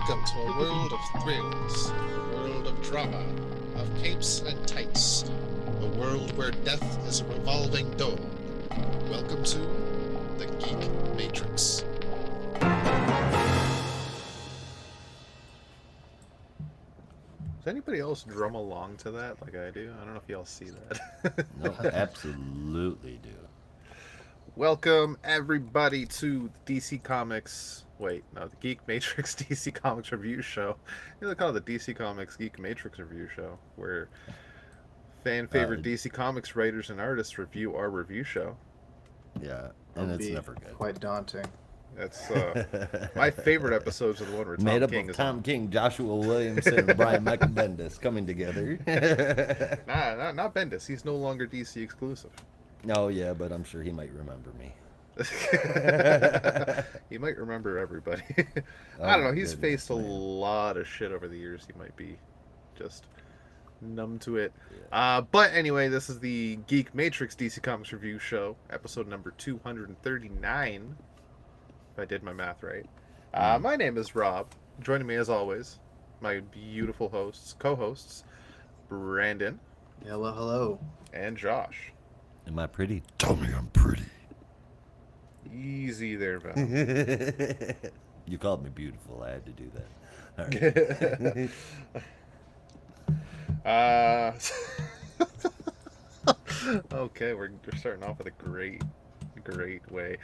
Welcome to a world of thrills, a world of drama, of capes and tights, a world where death is a revolving door. Welcome to the Geek Matrix. Does anybody else drum along to that like I do? I don't know if y'all see that. No, absolutely do. Welcome everybody to DC Comics. Wait, no, the Geek Matrix DC Comics Review Show. You know, they call it the DC Comics Geek Matrix Review Show, where fan favorite DC Comics writers and artists review our review show. Yeah, and it's never good. Quite daunting. That's my favorite episodes are the one where Tom Made up King of is Tom on. King, Joshua Williamson, and Brian Bendis coming together. Nah, not Bendis. He's no longer DC exclusive. Oh yeah, but I'm sure he might remember me. He might remember everybody. Oh, I don't know. He's goodness, faced a man. lot of shit over the years. He might be just numb to it. Yeah. But anyway, this is the Geek Matrix DC Comics Review Show, episode number 239. If I did my math right. My name is Rob. Joining me as always, my beautiful co-hosts, Brandon Hello, hello. and Josh. Am I pretty? Tell me I'm pretty. Easy there, Val. You called me beautiful. I had to do that. All right. Okay, we're starting off with a great way.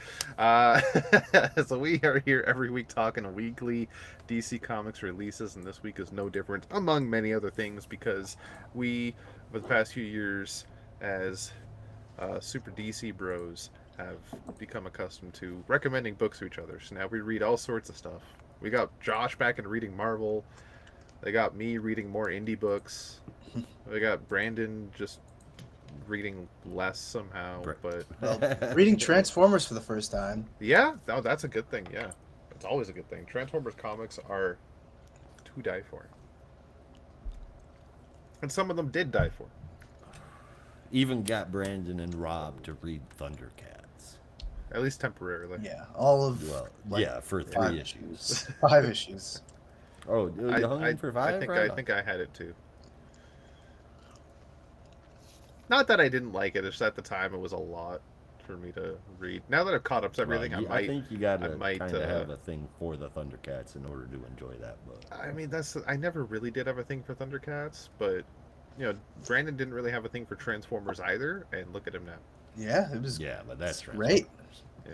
So we are here every week talking weekly DC Comics releases, and this week is no different, among many other things, because we, over the past few years, as super DC bros, have become accustomed to recommending books to each other. So now we read all sorts of stuff. We got Josh back into reading Marvel. They got me reading more indie books. We got Brandon just reading less somehow, but Reading Transformers for the first time. yeah, no, that's a good thing. Yeah, it's always a good thing. Transformers comics are to die for, and some of them did die for. Even got Brandon and Rob to read Thundercats. At least temporarily. Yeah, all of Well, like, yeah, for 3 issues. 5 issues. Oh, you hung in for 5? I think I had it too. Not that I didn't like it, it's just at the time it was a lot for me to read. Now that I've caught up to everything, I think you gotta might, kind of have a thing for the Thundercats in order to enjoy that book. I mean, I never really did have a thing for Thundercats, but you know, Brandon didn't really have a thing for Transformers either, and look at him now. Yeah, it was Yeah, but that's great. Yeah.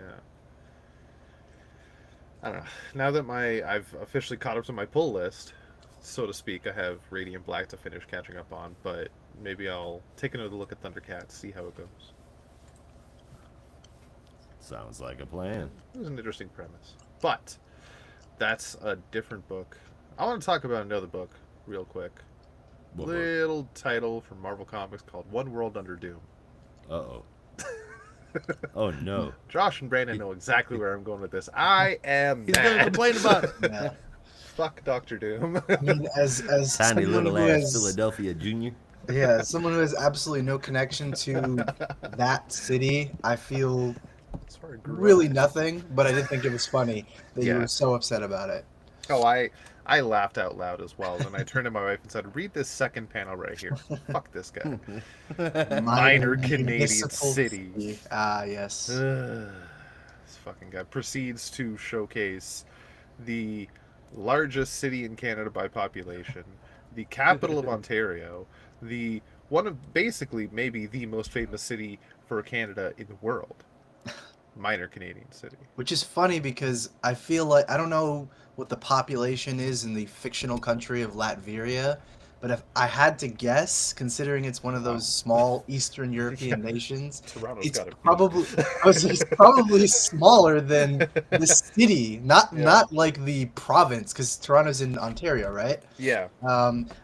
I don't know. Now that I've officially caught up to my pull list, so to speak, I have Radiant Black to finish catching up on, but maybe I'll take another look at Thundercats, see how it goes. Sounds like a plan. It was an interesting premise. But that's a different book. I want to talk about another book real quick. What book? Little title from Marvel Comics called One World Under Doom. Uh-oh. Oh, no. Josh and Brandon know exactly where I'm going with this. I am He's going to mad. complain about it. Yeah. Fuck Dr. Doom. I mean, as Tiny someone little who ass has, Philadelphia Junior. yeah, someone who has absolutely no connection to that city, I feel That's where I grew really up. nothing. But I did think it was funny that you Yeah. were so upset about it. Oh, I laughed out loud as well. Then I turned to my wife and said, "Read this second panel right here. Fuck this guy." Minor Canadian municipal city. Ah, yes. This fucking guy proceeds to showcase the largest city in Canada by population, the capital of Ontario, the one of basically maybe the most famous city for Canada in the world. Minor Canadian city. Which is funny because I feel like I don't know what the population is in the fictional country of Latveria, but if I had to guess, considering it's one of those small Eastern European nations, Toronto's it's got it. probably it's probably smaller than the city, not like the province, because Toronto's in Ontario, right? Yeah.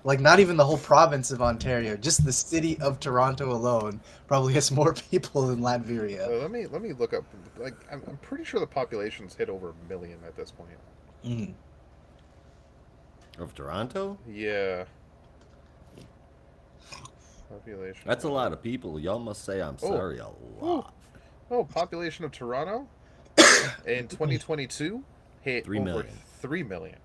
Like not even the whole province of Ontario, just the city of Toronto alone probably has more people than Latveria. Let me look up. Like, I'm pretty sure the population's hit over 1 million at this point. Mm. Of Toronto? Yeah. Population. That's a lot of people. Y'all must say I'm sorry a lot. Oh, population of Toronto in 2022 hit 3 over million. 3 million.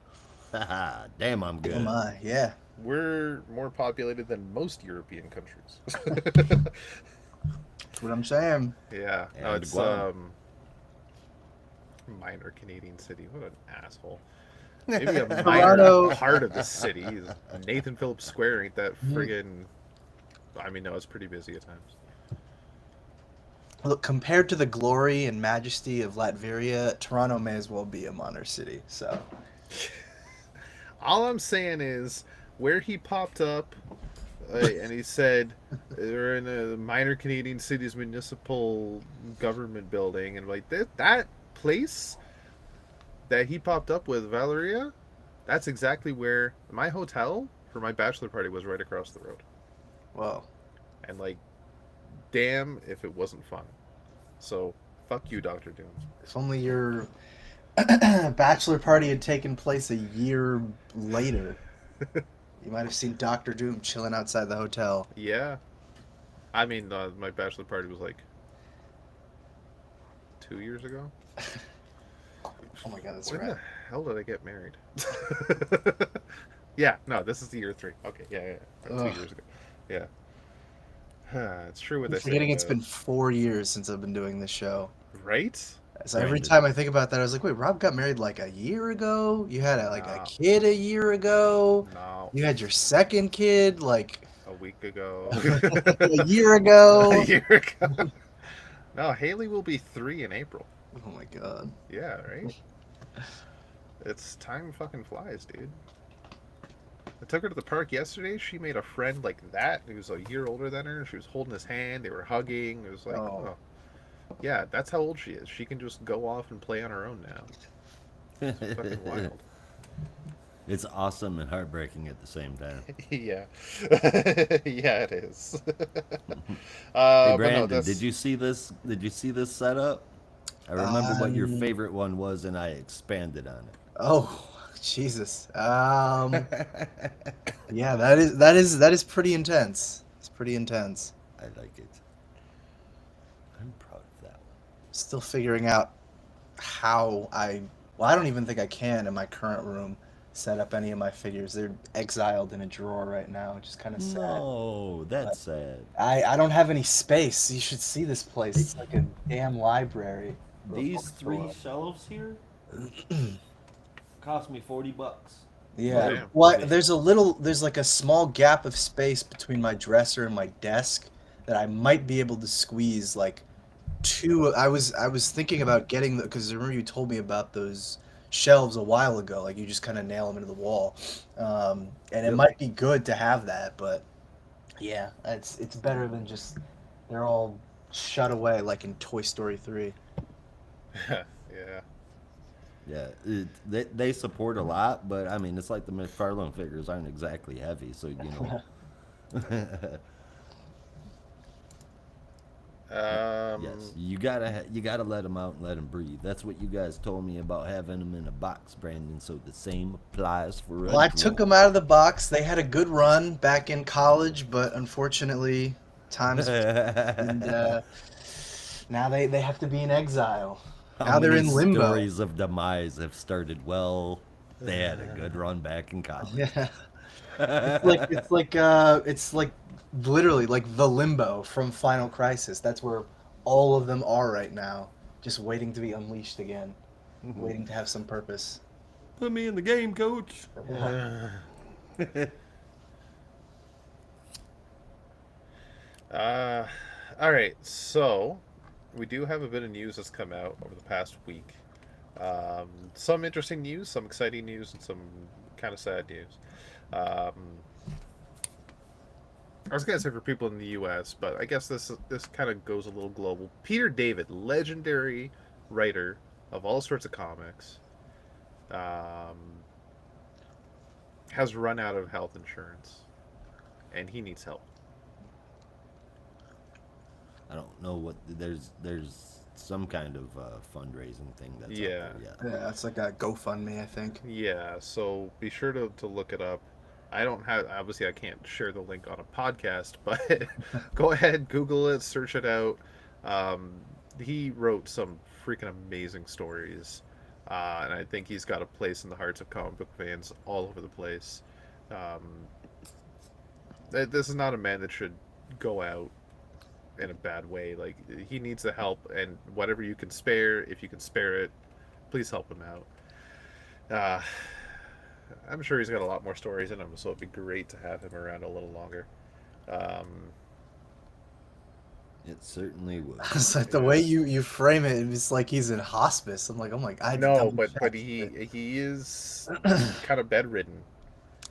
Damn, I'm good. Oh my, yeah. We're more populated than most European countries. That's what I'm saying. Yeah, no, And it's Guam. minor Canadian city. What an asshole. Maybe a minor Toronto. part of the city. Nathan Phillips Square ain't that Mhm. friggin'. I mean, no, it's pretty busy at times. Look, compared to the glory and majesty of Latveria, Toronto may as well be a minor city. So, All I'm saying is where he popped up and he said they're in a minor Canadian city's municipal government building, and like that place that he popped up with Valeria, that's exactly where my hotel for my bachelor party was, right across the road. well, And like, damn if it wasn't fun. So fuck you, Doctor Doom. if only your bachelor party had taken place a year later, you might have seen Doctor Doom chilling outside the hotel. Yeah, I mean, my bachelor party was like 2 years ago. Oh my god, that's When right. the hell did I get married? Yeah, no, this is the year 3. Okay, yeah. Ugh. 2 years ago. Yeah. It's true what I'm they say. forgetting it's been 4 years since I've been doing this show. Right? So every Brandon. time I think about that, I was like, wait, Rob got married like a year ago? You had a No. kid a year ago? No. You had your second kid like A week ago. a year ago? A year ago. No, Haley will be 3 in April. Oh my god. Yeah, right? It's time fucking flies, dude. I took her to the park yesterday. She made a friend like that who was a year older than her. She was holding his hand. They were hugging. It was like, Oh. oh. Yeah, that's how old she is. She can just go off and play on her own now. It's fucking wild. It's awesome and heartbreaking at the same time. Yeah. Yeah, it is. Hey But no, Brandon, that's... did you see this? Did you see this setup? I remember what your Um, favorite one was, and I expanded on Oh, Jesus. it. Yeah, that is pretty intense. It's pretty intense. I like it. I'm proud of that one. Still figuring out how well, I don't even think I can in my current room set up any of my figures. They're exiled in a drawer right now, which is kind of sad. No, that's sad. I don't have any space. You should see this place. It's like a damn library. or a These 3 bookstore. shelves here cost me $40. Yeah. Damn. Well, there's like a small gap of space between my dresser and my desk that I might be able to squeeze like two. I was thinking about getting because I remember you told me about those shelves a while ago. Like you just kind of nail them into the wall, and it Yep. might be good to have that. But yeah, it's better than just they're all shut away like in Toy Story 3. Yeah. Yeah, they support a lot, but I mean, it's like the McFarlane figures aren't exactly heavy, so you know. Yes, you gotta let them out and let them breathe. That's what you guys told me about having them in a box, Brandon. So the same applies for. Well, I took them out of the box. They had a good run back in college, but unfortunately, times and now they have to be in exile. Now they're in limbo. Stories of demise have started. Well, they had a good run back in college. Yeah, it's like literally like the limbo from Final Crisis. That's where all of them are right now, just waiting to be unleashed again, waiting to have some purpose. Put me in the game, coach. All right, so we do have a bit of news that's come out over the past week. Some interesting news, some exciting news, and some kind of sad news. I was gonna say for people in the U.S., but I guess this kind of goes a little global. Peter David, legendary writer of all sorts of comics, has run out of health insurance, and he needs help. I don't know what there's some kind of fundraising thing that's out Yeah. there, yeah. Yeah, it's like a GoFundMe, I think. Yeah, so be sure to look it up. I don't have, obviously I can't share the link on a podcast, but go ahead, Google it, search it out. He wrote some freaking amazing stories. and I think he's got a place in the hearts of comic book fans all over the place. Um, this is not a man that should go out in a bad way. Like, he needs the help, and whatever you can spare, if you can spare it, please help him out. Uh, I'm sure he's got a lot more stories in him, so it'd be great to have him around a little longer. Um, It certainly would. It's like the way you frame it, it's like he's in hospice. I'm like, oh my god, I had to no, double but check. he is kind of bedridden.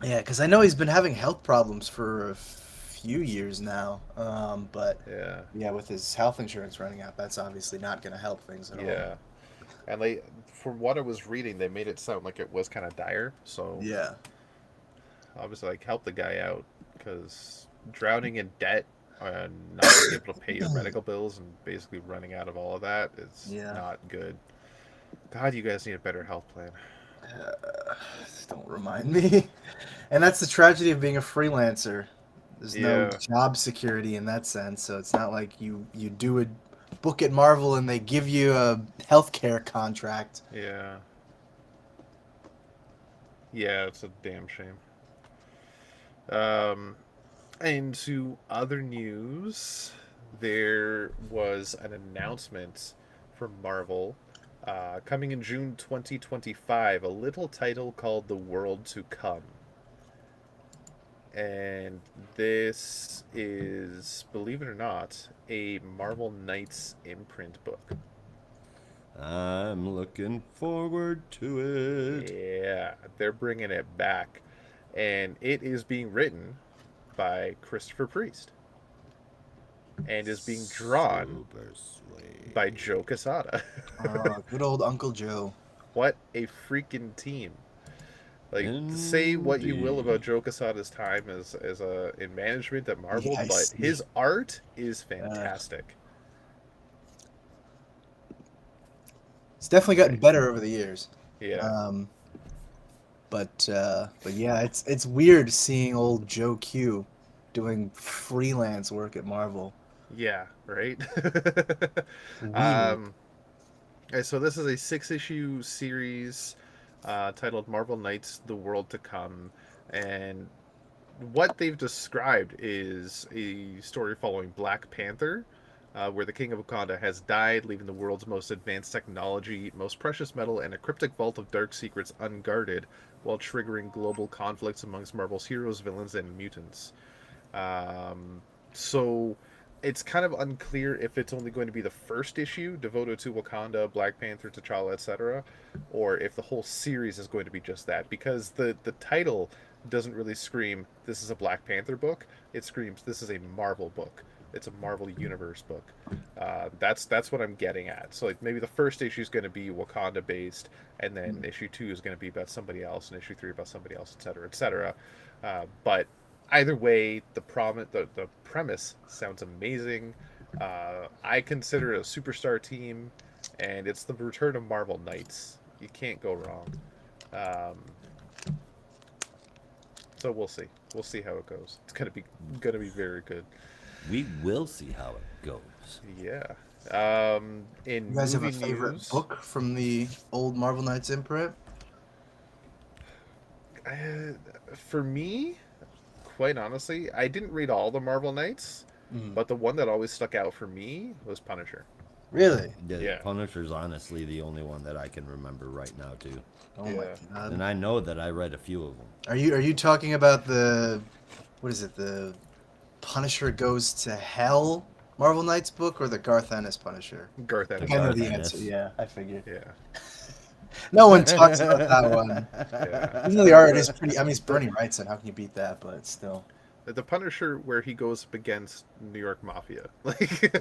Yeah, because I know he's been having health problems for a few years now. But Yeah, yeah, with his health insurance running out, that's obviously not going to help things at all. yeah. And they, from what I was reading, they made it sound like it was kind of dire. So Yeah. obviously, like, help the guy out, because drowning in debt and not being able to pay your medical bills and basically running out of all of that is Yeah. not good. God, you guys need a better health plan. Don't remind me. And that's the tragedy of being a freelancer. There's no Yeah. job security in that sense, so it's not like you do a book at Marvel and they give you a healthcare contract. Yeah. Yeah, it's a damn shame. And to other news, there was an announcement from Marvel coming in June 2025, a little title called The World to Come. And this is, believe it or not, a Marvel Knights imprint book. I'm looking forward to it. Yeah, they're bringing it back. And it is being written by Christopher Priest. And is being drawn Super sweet. by Joe Quesada. Good old Uncle Joe. What a freaking team. Like, say what you will about Joe Quesada's time as in management at Marvel, Yeah, but his art is fantastic. It's definitely gotten better over the years. Yeah. But yeah, it's weird seeing old Joe Q doing freelance work at Marvel. Yeah, right? Weird. So this is a 6-issue series titled Marvel Knights: The World to Come, and what they've described is a story following Black Panther, where the King of Wakanda has died, leaving the world's most advanced technology, most precious metal, and a cryptic vault of dark secrets unguarded, while triggering global conflicts amongst Marvel's heroes, villains, and mutants. So it's kind of unclear if it's only going to be the first issue devoted to Wakanda, Black Panther, T'Challa, etc., or if the whole series is going to be just that, because the title doesn't really scream this is a Black Panther book. It screams this is a Marvel book. It's a Marvel Universe book. That's what I'm getting at. So, like, maybe the first issue is going to be Wakanda based, and then issue 2 is going to be about somebody else, and issue 3 about somebody else, etc., etc. But either way, the premise sounds amazing. I consider it a superstar team, and it's the return of Marvel Knights. You can't go wrong. So we'll see. We'll see how it goes. It's gonna be very good. We will see how it goes. Yeah. In You guys have a movie favorite news, book from the old Marvel Knights imprint? for me, quite honestly, I didn't read all the Marvel Knights, Mm. but the one that always stuck out for me was Punisher. Really? The Yeah. Punisher's honestly the only one that I can remember right now too. Oh Yeah. my god. And I know that I read a few of them. Are you talking about the what is it, the Punisher Goes to Hell Marvel Knights book or the Garth Ennis Punisher? Garth I Ennis. think I know Garth the Ennis. answer. Yeah, I figured. Yeah. No one talks about that one. Yeah. Even though the art is pretty. I mean, it's Bernie Wrightson. How can you beat that? But it's still. The Punisher where he goes up against New York Mafia. Like,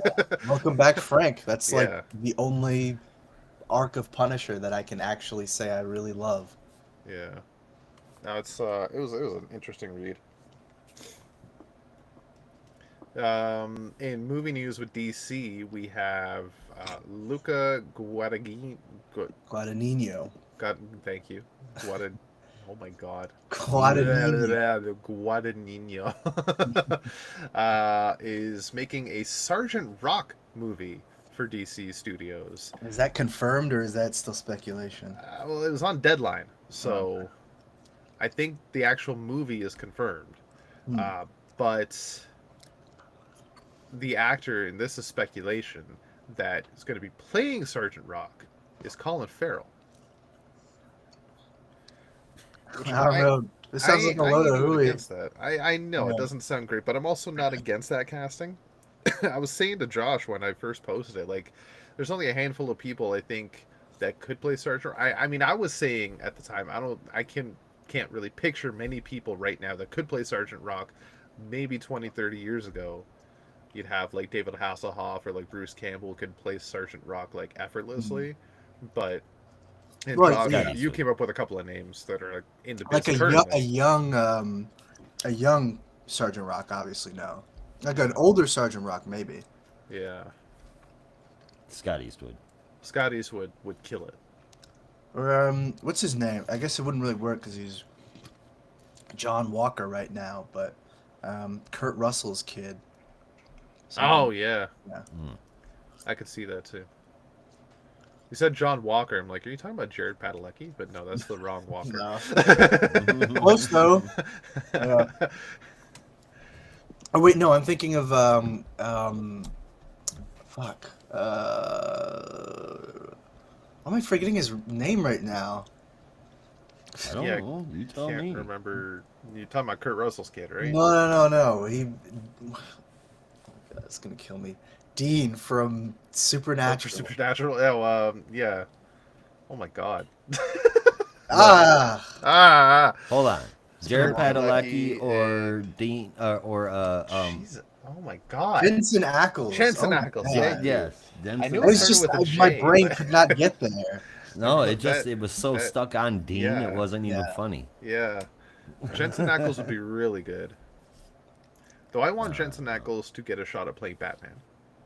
Welcome back, Frank. That's Yeah. like the only arc of Punisher that I can actually say I really love. yeah. No, it was an interesting read. In movie news with DC, we have Luca Guadagnino. Guadagnino. God, thank you. Oh my God. Guadagnino. Guadagnino is making a Sergeant Rock movie for DC Studios. Is that confirmed or is that still speculation? Well, it was on Deadline, so okay. I think the actual movie is confirmed. Hmm. But the actor, and this is speculation, that is going to be playing Sergeant Rock is Colin Farrell. Which I don't know. This sounds like a load of ain't hooey. against that. I know it Yeah. doesn't sound great, but I'm also not against that casting. I was saying to Josh when I first posted it, like, there's only a handful of people I think that could play Sergeant. I mean, I was saying at the time, I can't really picture many people right now that could play Sergeant Rock. Maybe 20, 30 years ago, you'd have like David Hasselhoff or like Bruce Campbell could play Sergeant Rock like effortlessly, but. And Well, Josh, yeah. you came up with a couple of names that are like in the Like bits a currently. young Sergeant Rock, obviously no. Like an older Sergeant Rock, maybe. Yeah, Scott Eastwood. Scott Eastwood would kill it. Or what's his name? I guess it wouldn't really work because he's John Walker right now, but Kurt Russell's kid. Oh yeah, Yeah. I could see that too. You said John Walker. I'm like, are you talking about Jared Padalecki? But no, that's the wrong Walker. No. Close though. Yeah. Oh wait, no, I'm thinking of fuck. Why am I forgetting his name right now? I don't Yeah, know. You tell Can't me. remember. You're talking about Kurt Russell's kid, right? No. He. That's gonna kill me. Dean from Supernatural. Supernatural. Oh, yeah. Oh my God. Ah, Ah. Hold on. Jared Padalecki Padalecki or Dean or Jeez. Oh my God. Jensen Ackles. Jensen my Ackles, God. yeah. yes. I Jensen knew I was started just with a my J, brain but- could not get there. No, That- it just it was so that- stuck on Dean, yeah. it wasn't even Yeah. funny. Yeah. Jensen Ackles would be really good. Though I want Jensen Ackles to get a shot at playing Batman.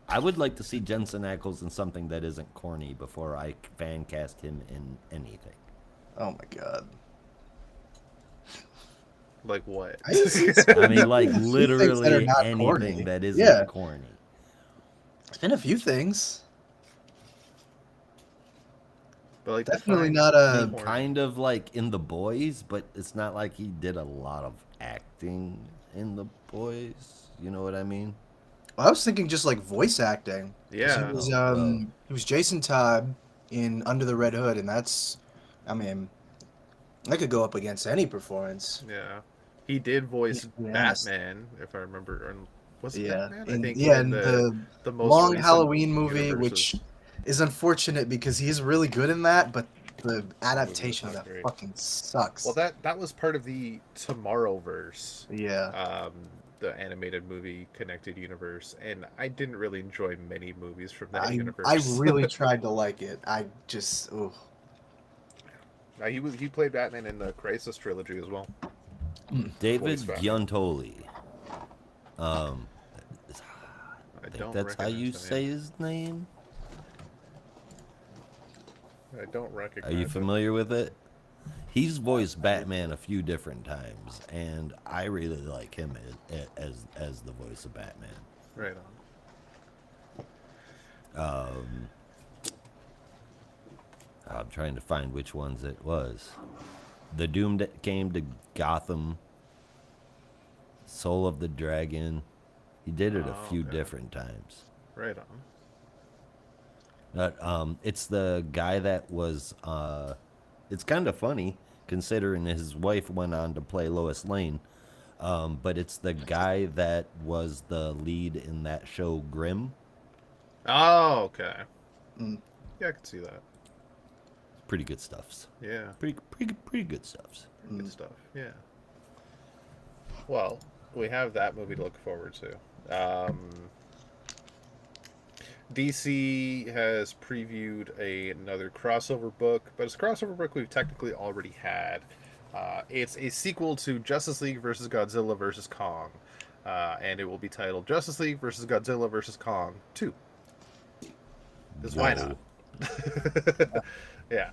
I would like to see Jensen Ackles in something that isn't corny before I fan cast him in anything. Oh my God. Like what? I see I mean, like Few things that are literally not anything corny. that isn't Yeah. corny. It's been a few things. But like Definitely define not I a. mean, kind of like in The Boys, but it's not like he did a lot of acting in The Boys. You know what I mean? I was thinking just like voice acting. 'Cause Yeah. he was Jason Todd in Under the Red Hood, and that's, I mean, I could go up against any performance. Yeah. He did voice Yes. Batman, if I remember. Or was it Yeah, Batman? in, I think yeah, in in the most long recent Halloween movie, universes. which is unfortunate because he's really good in that, but the adaptation of not that great. fucking sucks. Well, that was part of the Tomorrowverse, Yeah. the animated movie connected universe, and I didn't really enjoy many movies from that I universe. really tried to like it. I just, ooh. He played Batman in the Crisis trilogy as well. David Voice back. Giuntoli. I I think don't. that's how you recognize the say name. his name. I don't recognize. Are you it. familiar with it? He's voiced Batman a few different times, and I really like him as the voice of Batman. Right on. I'm trying to find which ones it was. The Doom that came to Gotham, Soul of the Dragon. He did it a Oh, few okay. different times. Right on. But it's the guy that was. It's kind of funny considering his wife went on to play Lois Lane. But it's the guy that was the lead in that show Grimm. Oh, okay. Mm. Yeah, I can see that. Pretty good stuffs. Yeah, Pretty good stuffs. good stuff. Yeah. Well, we have that movie to look forward to. DC has previewed another crossover book, but it's a crossover book we've technically already had. It's a sequel to Justice League versus Godzilla versus Kong, and it will be titled Justice League versus Godzilla versus Kong 2. Because why No. not? Yeah.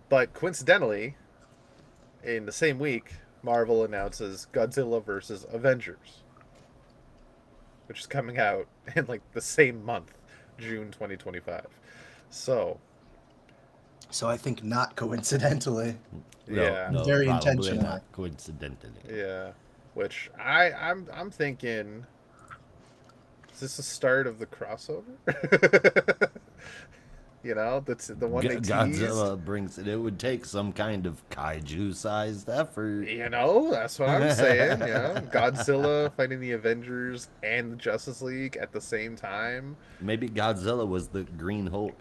But coincidentally, in the same week, Marvel announces Godzilla versus Avengers, which is coming out in like the same month, June 2025. So, So I think not coincidentally, yeah, No, very probably intentionally. not coincidentally. yeah. Which I'm thinking, is this the start of the crossover? That's the one they teased. Godzilla brings it. It would take some kind of kaiju-sized effort. That's what I'm saying. Godzilla fighting the Avengers and the Justice League at the same time. Maybe Godzilla was the Green Hulk.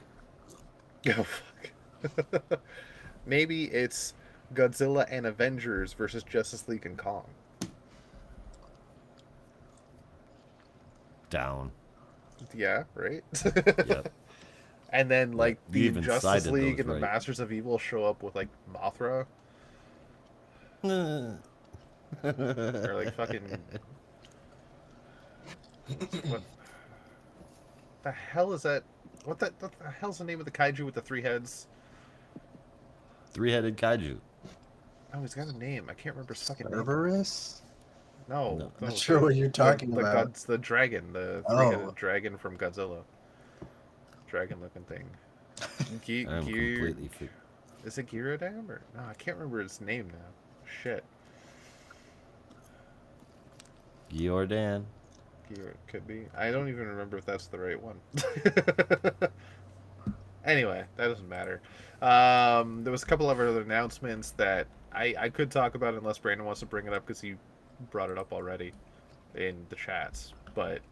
Oh fuck. Maybe it's Godzilla and Avengers versus Justice League and Kong. Down. Yeah, right. Yep. And then like You the even Justice cited League those and the right. Masters of Evil show up with like Mothra or like fucking what the hell is that? What the hell's the name of the kaiju with the three heads? Three-headed kaiju. Oh, he's got a name. I can't remember his fucking name. Cerberus? No, Not sure what you're talking about. The dragon, the Oh. three-headed dragon from Godzilla. Dragon-looking thing. I'm completely. Is it Gyrodam or no? I can't remember his name now. Shit. Giordan. Could be. I don't even remember if that's the right one. Anyway, that doesn't matter. There was a couple of other announcements that I could talk about unless Brandon wants to bring it up because he brought it up already in the chats. But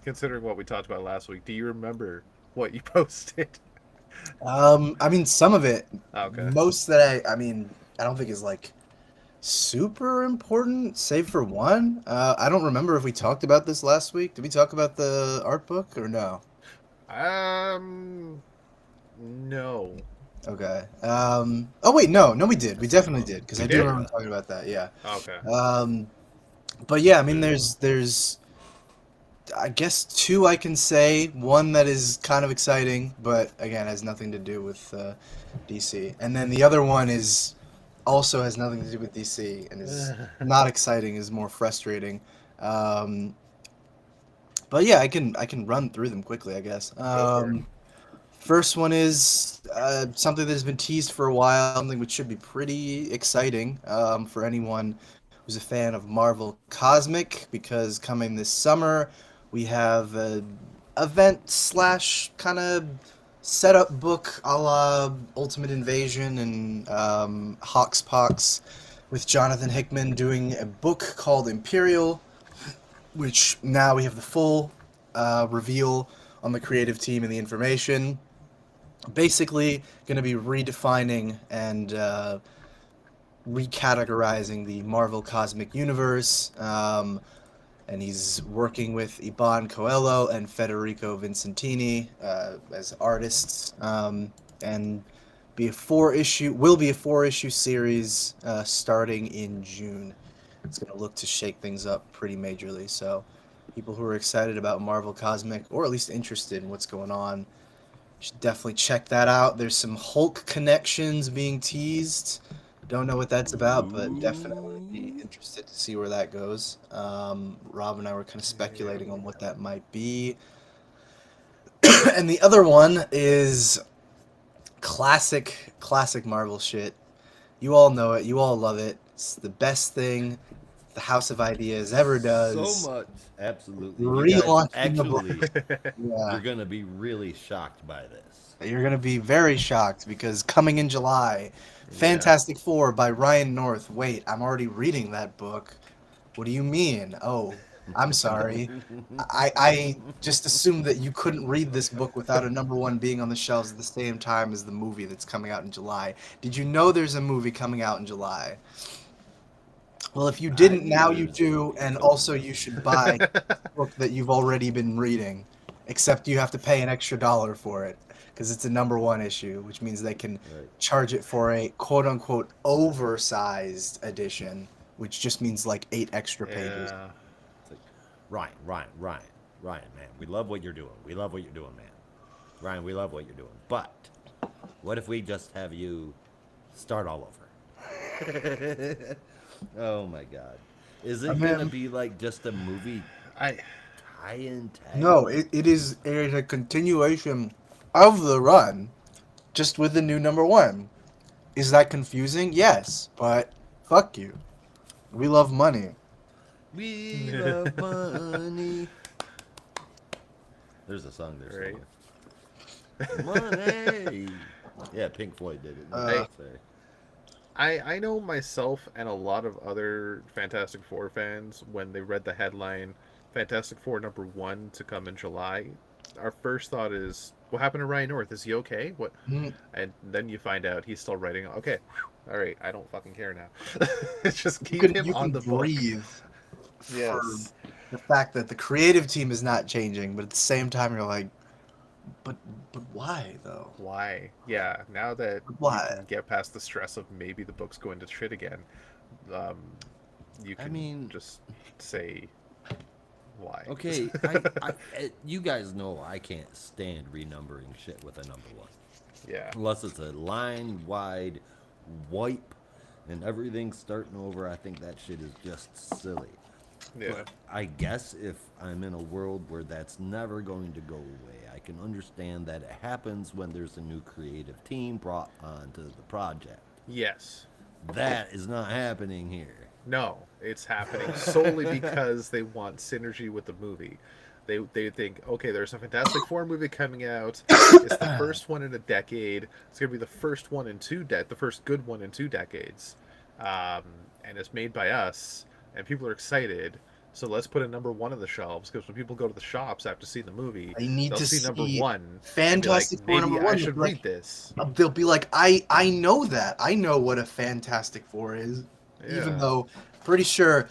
considering what we talked about last week, do you remember what you posted? I mean, some of it. Okay. Most that I don't think is like super important, save for one. I don't remember if we talked about this last week. Did we talk about the art book or no? No. Okay. Oh wait, no, we did. We definitely did because I do did? remember talking about that. Yeah. Okay. But yeah, I mean, there's I guess two I can say. One that is kind of exciting, but again has nothing to do with DC. And then the other one is also has nothing to do with DC and is not exciting, is more frustrating. But yeah, I can run through them quickly, I guess. Go for it. First one is something that has been teased for a while, something which should be pretty exciting for anyone who's a fan of Marvel Cosmic, because coming this summer, we have an event slash kind of setup book a la Ultimate Invasion and Hoxpox, with Jonathan Hickman doing a book called Imperial, which now we have the full reveal on the creative team and the information. Basically, going to be redefining and recategorizing the Marvel Cosmic Universe, and he's working with Iban Coelho and Federico Vincentini as artists, and will be a 4-issue series starting in June. It's going to look to shake things up pretty majorly. So, people who are excited about Marvel Cosmic, or at least interested in what's going on, should definitely check that out. There's some Hulk connections being teased. Don't know what that's about, but definitely be interested to see where that goes. Rob and I were kind of speculating on what that might be. And the other one is classic Marvel shit. You all know it. You all love it. It's the best thing the House of Ideas ever does. So much. Absolutely. You guys Relaunching the actually, Yeah. you're going to be really shocked by this. You're going to be very shocked because coming in July, Fantastic Four by Ryan North. Wait, I'm already reading that book. What do you mean? Oh, I'm sorry. I just assumed that you couldn't read this book without a #1 being on the shelves at the same time as the movie that's coming out in July. Did you know there's a movie coming out in July? Well, if you didn't, now you do, and also you should buy the book that you've already been reading, except you have to pay an extra $1 for it, because it's a #1 issue, which means they can charge it for a quote-unquote oversized edition, which just means like 8 extra pages. Yeah. It's like, Ryan, man, we love what you're doing. We love what you're doing, man. Ryan, we love what you're doing. But what if we just have you start all over? Oh my God. Is it going to be like just a movie tie-in tag. No, it is a continuation of the run, just with the new number one. Is that confusing? Yes, but fuck you. We love money. We love money. There's a song there Right. somewhere. Money. Yeah, Pink Floyd did it. No, Uh, sorry. I know myself and a lot of other Fantastic Four fans, when they read the headline Fantastic Four #1 to come in July, our first thought is, what happened to Ryan North? Is he okay? What? mm, And then you find out he's still writing. Okay, all right, I don't fucking care now. Just you keep can him you on can the book. breathe for Yes. the fact that the creative team is not changing, but at the same time you're like, but but why though? Why? Yeah, now that But you why? can get past the stress of maybe the book's going to shit again, um, you I can mean, just say why. okay, you guys know I can't stand renumbering shit with a number one. Yeah. Unless it's a line wide wipe and everything's starting over, I think that shit is just silly. Yeah. But I guess if I'm in a world where that's never going to go away, I can understand that it happens when there's a new creative team brought onto the project. Yes. That is not happening here. No, it's happening solely because they want synergy with the movie. They think, okay, there's a Fantastic Four movie coming out. It's the first one in a decade. It's gonna be the first one in the first good one in 2 decades, and it's made by us, and people are excited. So let's put a #1 on the shelves, because when people go to the shops after seeing the movie, I need they'll to see see #1 and be like, Fantastic Four maybe number I one. should read this. They'll be like, I know that. I know what a Fantastic Four is, even Yeah. though pretty sure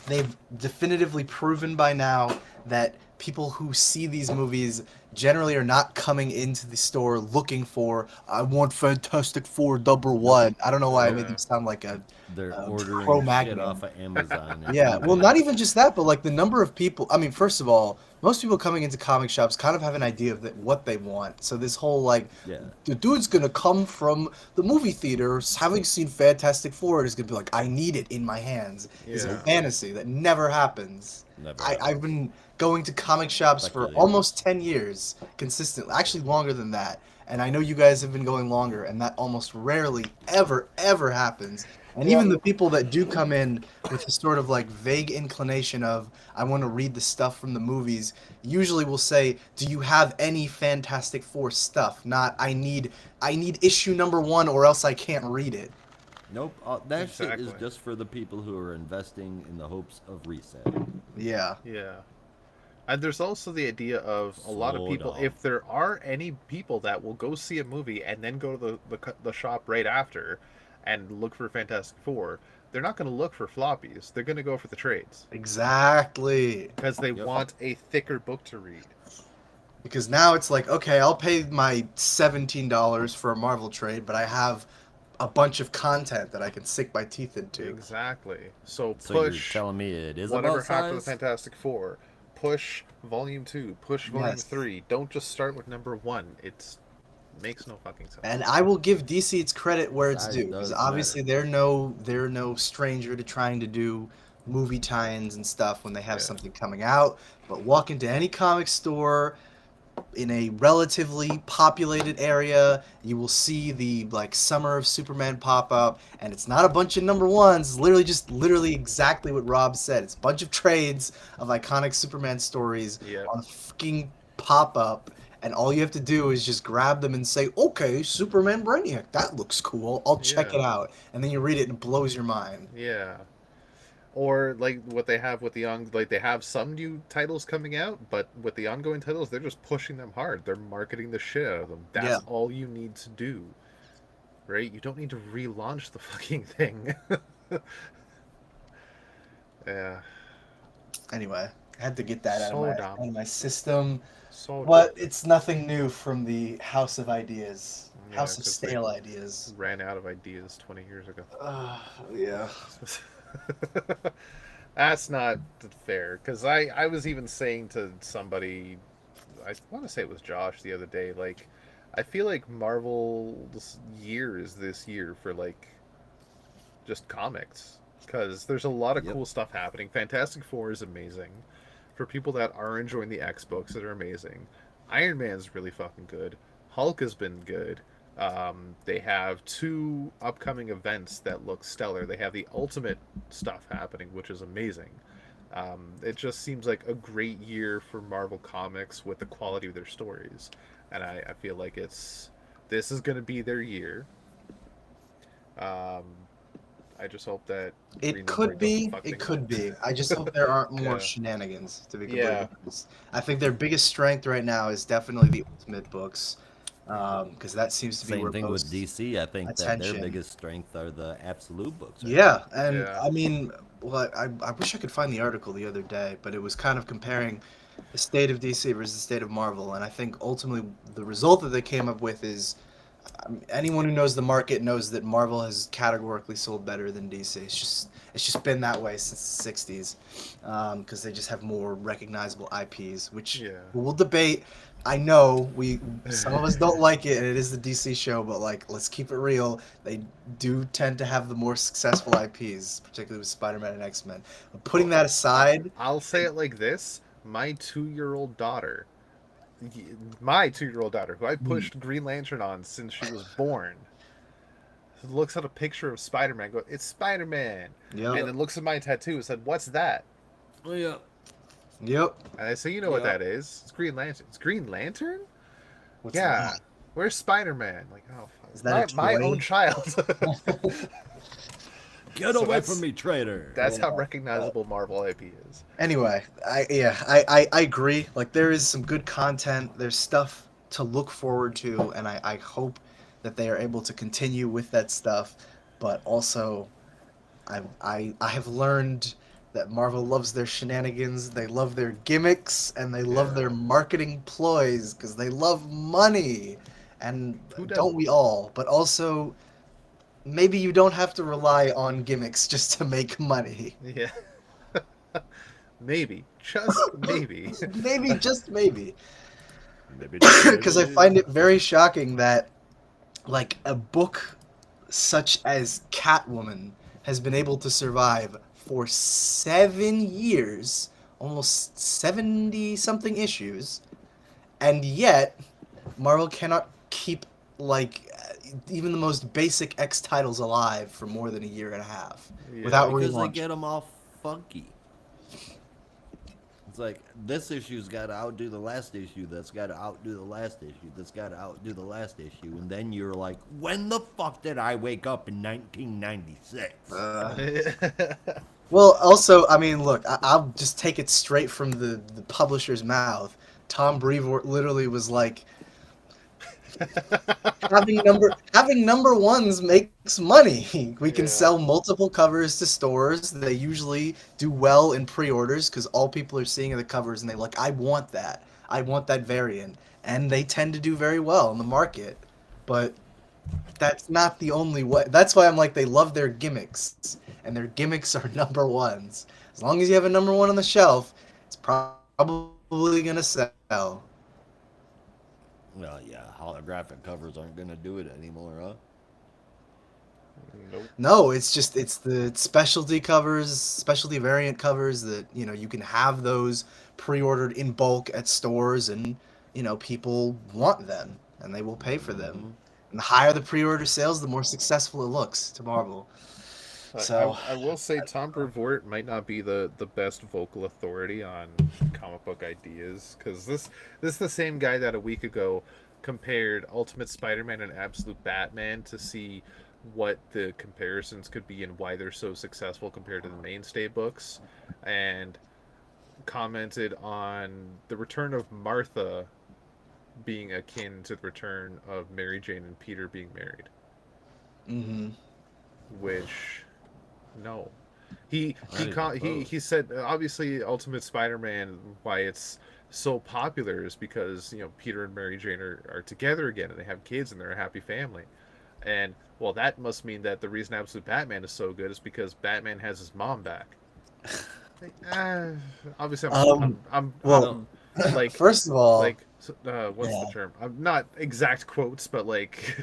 they've definitively proven by now that people who see these movies generally are not coming into the store looking for I want Fantastic Four #1. I don't know why I made Yeah. them sound like They're a ordering shit Cro-Magnon. off of Amazon. And Yeah, well, eBay. not even just that, but like the number of people. I mean, first of all, most people coming into comic shops kind of have an idea of what they want. So this whole like, Yeah. the dude's gonna come from the movie theaters, having seen Fantastic Four, and is gonna be like, I need it in my hands. Is a Yeah. fantasy that never happens. Never I've happens. been going to comic shops for Speculating. almost 10 years consistently, actually longer than that. And I know you guys have been going longer, and that almost rarely, ever happens. And even the people that do come in with a sort of like vague inclination of, I want to read the stuff from the movies, usually will say, do you have any Fantastic Four stuff? Not, I need issue #1 or else I can't read it. Nope. That shit is Exactly. just for the people who are investing in the hopes of reselling. Yeah. Yeah. And there's also the idea of a lot of Slow people, down. if there are any people that will go see a movie and then go to the shop right after and look for Fantastic Four, they're not going to look for floppies. They're going to go for the trades Exactly. because they Yep. want a thicker book to read. Because now it's like, okay, I'll pay my $17 for a Marvel trade, but I have a bunch of content that I can sink my teeth into. Exactly. So So you're push telling me it is whatever about happened to size? Fantastic Four. Push Volume 2. Push Volume Yes. 3. Don't just start with #1. It makes no fucking sense. And I will give DC its credit where it's Size due, because does obviously they're no stranger to trying to do movie tie-ins and stuff when they have Yeah. something coming out. But walk into any comic store in a relatively populated area, you will see the like Summer of Superman pop up, and it's not a bunch of #1s. It's literally exactly what Rob said. It's a bunch of trades of iconic Superman stories Yeah. on fucking pop up, and all you have to do is just grab them and say, "Okay, Superman Brainiac, that looks cool. I'll check Yeah. it out." And then you read it and it blows your mind. Yeah. Or like what they have with they have some new titles coming out, but with the ongoing titles, they're just pushing them hard. They're marketing the shit out of them. That's Yeah. all you need to do. Right? You don't need to relaunch the fucking thing. Yeah. Anyway, I had to get that So out dumb. of my system. So But it's nothing new from the House of Ideas. Yeah, House of 'cause they Stale Ideas. ran out of ideas 20 years ago. Yeah. That's not fair, because I was even saying to somebody, I want to say it was Josh the other day, like, I feel like Marvel's year is this year for like just comics, because there's a lot of Yep. cool stuff happening. Fantastic Four is amazing. for people that are enjoying the X books that are amazing. Iron Man's really fucking good. Hulk has been good. They have 2 upcoming events that look stellar. They have the Ultimate stuff happening, which is amazing. It just seems like a great year for Marvel Comics with the quality of their stories, and I feel like this is going to be their year. Um, I just hope that It Green Lantern could doesn't be. fuck It things could up. be. I just hope there aren't more Yeah. shenanigans, to be Yeah. completely honest. I think their biggest strength right now is definitely the Ultimate books, because that seems to be Same where thing with most DC. I think that their attention. biggest strength are the absolute books right Yeah, and Yeah. I mean, well, I wish I could find the article the other day, but it was kind of comparing the state of DC versus the state of Marvel, and I think ultimately the result that they came up with is anyone who knows the market knows that Marvel has categorically sold better than DC. It's just been that way since the '60s, because they just have more recognizable IPs, which Yeah. we'll debate. I know some of us don't like it, and it is the DC show, but like, let's keep it real. They do tend to have the more successful IPs, particularly with Spider-Man and X-Men. But putting that aside, I'll say it like this: my 2-year-old daughter, who I pushed Green Lantern on since she was born, looks at a picture of Spider-Man, goes, "It's Spider-Man," yep, and then looks at my tattoo and said, "What's that?" now. Yeah. yep. And I say, "You know what Yeah. that is? It's Green Lantern." It's Green Lantern? What's Yeah. that? Where's Spider-Man? Like, oh, Is that a my toy? own child. Get So away that's- from me, traitor. That's how Yeah. recognizable Marvel IP is. Anyway, I agree. Like, there is some good content. There's stuff to look forward to, and I hope that they are able to continue with that stuff. But also, I have learned that Marvel loves their shenanigans. They love their gimmicks, and they love their Yeah. marketing ploys because they love money. And Who don't doesn't? we all? But also, maybe you don't have to rely on gimmicks just to make money. Yeah. Maybe. Just maybe. Maybe, just maybe. Maybe Because I find it very shocking that, like, a book such as Catwoman has been able to survive for 7 years, almost 70 something issues, and yet Marvel cannot keep, like, even the most basic X titles alive for more than a year and a half Yeah. without because they relaunch. get them all funky. It's like this issue's got to outdo the last issue. That's got to outdo the last issue. That's got to outdo the last issue. And then you're like, when the fuck did I wake up in 1996? Well, also, I mean, look, I'll just take it straight from the publisher's mouth. Tom Brevoort literally was like, having number ones makes money. We can Yeah. sell multiple covers to stores. They usually do well in pre-orders because all people are seeing are the covers, and they like, I want that. I want that variant, and they tend to do very well in the market. But that's not the only way. That's why I'm like, they love their gimmicks, and their gimmicks are number ones. As long as you have a number one on the shelf, it's probably gonna sell. Well, yeah, holographic covers aren't gonna do it anymore, huh? Nope. No, it's the specialty covers, specialty variant covers that, you can have those pre-ordered in bulk at stores, and people want them and they will pay for them. And the higher the pre-order sales, the more successful it looks to Marvel. So, I will say Tom Brevoort might not be the best vocal authority on comic book ideas, because this is the same guy that a week ago compared Ultimate Spider-Man and Absolute Batman to see what the comparisons could be and why they're so successful compared to the mainstay books, and commented on the return of Martha being akin to the return of Mary Jane and Peter being married, mhm. which no. He Not even close. he said obviously Ultimate Spider-Man, why it's so popular is because Peter and Mary Jane are together again and they have kids and they're a happy family, and well, that must mean that the reason Absolute Batman is so good is because Batman has his mom back. Like, obviously Well, I'm like first of all, like what's yeah. the term? I'm not exact quotes, but like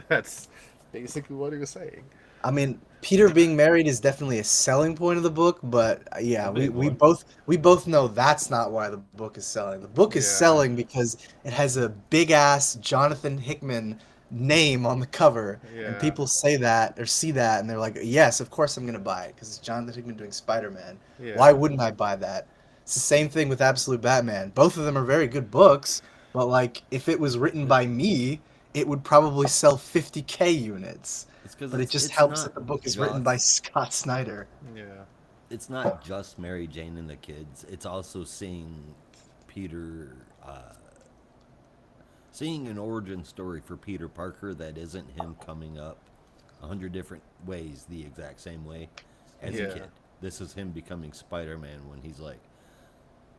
that's basically what he was saying. I mean, Peter being married is definitely a selling point of the book, but yeah, A we, big we one. both we both know that's not why the book is selling. The book is Yeah. selling because it has a big ass Jonathan Hickman name on the cover, and Yeah. people say that or see that, and they're like, "Yes, of course I'm gonna buy it because it's Jonathan Hickman doing Spider-Man. Why Yeah. wouldn't I buy that?" It's the same thing with Absolute Batman. Both of them are very good books, but like if it was written by me, it would probably sell 50K units. It's because But it just it's helps not that the book is written by just Scott Snyder. Yeah. it's not just Mary Jane and the kids. It's also seeing Peter, seeing an origin story for Peter Parker that isn't him coming up 100 different ways the exact same way as a Yeah. kid. This is him becoming Spider-Man when he's like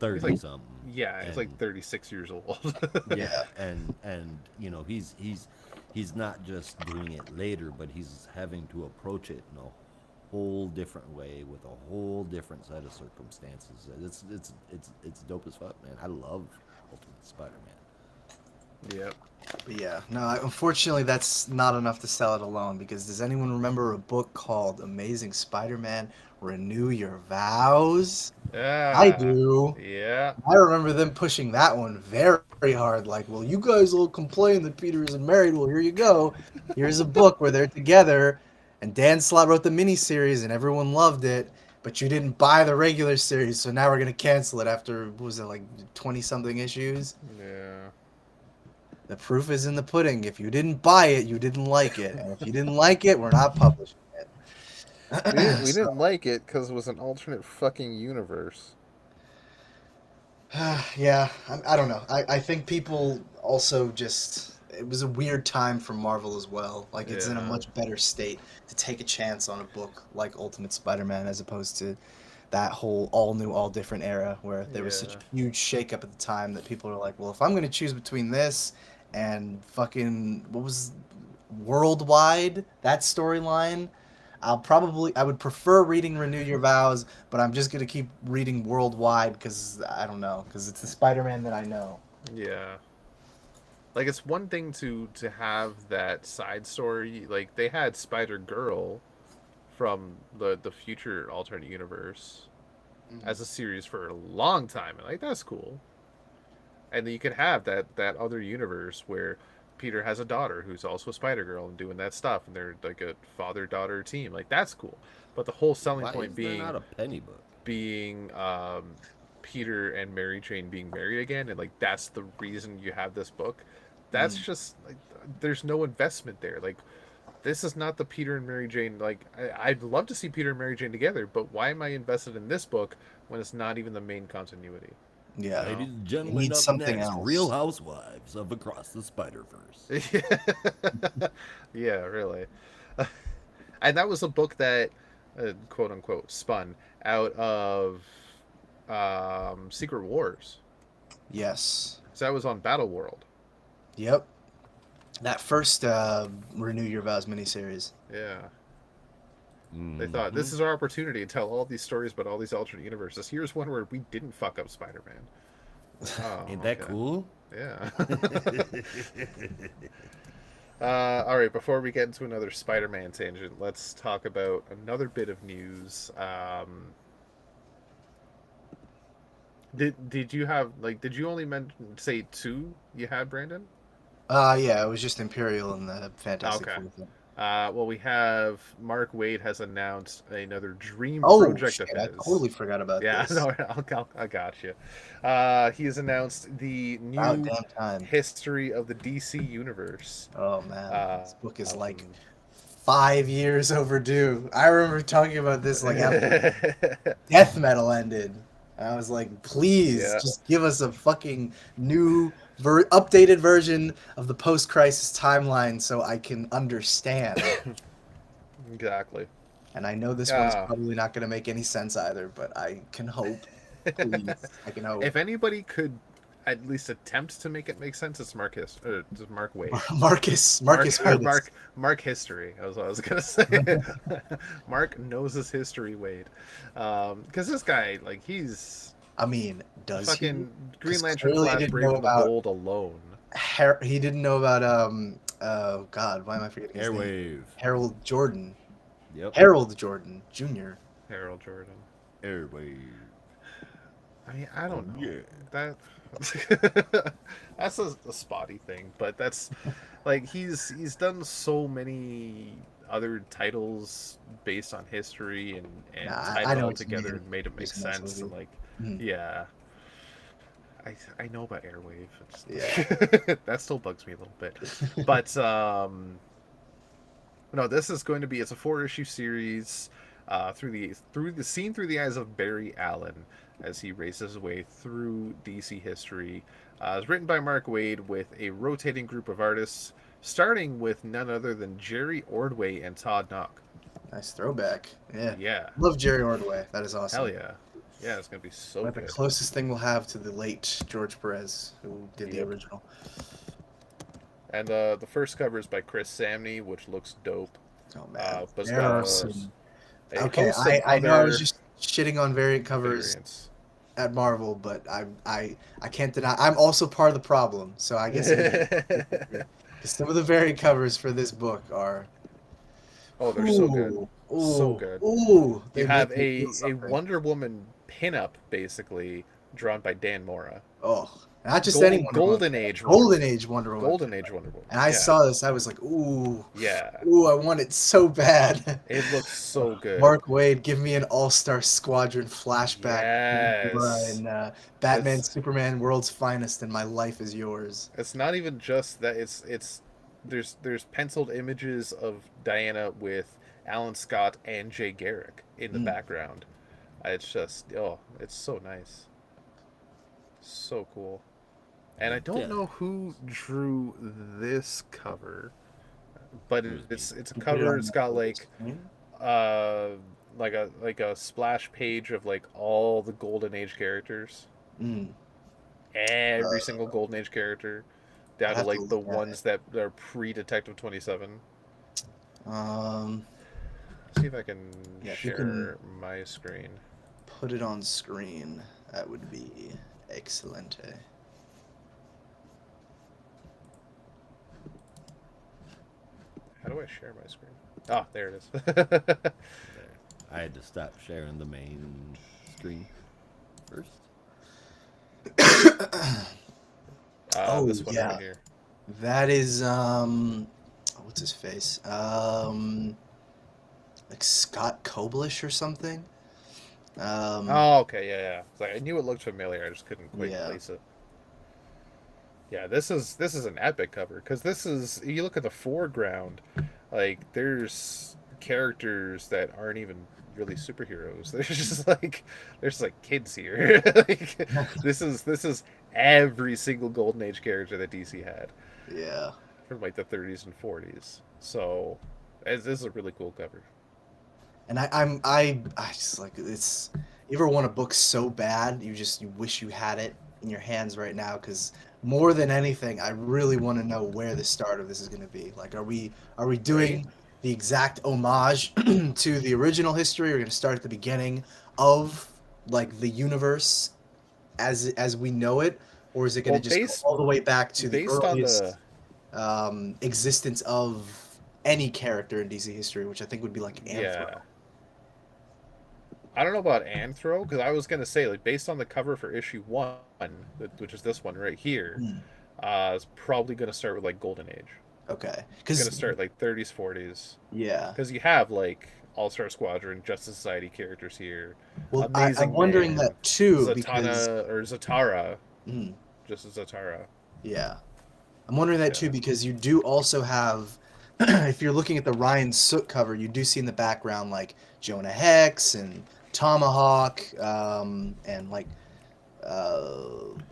He's 30 like, something, yeah, he's like and 36 years old. yeah, Yeah. and you know he's not just doing it later, but he's having to approach it in a whole different way with a whole different set of circumstances. It's dope as fuck, man. I love Ultimate Spider-Man. Yep. But yeah, no, unfortunately, that's not enough to sell it alone because does anyone remember a book called Amazing Spider Man Renew Your Vows? I Yeah. do. Yeah. I remember them pushing that one very hard. Like, well, you guys will complain that Peter isn't married. Well, here you go. Here's a book where they're together. And Dan Slott wrote the miniseries, and everyone loved it. But you didn't buy the regular series, so now we're gonna cancel it after what was it like 20 something issues? Yeah. The proof is in the pudding. If you didn't buy it, you didn't like it, and if you didn't like it, we're not publishing We didn't. it. We So, didn't like it because it was an alternate fucking universe. yeah, I don't know. I think people also just it was a weird time for Marvel as well. Like it's in a Yeah. much better state to take a chance on a book like Ultimate Spider-Man as opposed to that whole all new, all different era where there was such Yeah. a huge shakeup at the time that people are like, well, if I'm going to choose between this and fucking what was Worldwide, that storyline, I would prefer reading Renew Your Vows, but I'm just gonna keep reading Worldwide because I don't know, because it's the Spider-Man that I know. Yeah. Like it's one thing to have that side story. Like they had Spider Girl from the future alternate universe as a series for a long time, and like that's cool. And then you could have that other universe where Peter has a daughter who's also a Spider Girl and doing that stuff, and they're like a father daughter team. Like that's cool. But the whole selling Why point is there not a penny book? being Peter and Mary Jane being married again, and like that's the reason you have this book. That's just like there's no investment there. Like this is not the Peter and Mary Jane. Like I'd love to see Peter and Mary Jane together, but why am I invested in this book when it's not even the main continuity? Yeah, Ladies and it gentlemen, needs up something next, else. Real Housewives of Across the Spider-Verse. Yeah, really. And that was a book that, quote unquote, spun out of Secret Wars. Yes. So that was on Battle World. Yep. That first Renew Your Vows miniseries. Yeah. They thought Mm-hmm. this is our opportunity to tell all these stories about all these alternate universes. Here's one where we didn't fuck up Spider-Man. Oh, Ain't that okay. cool? Yeah. All right, before we get into another Spider-Man tangent, let's talk about another bit of news. Did you have like did you only say two you had, Brandon? Yeah, it was just Imperial and the Fantastic Okay. Four thing. Well, we have Mark Waid has announced another dream Oh project shit! of I his. totally forgot about Yeah, this. no, I got you. He has announced the About new damn time. history of the DC universe. Oh man, this book is Um, like 5 years overdue. I remember talking about this like after death metal ended. And I was like, please Yeah, just give us a fucking new updated version of the post-crisis timeline so I can understand. exactly. And I know this one's Uh, probably not going to make any sense either, but I can hope. Please, I can hope. if anybody could at least attempt to make it make sense, it's it's Mark Waid. Marcus Hoytis. Mark History. That was what I was gonna say. Mark knows his history, Wade. Because this guy, like, he's I mean, does he? fucking Green 'Cause Lantern, clearly he Flash, didn't Brave, know and the about Bold alone. He didn't know about oh god, why am I forgetting his name? Airwave. Harold Jordan. Yep. Harold Jordan Jr. Harold Jordan. Airway. I mean, I don't know. Yeah. That that's a spotty thing, but that's like he's done so many other titles based on history and Nah, tied I it know all what you together mean. and made it make Just a nice sense and movie. like Mhm. yeah. I know about Airwave. Yeah. That still bugs me a little bit. But no, this is going to be it's a 4-issue series through the eyes of Barry Allen as he races his way through DC history. It's written by Mark Waid with a rotating group of artists, starting with none other than Jerry Ordway and Todd Knock. Nice throwback. Yeah. Yeah, Love Jerry Ordway. That is hell awesome. yeah, yeah, it's gonna be so Like the good. closest thing we'll have to the late George Perez, who did the Yep. original. And the first cover is by Chris Samney, which looks dope. Oh man, But it's there got are some. a Okay, host of I know I was other just shitting on variant covers variants. at Marvel, but I can't deny I'm also part of the problem. So I guess some of the variant covers for this book are Oh, they're so good. ooh So ooh good. ooh. You They have make me feel a something. Wonder Woman pinup, basically, drawn by Dan Mora. Oh, not just any Wonder Woman. Golden Age Wonder Golden Woman. Age Wonder Woman. Golden Age Wonder Woman. And I Yeah. saw this, I was like, ooh, Yeah. ooh, I want it so bad. It looks so good. Mark Waid, give me an All-Star Squadron flashback. Yes. And Batman, It's Superman, World's Finest, and my life is yours. it's not even just that it's there's penciled images of Diana with Alan Scott and Jay Garrick in the Mm. background. It's just it's so nice. So cool. And I don't Yeah. know who drew this cover, but Who's it's a You put it cover. on It's the got like screen? uh like a splash page of like all the Golden Age characters, Mm. every single Golden Age character, I'd down to have to like the look at ones that are pre Detective 27. it. See if I can Yeah, if you share can- my screen. Put it on screen. That would be excellent. How do I share my screen? Ah, there it is. There. I had to stop sharing the main screen first. Oh, This one yeah. right here. That is what's his face? Like Scott Koblish or something. Oh, okay, yeah. It's like I knew it looked familiar. I just couldn't quite Yeah. place it. Yeah, this is an epic cover because this is you look at the foreground, like there's characters that aren't even really superheroes. There's like kids here. Like this is every single Golden Age character that DC had Yeah. from like the 30s and 40s. So this is a really cool cover. And I just like it's. You ever want a book so bad you wish you had it in your hands right now? Because more than anything, I really want to know where the start of this is going to be. Like, are we doing the exact homage to the original history? We're going to start at the beginning of like the universe as we know it, or is it going Well, to just go all the way back to the based on earliest the existence of any character in DC history, which I think would be like Anthro. yeah. I don't know about Anthro because I was gonna say like based on the cover for issue 1, which is this one right here, Hmm. it's probably gonna start with like Golden Age. Okay, It's because gonna start like 30s, 40s yeah. because you have like All Star Squadron, Justice Society characters here. Well, Amazing I'm wondering Man, that too because Zatanna or Zatara, mm, just as Zatara. yeah, I'm wondering that too Yeah. because you do also have, if you're looking at the Ryan Soot cover, you do see in the background like Jonah Hex and Tomahawk, and like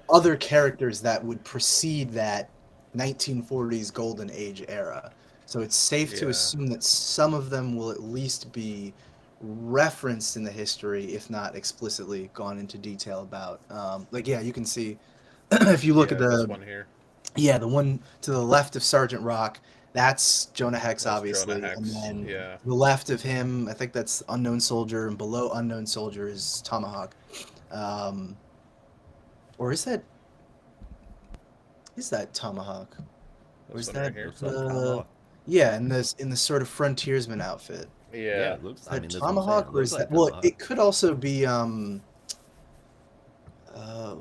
other characters that would precede that 1940s golden age era. So it's safe to Yeah. assume that some of them will at least be referenced in the history, if not explicitly gone into detail about. Like, yeah, you can see if you look at this the one here. the one to the left of Sergeant Rock, that's Jonah Hex, That's obviously, Jonah Hex, and then yeah. to the left of him, I think that's Unknown Soldier, and below Unknown Soldier is Tomahawk. Or is that Tomahawk? Or This is one right that here. Looks like Tomahawk. yeah, in the sort of frontiersman outfit. Yeah. it looks. Is I that mean, that's what I'm saying. Tomahawk It or looks is like that? Well, Tomahawk. it could also be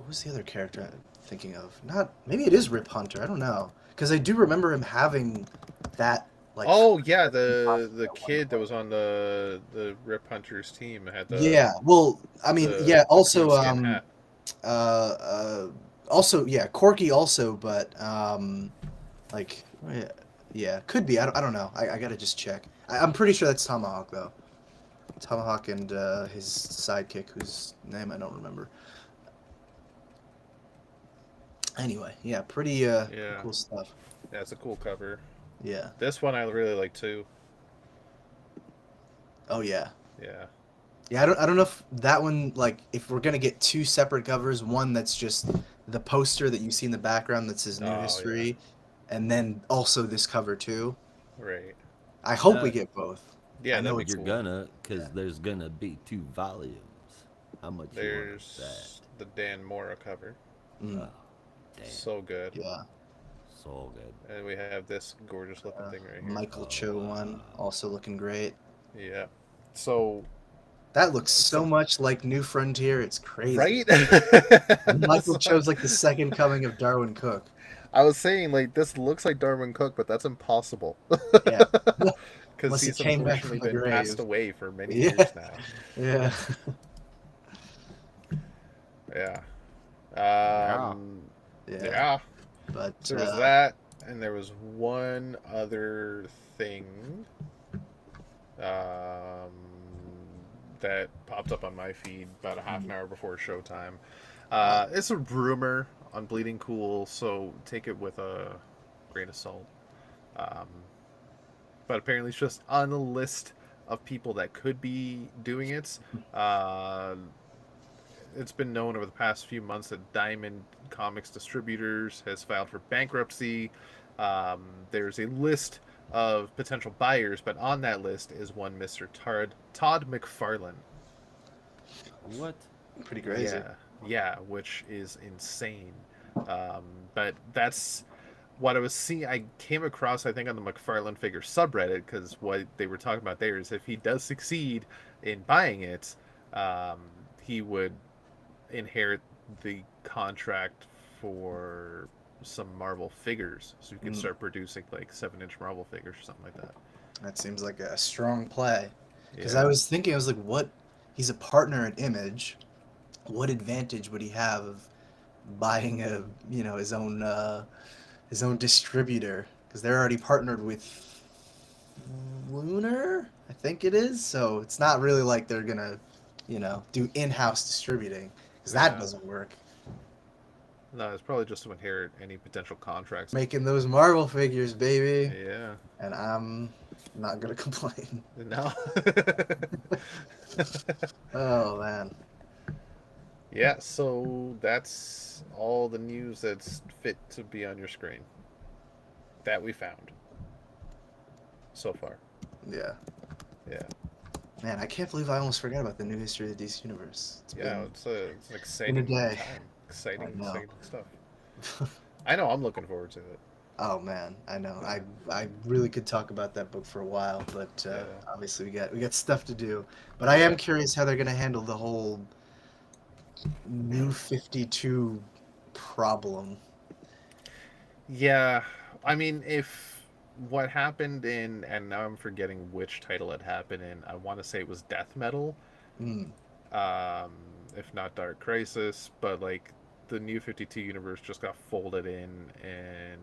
who's the other character I'm thinking of? Not maybe it is Rip Hunter. I don't know because I do remember him having that like. Oh yeah, the at one kid that point. was on the Rip Hunters team had Yeah. Well, I mean, yeah. the Also, coonskin hat. uh, also, yeah, Corky also, but like, yeah, yeah, could be. I don't know. I gotta just check. I'm pretty sure that's Tomahawk though. Tomahawk and his sidekick, whose name I don't remember. Anyway, yeah, pretty Yeah, cool stuff. yeah, it's a cool cover. Yeah. This one I really like too. Oh yeah. Yeah, Yeah, I don't know if that one like if we're gonna get two separate covers, one that's just the poster that you see in the background that says New oh yeah, History, and then also this cover too. right. I hope we Uh, get both. Yeah, I that'd know be it's you're cool. gonna, yeah. because there's gonna be 2 volumes. How much you want of that? There's the Dan Mora cover, Mm, Oh, damn. so good. yeah. So good. And we have this gorgeous looking thing right here. Michael Oh, Cho one wow. also looking great. Yeah. So, That looks so so much like New Frontier. It's crazy. right. Michael So, Cho's like the second coming of Darwin Cook. I was saying like this looks like Darwin Cook, but that's impossible. Yeah. Because Unless he he's came back unfortunately from the been passed grave. away for many Yeah. years now. Yeah. Yeah. Yeah. Yeah. Yeah. But So there was that, and there was one other thing um, that popped up on my feed about a half an hour before showtime. It's a rumor on Bleeding Cool, so take it with a grain of salt. Um, but apparently, it's just on a list of people that could be doing it. Uh, it's been known over the past few months that Diamond Comics Distributors has filed for bankruptcy. There's a list of potential buyers, but on that list is one Mr. Todd McFarlane. What? pretty crazy. Yeah, which is insane. But that's what I was seeing. I came across, I think, on the McFarlane figure subreddit because what they were talking about there is if he does succeed in buying it, he would inherit the contract for some Marvel figures, so you can start producing like 7-inch Marvel figures or something like that. That seems like a strong play. Because Yeah. I was thinking, I was like, what? He's a partner at Image. What advantage would he have of buying his own distributor? Because they're already partnered with Lunar, I think it is. So it's not really like they're gonna, do in-house distributing because that Yeah. doesn't work. No, it's probably just to inherit any potential contracts. Making those Marvel figures, baby, Yeah. and I'm not gonna complain. No. Oh man. Yeah, so that's all the news that's fit to be on your screen that we found so far. Yeah. Yeah. Man, I can't believe I almost forgot about the new history of the DC Universe. Yeah, it's an been a exciting day. time. Exciting, I know. exciting stuff. I know I'm looking forward to it. Oh man, I know. I really could talk about that book for a while, but Yeah. obviously we got stuff to do. But I am Yeah. curious how they're gonna handle the whole New 52 problem. Yeah, I mean, if what happened in, and now I'm forgetting which title it happened in, I want to say it was Death Metal, Mm, if not Dark Crisis, but like the New 52 universe just got folded in, and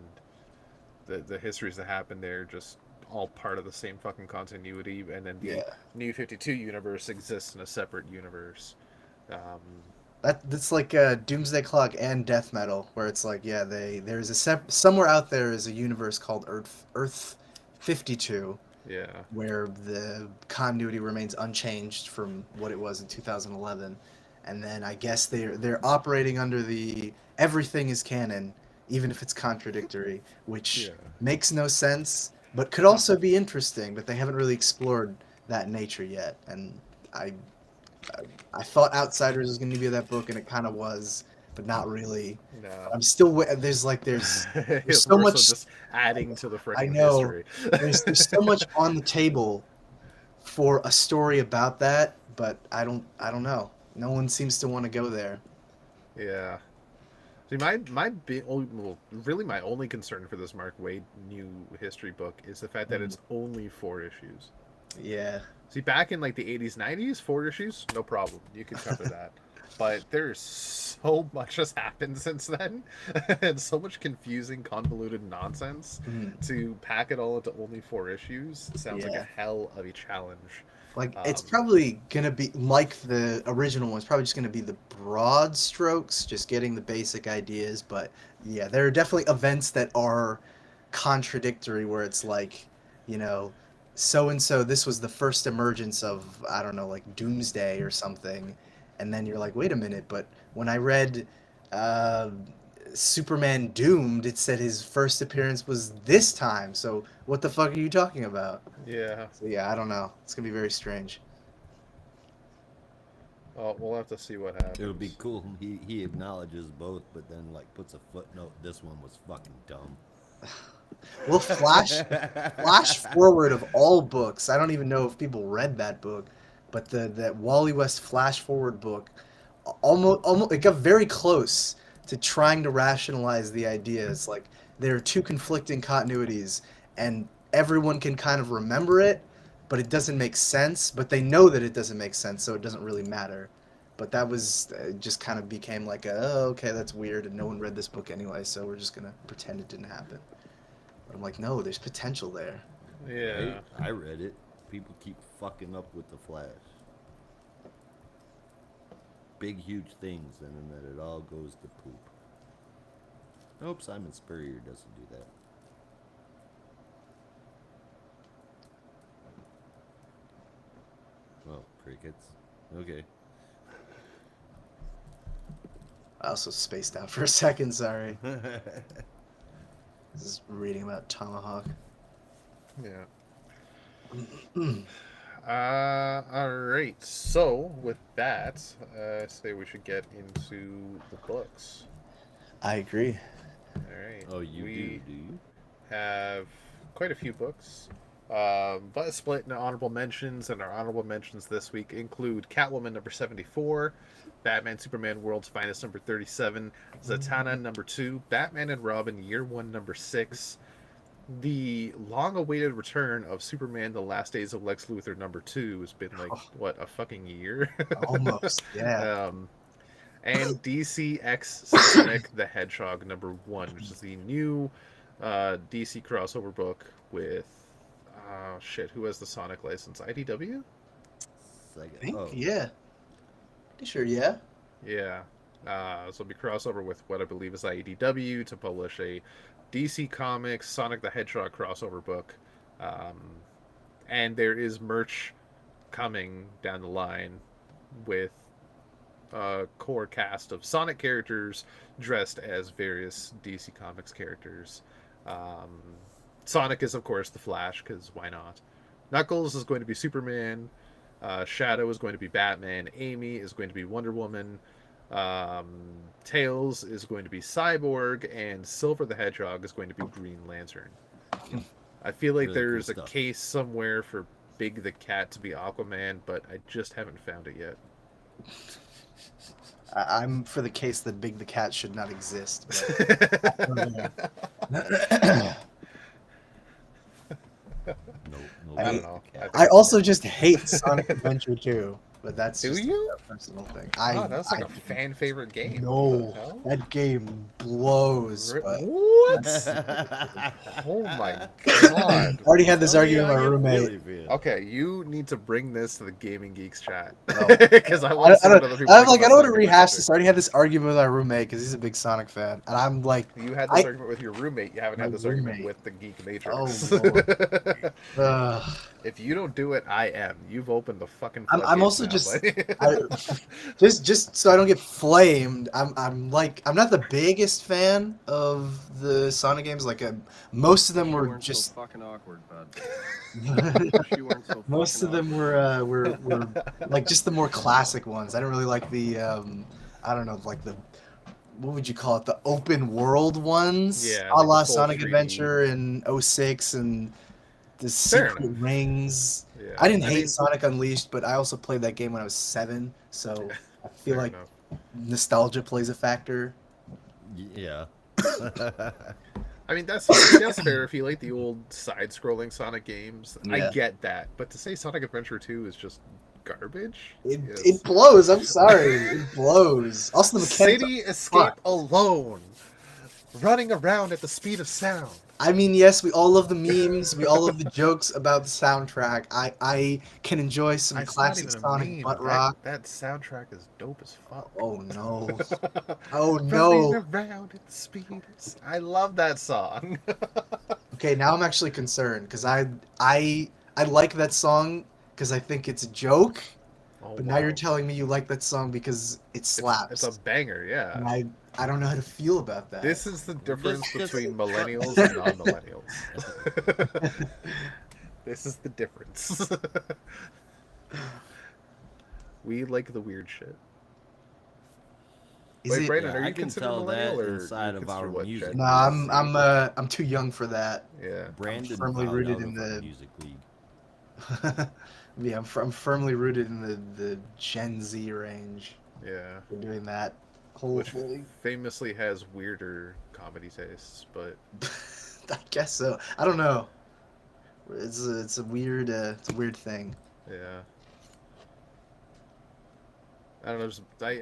the histories that happened there just all part of the same fucking continuity, and then the yeah, New 52 universe exists in a separate universe. Um, that's like Doomsday Clock and Death Metal, where it's like there's somewhere out there is a universe called Earth 52, yeah, where the continuity remains unchanged from what it was in 2011, and then I guess they're operating under the everything is canon, even if it's contradictory, which yeah. makes no sense, but could also be interesting. But they haven't really explored that nature yet, and I I thought Outsiders was going to be that book, and it kind of was, but not really. No. I'm still there's It's so more much. so just adding to the I freaking know history. there's so much on the table for a story about that, but I don't know. No one seems to want to go there. Yeah. See, well, really my only concern for this Mark Wade new history book is the fact that Mm. it's only 4 issues. Yeah. See, back in like the 80s, 90s, 4 issues, no problem. You could cover that. But there's so much has happened since then, and so much confusing, convoluted nonsense. Mm. To pack it all into only 4 issues sounds like a Yeah. hell of a challenge. Like it's Um, probably gonna be like the original one. It's probably just gonna be the broad strokes, just getting the basic ideas. But yeah, there are definitely events that are contradictory, where it's like, you know, so and so. This was the first emergence of, I don't know, like Doomsday or something, and then you're like, wait a minute. But when I read uh, Superman Doomed, it said his first appearance was this time. So what the fuck are you talking about? yeah. So yeah, I don't know. It's gonna be very strange. Oh, we'll have to see what happens. It'll be cool. He acknowledges both, but then like puts a footnote. This one was fucking dumb. Well, flash forward of all books. I don't even know if people read that book, but that Wally West flash forward book, almost it got very close to trying to rationalize the idea. It's like there are two conflicting continuities, and everyone can kind of remember it, but it doesn't make sense. But they know that it doesn't make sense, so it doesn't really matter. But that was just kind of became like oh, okay, that's weird, and no one read this book anyway, so we're just gonna pretend it didn't happen. But I'm like, no, there's potential there. Yeah. I read it. People keep fucking up with the Flash. Big, huge things, and then it all goes to poop. I hope Simon Spurrier doesn't do that. Well, crickets. Okay. I also spaced out for a second, sorry. This is reading about Tomahawk. Yeah. All right. So with that, I say we should get into the books. I agree. All right. Oh, you do you? Have quite a few books, but split into honorable mentions. And our honorable mentions this week include Catwoman number 74, Batman Superman World's Finest number 37, Zatanna number 2, Batman and Robin Year 1 number 6, the long-awaited return of Superman: The Last Days of Lex Luthor number 2 has been like what, a fucking year. Almost, yeah. And DC X Sonic the Hedgehog number 1, which is the new DC crossover book with who has the Sonic license? IDW? I think, yeah. Pretty sure, yeah. Yeah. So it'll be crossover with what I believe is IDW to publish a DC Comics Sonic the Hedgehog crossover book. And there is merch coming down the line with a core cast of Sonic characters dressed as various DC Comics characters. Sonic is, of course, the Flash, because why not? Knuckles is going to be Superman. Shadow is going to be Batman. Amy is going to be Wonder Woman. Tails is going to be Cyborg. And Silver the Hedgehog is going to be Green Lantern. I feel like Really there's cool a stuff. case somewhere for Big the Cat to be Aquaman, but I just haven't found it yet. I'm for the case that Big the Cat should not exist. No, I don't know. I also just hate Sonic Adventure 2, but that's Do just you? a personal thing. Oh, that's like a fan favorite game. No, What the hell? that game blows. But What? Oh my god. I already had this Tell me argument with how my you roommate. really feel. Okay, you need to bring this to the Gaming Geeks chat. No. Because I want to see I what don't, other people I'm think like, I about don't want to Sonic rehash Adventure. this. I already had this argument with my roommate because he's a big Sonic fan, and I'm like, You had this I- argument with your roommate. You haven't My had this argument roommate. with the Geek oh Matrix. Lord. Ugh. If you don't do it, I am. You've opened the fucking. I'm also floodgates just, now, buddy. just so I don't get flamed. I'm like, I'm not the biggest fan of the Sonic games. Like, most of them were just. so fucking awkward, bud. You weren't so Most of them were like just the more classic ones. I don't really like the I don't know, like the, what would you call it, the open world ones, Yeah, a like la the full Sonic 3D. Adventure in 06 and the Fair secret enough. rings. Yeah. I didn't hate mean, Sonic Unleashed, but I also played that game when I was 7, so I feel fair like enough. nostalgia plays a factor. Yeah. I mean, that's fair if you like the old side-scrolling Sonic games. I Yeah. get that, but to say Sonic Adventure 2 is just garbage, It is blows. I'm sorry, it blows. Also, the mechanics. City Escape alone, running around at the speed of sound. I mean, yes, we all love the memes. We all love the jokes about the soundtrack. I can enjoy some It's not classic even a Sonic meme. butt rock. That soundtrack is dope as fuck. Oh no! Oh Running no! around at the speed of I love that song. Okay, now I'm actually concerned because I like that song because I think it's a joke. Oh, But now you're wow. telling me you like that song because it slaps. It's a banger, yeah. And I don't know how to feel about that. This is the difference Just- between millennials and non-millennials. This is the difference. We like the weird shit. Is Wait, it? Brandon, Yeah, are I you can considered tell millennial that or inside you of consider our what music. Gen No, Z? I'm too young for that. Yeah. Brandon firmly found rooted out in of our the- music league. Yeah, I'm firmly rooted in the Gen Z range. Yeah. We're doing that whole Which thing. famously has weirder comedy tastes, but I guess so. I don't know. It's a weird thing. yeah. I don't know.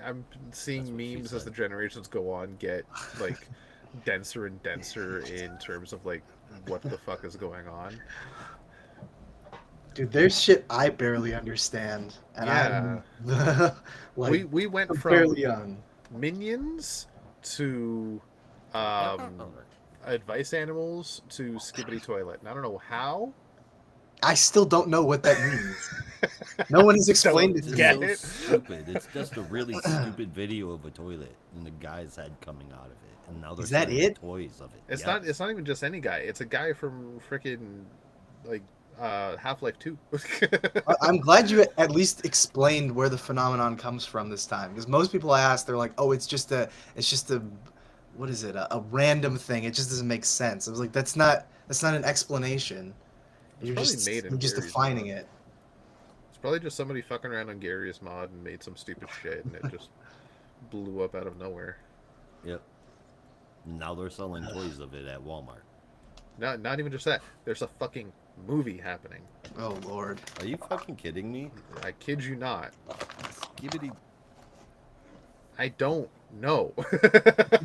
I'm seeing That's what she memes as the said. generations go on get like denser and denser in terms of like what the fuck is going on. Dude, there's shit I barely understand, and Yeah. I'm like we went from fairly young. Minions to advice animals to Skibbity Toilet. And I don't know how. I still don't know what that means. No one has explained it It's to Get me. so it? stupid. It's just a really stupid video of a toilet and the guy's head coming out of it, and now they're Is that selling it? toys of it. It's Yes. not. It's not even just any guy. It's a guy from freaking like Half-Life 2. I'm glad you at least explained where the phenomenon comes from this time, because most people I ask, they're like, "Oh, it's just a, what is it? A random thing. It just doesn't make sense." I was like, "That's not an explanation. You're probably just made in you're just Gary's defining mod. it." It's probably just somebody fucking around on Gary's mod and made some stupid shit, and it just blew up out of nowhere. Yep. Now they're selling toys of it at Walmart. Not even just that. There's a fucking movie happening. Oh Lord. Are you fucking kidding me? I kid you not. Skibbity. I don't know.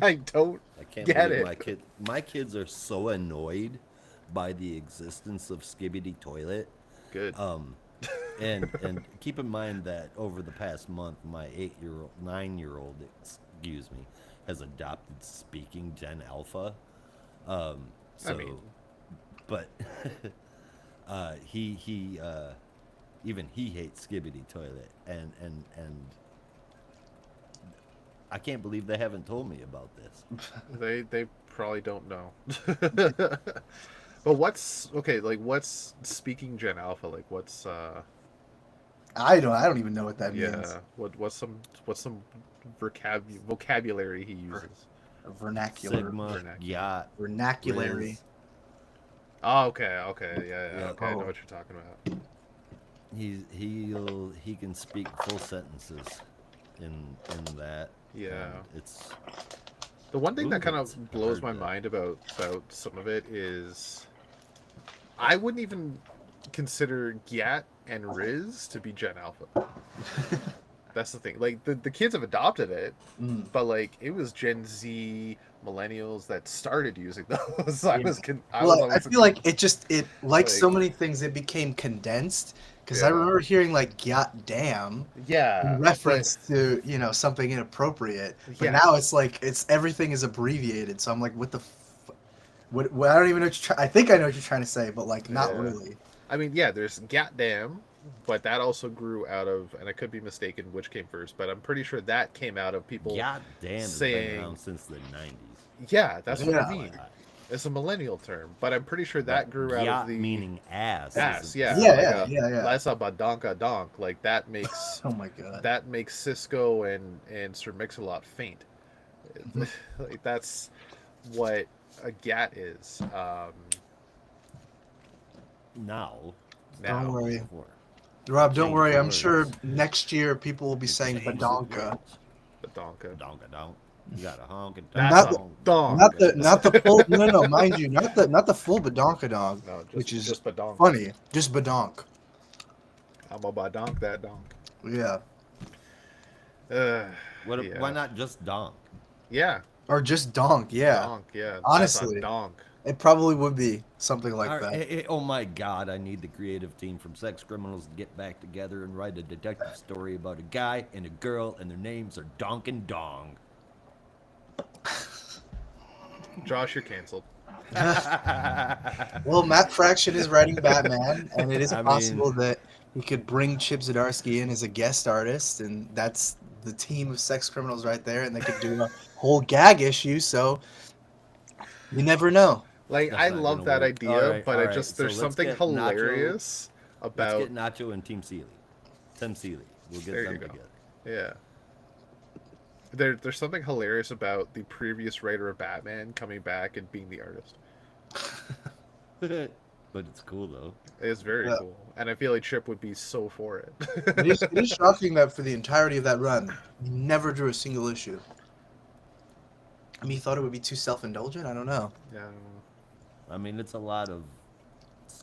I don't. I can't Get believe it. my kids are so annoyed by the existence of Skibbity Toilet. Good. And keep in mind that over the past month, my 9-year-old, excuse me, has adopted speaking Gen Alpha. So, mean- but he even he hates Skibbity Toilet, and I can't believe they haven't told me about this. They probably don't know. But what's okay? Like, what's speaking Gen Alpha? Like, what's I don't even know what that means. yeah? What's some vocabulary he uses? Vernacular. Sigma, vernacular. yacht, Vernaculary. Riz. Oh, okay, yeah, Yeah. okay. I know Oh. what you're talking about. He can speak full sentences in that. Yeah. and it's The one thing that kind It's of blows my hard to- mind about some of it is I wouldn't even consider Gyat and Riz to be Gen Alpha. That's the thing. Like the kids have adopted it, Mm. but like it was Gen Z millennials that started using those. I Yeah. was Well, I always feel like it like so like- many things, it became condensed. Because I Yeah. remember hearing like "god damn" yeah in reference to something inappropriate, but Yeah. now it's like everything is abbreviated. So I'm like, what the, what I don't even know what you're trying. I think I know what you're trying to say, but like not Yeah. really. I mean, yeah, there's Gatdam, but that also grew out of, and I could be mistaken which came first, but I'm pretty sure that came out of people. yacht damn has saying- been around since the 90s. Yeah, that's what I Yeah. mean. It's a millennial term, but I'm pretty sure that grew out Yacht of the meaning ass. ass. isn't- Yeah, Yeah, like yeah. That's a badonka donk. Like that makes Oh my god. that makes Cisco and Sir Mix-a-Lot faint. Like that's what a gat is. now. Don't Now. worry. Before. Rob, don't Change worry. the I'm sure words. next year people will be saying Change the badonka. words. Badonka. Donka donk. You got a honk and That's Not a the, donk. not the full. No, mind you, not the full badonka dog, No, which is just badonk. funny. Just badonk. I'm a badonk that donk. Yeah, What? Yeah. Why not just donk? Yeah. or just donk. Yeah, Donk. Yeah. honestly, That's a donk. it probably would be something like All right, that. oh my God! I need the creative team from Sex Criminals to get back together and write a detective story about a guy and a girl, and their names are Donk and Dong. Josh, you're canceled. Well, Matt Fraction is writing Batman, and it is I mean- possible that he could bring Chip Zdarsky in as a guest artist, and that's the team of sex criminals right there, and they could do a whole gag issue. So you never know. Like, That's I not love gonna that work. idea, All right, but all I right. just So there's let's something get Nacho- hilarious Let's about. get Nacho and Team Seeley. Tim Seeley. We'll get There them you go. together. Yeah. There's something hilarious about the previous writer of Batman coming back and being the artist. But it's cool though. It's very Yeah. cool, and I feel like Chip would be so for it. It is shocking that for the entirety of that run, he never drew a single issue. I mean, he thought it would be too self-indulgent. I don't know. Yeah. I mean, it's a lot of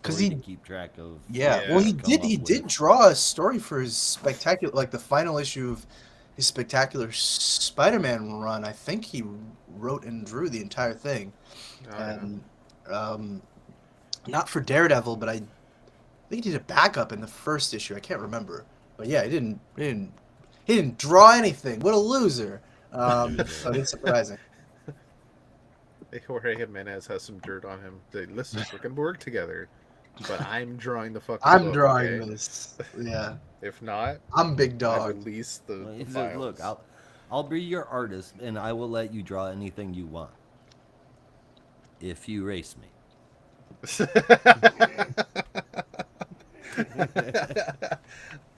'Cause story he- to keep track of. Yeah, Yeah. well, he come did. up He with. did draw a story for his spectacular, like the final issue of his spectacular Spider-Man run. I think he wrote and drew the entire thing, Oh, yeah. and not for Daredevil, but I think he did a backup in the first issue. I can't remember, but yeah, he didn't draw anything. What a loser! So it's surprising. Jorge Jimenez has some dirt on him. Listen, we're gonna work together, but I'm drawing the fucking I'm book, drawing okay? this. Yeah, If not, I'm big I dog. release the Well, he files. said, look, I'll be your artist, and I will let you draw anything you want. If you race me.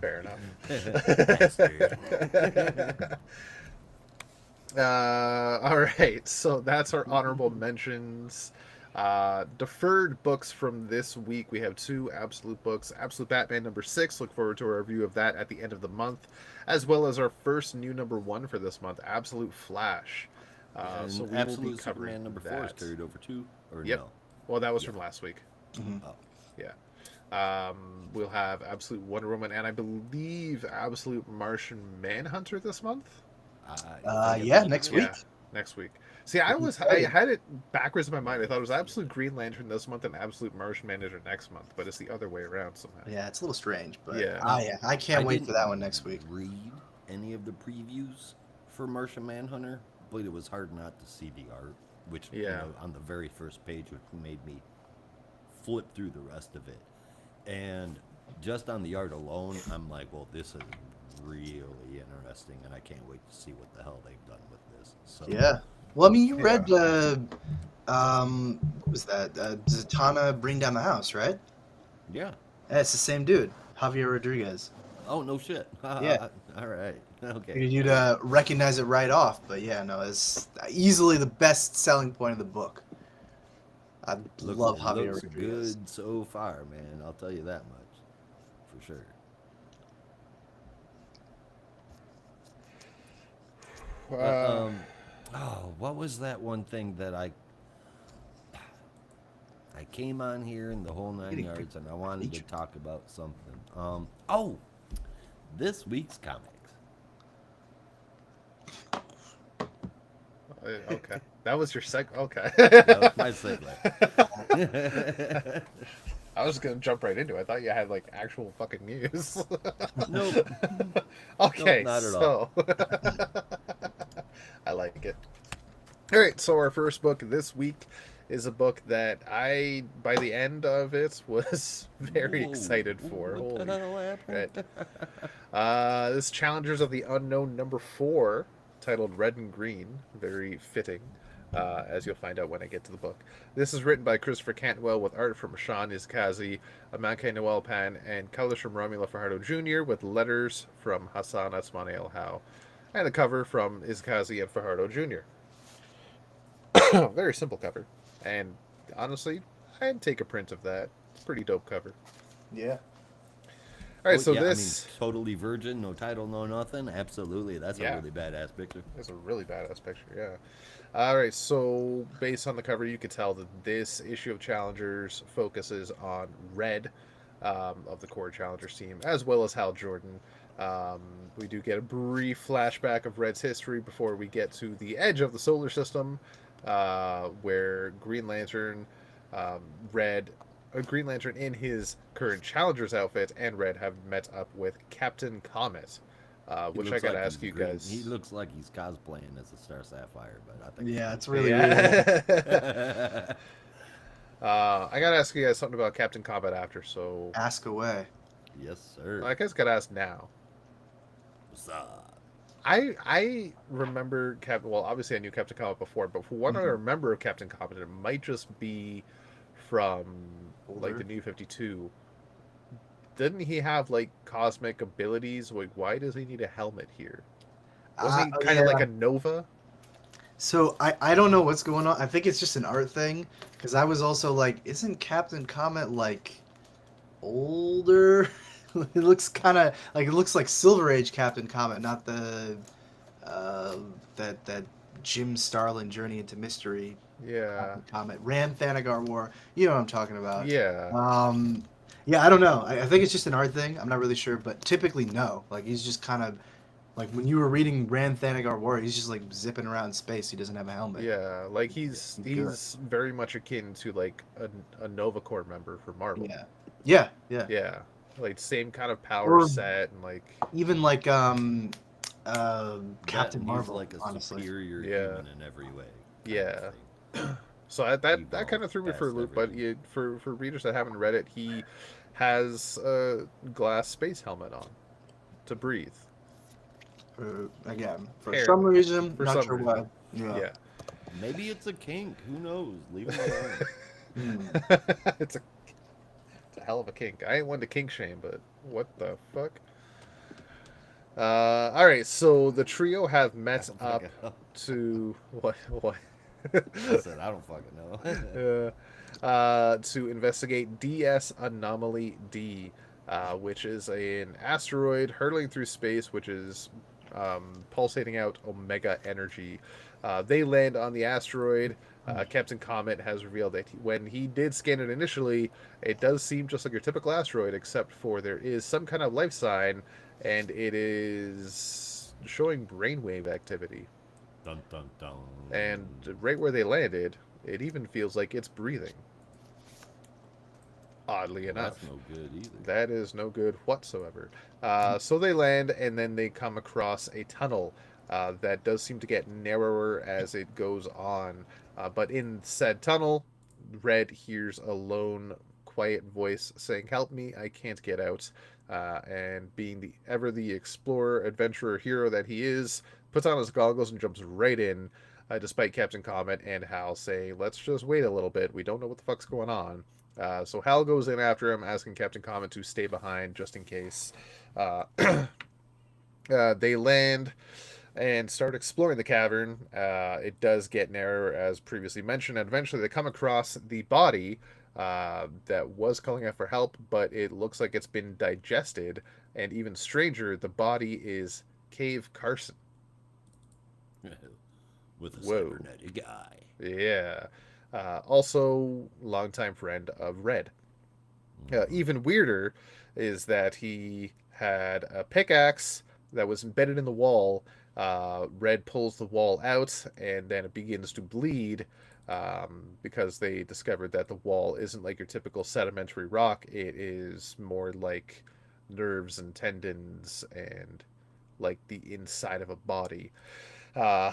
Fair enough. Bastard. All right, so that's our honorable mentions. Deferred books from this week. We have 2 Absolute books. Absolute Batman #6. Look forward to a review of that at the end of the month, as well as our first new #1 for this month, Absolute Flash. And So we will be Absolute covering Superman #4 is that. carried over too, or Yep. no? Well, that was from last week. Mhm. Oh. Yeah. We'll have Absolute Wonder Woman and I believe Absolute Martian Manhunter this month. Yeah, next week. Yeah, next week. See, I had it backwards in my mind. I thought it was Absolute Green Lantern this month and Absolute Martian Manhunter next month, but it's the other way around somehow. Yeah, it's a little strange, but Yeah. I can't wait for didn't that one next week. Read any of the previews for Martian Manhunter, but it was hard not to see the art, which Yeah. on the very first page, which made me flip through the rest of it. And just on the art alone, I'm like, well, this is really interesting, and I can't wait to see what the hell they've done with this. So Yeah. Well, I mean, you Yeah. read what was that? Zatanna Bring Down the House, right? yeah. Yeah, it's the same dude, Javier Rodriguez. Oh no shit. Yeah. All right. Okay. Figured you'd recognize it right off, but yeah, no, it's easily the best selling point of the book. I love Javier looks Rodriguez. good so far, man. I'll tell you that much, for sure. What was that one thing that I came on here in the whole 9 Getting yards, and I wanted to featured. talk about something. This week's comics. Okay, that was your Okay. That was my segue. I was gonna jump right into it. I thought you had like actual fucking news. Nope. Okay, Nope, not at so I like it. All right, so our first book this week is a book that I, by the end of it, was very Whoa. excited for. What the Holy hell happened? shit. This Challengers of the Unknown #4, titled Red and Green, very fitting, as you'll find out when I get to the book. This is written by Christopher Cantwell with art from Sean Izkazi, Amanke Noel Pan, and colors from Romulo Fajardo Jr. with letters from Hassan Asmani El How, and the cover from Izkazi and Fajardo Jr. Very simple cover, and honestly, I'd take a print of that It's a pretty dope cover. Yeah. All right, Oh, so yeah, this totally virgin, no title, no nothing. Absolutely, that's a Yeah. really badass picture. is a really badass picture. Yeah. All right, so based on the cover, you could tell that this issue of Challengers focuses on Red of the core Challengers team, as well as Hal Jordan. Um, we do get a brief flashback of Red's history before we get to the edge of the solar system, where Green Lantern, um, Red, Green Lantern in his current Challengers outfit, and Red have met up with Captain Comet. He Which I looks gotta like ask he's you green. guys. He looks like he's cosplaying as a Star Sapphire, but I think Yeah, he's it's really weird. Yeah. I gotta ask you guys something about Captain Combat after, so Ask away. yes, sir. I guess gotta ask now. What's up? I remember Captain. Well, obviously I knew Captain Comet before, but for what I Mhm. remember of Captain Comet, it might just be from like Older. the New 52. Didn't he have like cosmic abilities? Like, why does he need a helmet here? Wasn't he kind of like Yeah. a Nova? So I don't know what's going on. I think it's just an art thing because I was also like, isn't Captain Comet like older? It looks kind of like it looks like Silver Age Captain Comet, not the uh, that Jim Starlin Journey into Mystery Yeah, Captain Comet. Ran Thanagar War. You know what I'm talking about. yeah. Um, yeah, I don't know. I think it's just an art thing. I'm not really sure, but typically no. Like he's just kind of like when you were reading Ran Thanagar War, he's just like zipping around space. He doesn't have a helmet. Yeah, like he's good. very much akin to like a Nova Corps member for Marvel. Yeah, yeah, yeah. Yeah, like same kind of power Or set and like even like That Captain he's Marvel. like a Honestly, superior Yeah. human in every way. kind of yeah. thing. So that kind of Evolved threw me for a past loop. But everything. for readers that haven't read it, he has a glass space helmet on to breathe. again, for Apparently. some reason, For not some sure reason. why. Yeah. Yeah, Maybe it's a kink. Who knows? Leave him alone. Hmm. it's a hell of a kink. I ain't one to kink shame, but what the fuck? All right, so the trio have I met don't up fucking know. to what? I said I don't fucking know. To investigate DS Anomaly D, which is an asteroid hurtling through space, which is pulsating out omega energy. They land on the asteroid. Captain Comet has revealed that when he did scan it initially, it does seem just like your typical asteroid, except for there is some kind of life sign, and it is showing brainwave activity. Dun dun dun. And right where they landed, it even feels like it's breathing. Oddly Well, enough. that's no good either. That is no good whatsoever. So they land, and then they come across a tunnel that does seem to get narrower as it goes on. But in said tunnel, Red hears a lone, quiet voice saying, "Help me, I can't get out." And being the explorer, adventurer, hero that he is, puts on his goggles and jumps right in, despite Captain Comet and Hal saying, "Let's just wait a little bit. We don't know what the fuck's going on." So Hal goes in after him, asking Captain Comet to stay behind just in case. Uh, they land and start exploring the cavern. It does get narrower, as previously mentioned, and eventually they come across the body that was calling out for help, but it looks like it's been digested. And even stranger, the body is Cave Carson. With a Whoa. cybernetic eye. Yeah. Also, longtime friend of Red. Mhm. Even weirder is that he had a pickaxe that was embedded in the wall. Red pulls the wall out, and then it begins to bleed because they discovered that the wall isn't like your typical sedimentary rock. It is more like nerves and tendons and like the inside of a body. Uh,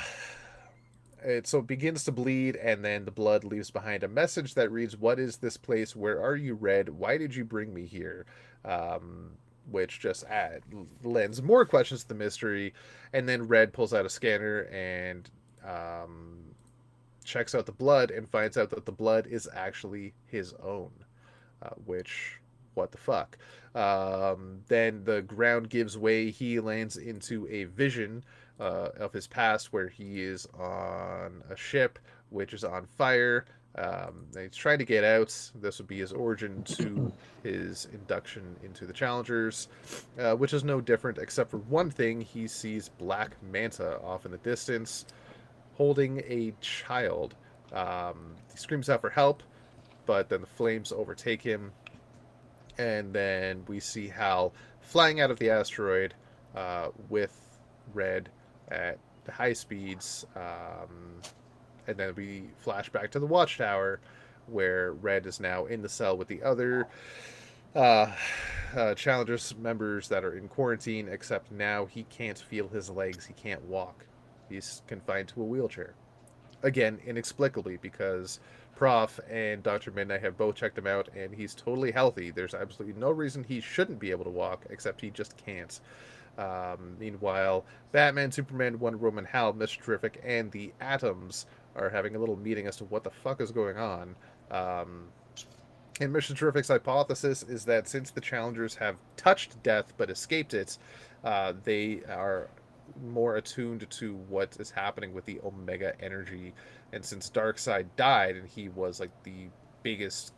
so it begins to bleed, and then the blood leaves behind a message that reads, "What is this place? Where are you, Red? Why did you bring me here?" Um, which just lends more questions to the mystery. And then Red pulls out a scanner and checks out the blood and finds out that the blood is actually his own, which, what the fuck? Then the ground gives way. He lands into a vision of his past where he is on a ship which is on fire. He's trying to get out. This would be his origin to his induction into the Challengers, which is no different except for one thing. He sees Black Manta off in the distance, holding a child. He screams out for help, but then the flames overtake him, and then we see Hal flying out of the asteroid with Red at high speeds. And then we flash back to the Watchtower, where Red is now in the cell with the other Challengers members that are in quarantine, except now he can't feel his legs, he can't walk. He's confined to a wheelchair. Again, inexplicably, because Prof and Dr. Midnight have both checked him out, and he's totally healthy. There's absolutely no reason he shouldn't be able to walk, except he just can't. Meanwhile, Batman, Superman, Wonder Woman, Hal, Mr. Terrific, and the Atoms are having a little meeting as to what the fuck is going on. And Mr. Terrific's hypothesis is that since the Challengers have touched death but escaped it, they are more attuned to what is happening with the Omega energy. And since Darkseid died and he was like the biggest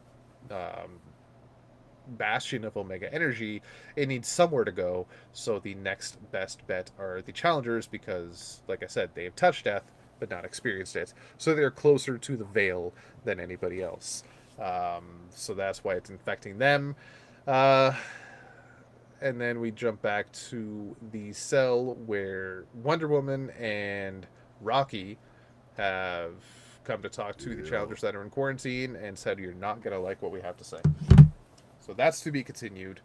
bastion of Omega energy, it needs somewhere to go. So the next best bet are the Challengers because, like I said, they have touched death but not experienced it. So they're closer to the veil than anybody else. So that's why it's infecting them. And then we jump back to the cell where Wonder Woman and Rocky have come to talk to the Challengers that are in quarantine and said, you're not going to like what we have to say. So that's to be continued.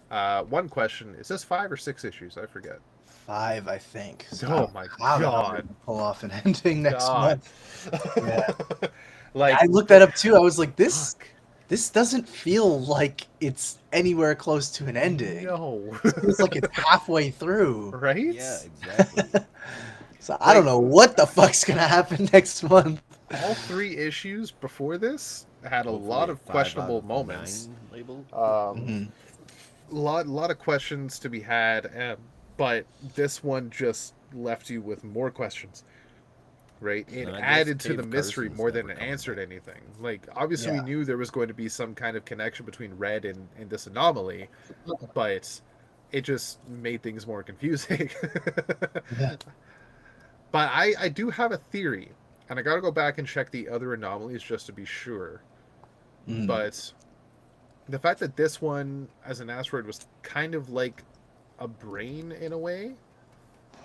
One question, is this 5 or 6 issues? I forget. 5, I think. Oh my I don't know how God. we're gonna pull off an ending next God. month. Yeah. Like, I looked that up too. I was like, this doesn't feel like it's anywhere close to an ending. no. It feels like it's halfway through. Right? Yeah, exactly. So I don't know what the fuck's gonna happen next month. All 3 issues before this had a Hopefully lot of 5 questionable out of moments. 9 label. Mhm. Lot of questions to be had, but this one just left you with more questions. Right? It And I guess added to Dave the mystery Carson's more never than it coming answered back. anything. Like, obviously we Yeah. knew there was going to be some kind of connection between Red and this anomaly, but it just made things more confusing. Yeah. But I do have a theory, and I gotta go back and check the other anomalies just to be sure. Mm. But the fact that this one, as an asteroid, was kind of like a brain in a way.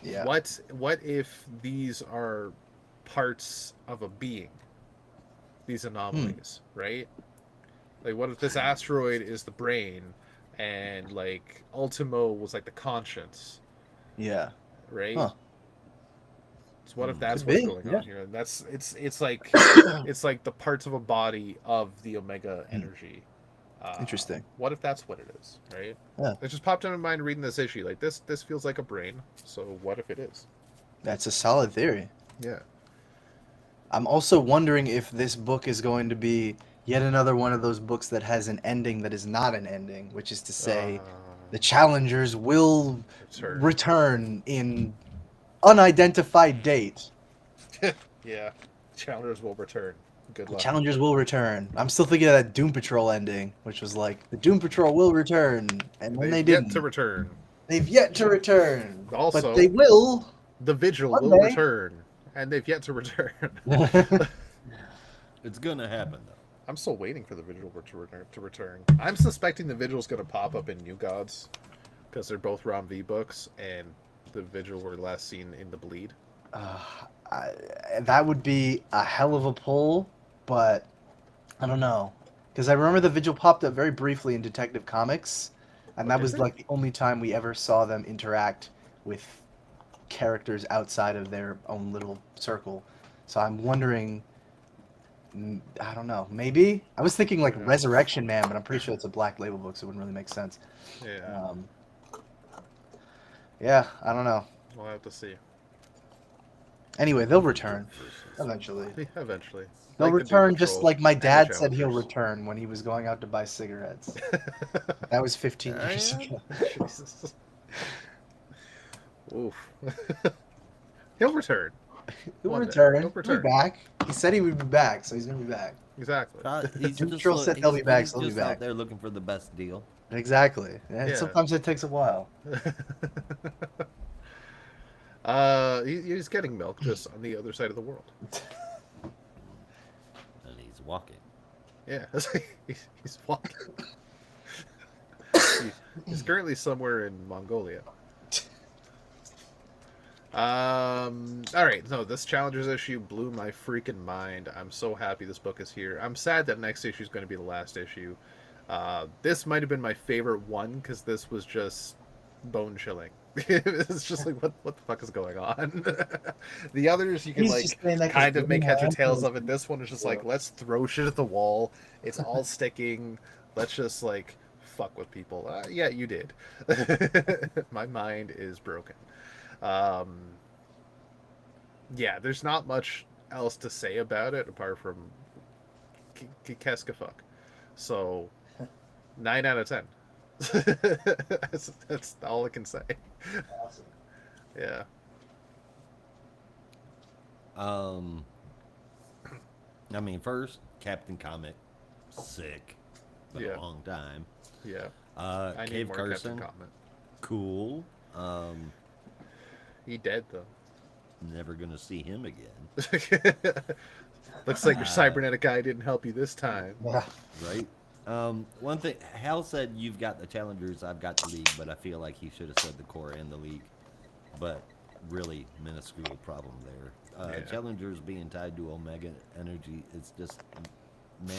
Yeah. What if these are parts of a being? These anomalies, right? Like, what if this asteroid is the brain, and like Ultimo was like the conscience, Yeah. right? Huh. So what if that's Could what's be, going yeah. on here? And that's it's like it's like the parts of a body of the Omega energy. Interesting. What if that's what it is, right? Yeah. It just popped in my mind reading this issue. Like, this feels like a brain. So what if it is? That's a solid theory. Yeah. I'm also wondering if this book is going to be yet another one of those books that has an ending that is not an ending, which is to say the Challengers will return in unidentified date. Yeah. Challengers will return. Good The luck. Challengers will return. I'm still thinking of that Doom Patrol ending, which was like, the Doom Patrol will return, and then they They've didn't. yet to return. They've yet to return. Also, but they will. The Vigil One will day. return, and they've yet to return. It's gonna happen though. I'm still waiting for the Vigil to return. I'm suspecting the Vigil's going to pop up in New Gods, because they're both Rom V books, and the Vigil were last seen in the Bleed. That would be a hell of a pull, but I don't know. Because I remember the Vigil popped up very briefly in Detective Comics, and that did was they? like the only time we ever saw them interact with characters outside of their own little circle. So I'm wondering, I don't know, maybe? I was thinking like Yeah. Resurrection Man, but I'm pretty sure it's a Black Label book, so it wouldn't really make sense. Yeah, Yeah, I don't know. we'll have to see. Anyway, they'll return eventually. Eventually. They'll Like the Doom return just Patrol like my and the dad said he'll Challengers. return when he was going out to buy cigarettes. That was 15 years ago. Jesus. Oof. He'll return. He'll One day. return. He'll He'll be return. back. He said he would be back, so he's gonna be back. Exactly. He's just, Neutral said they'll be back, he's so they'll be just back. out there looking for the best deal. Exactly. And Yeah. sometimes it takes a while. He's getting milk just on the other side of the world. And he's walking. Yeah, he's walking. He's currently somewhere in Mongolia. All right. No, this Challengers issue blew my freaking mind. I'm so happy this book is here. I'm sad that next issue is going to be the last issue. This might have been my favorite one because this was just bone chilling. It's just like what the fuck is going on? The others you can He's like just saying that 'cause kind of make heads or Green tails Lantern of it. This one is just like Yeah. let's throw shit at the wall. It's all sticking. Let's just like fuck with people. Yeah, you did. My mind is broken. Yeah, there's not much else to say about it apart from Keska fuck. So 9 out of 10. That's all I can say. Awesome. Yeah. I mean, first, Captain Comet, sick. Been Yeah. a long time. Yeah. I need Cave more Carson, Captain Comet. cool. He dead though. Never gonna see him again, Looks like your cybernetic eye didn't help you this time. Yeah. right? One thing, Hal said you've got the Challengers, I've got the League, but I feel like he should have said the Corps and the League. But really, minuscule problem there. Yeah. Challengers being tied to Omega Energy, it's just, man,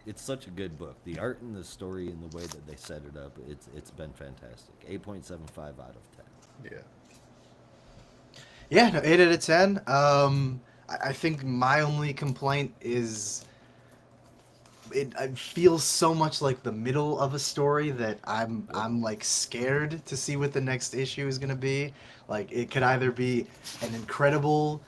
it's such a good book. The art and the story and the way that they set it up, it's been fantastic. 8.75 out of 10. Yeah. Yeah, no, 8 out of 10. I think my only complaint is it feels so much like the middle of a story that I'm like scared to see what the next issue is gonna be. Like it could either be an incredible,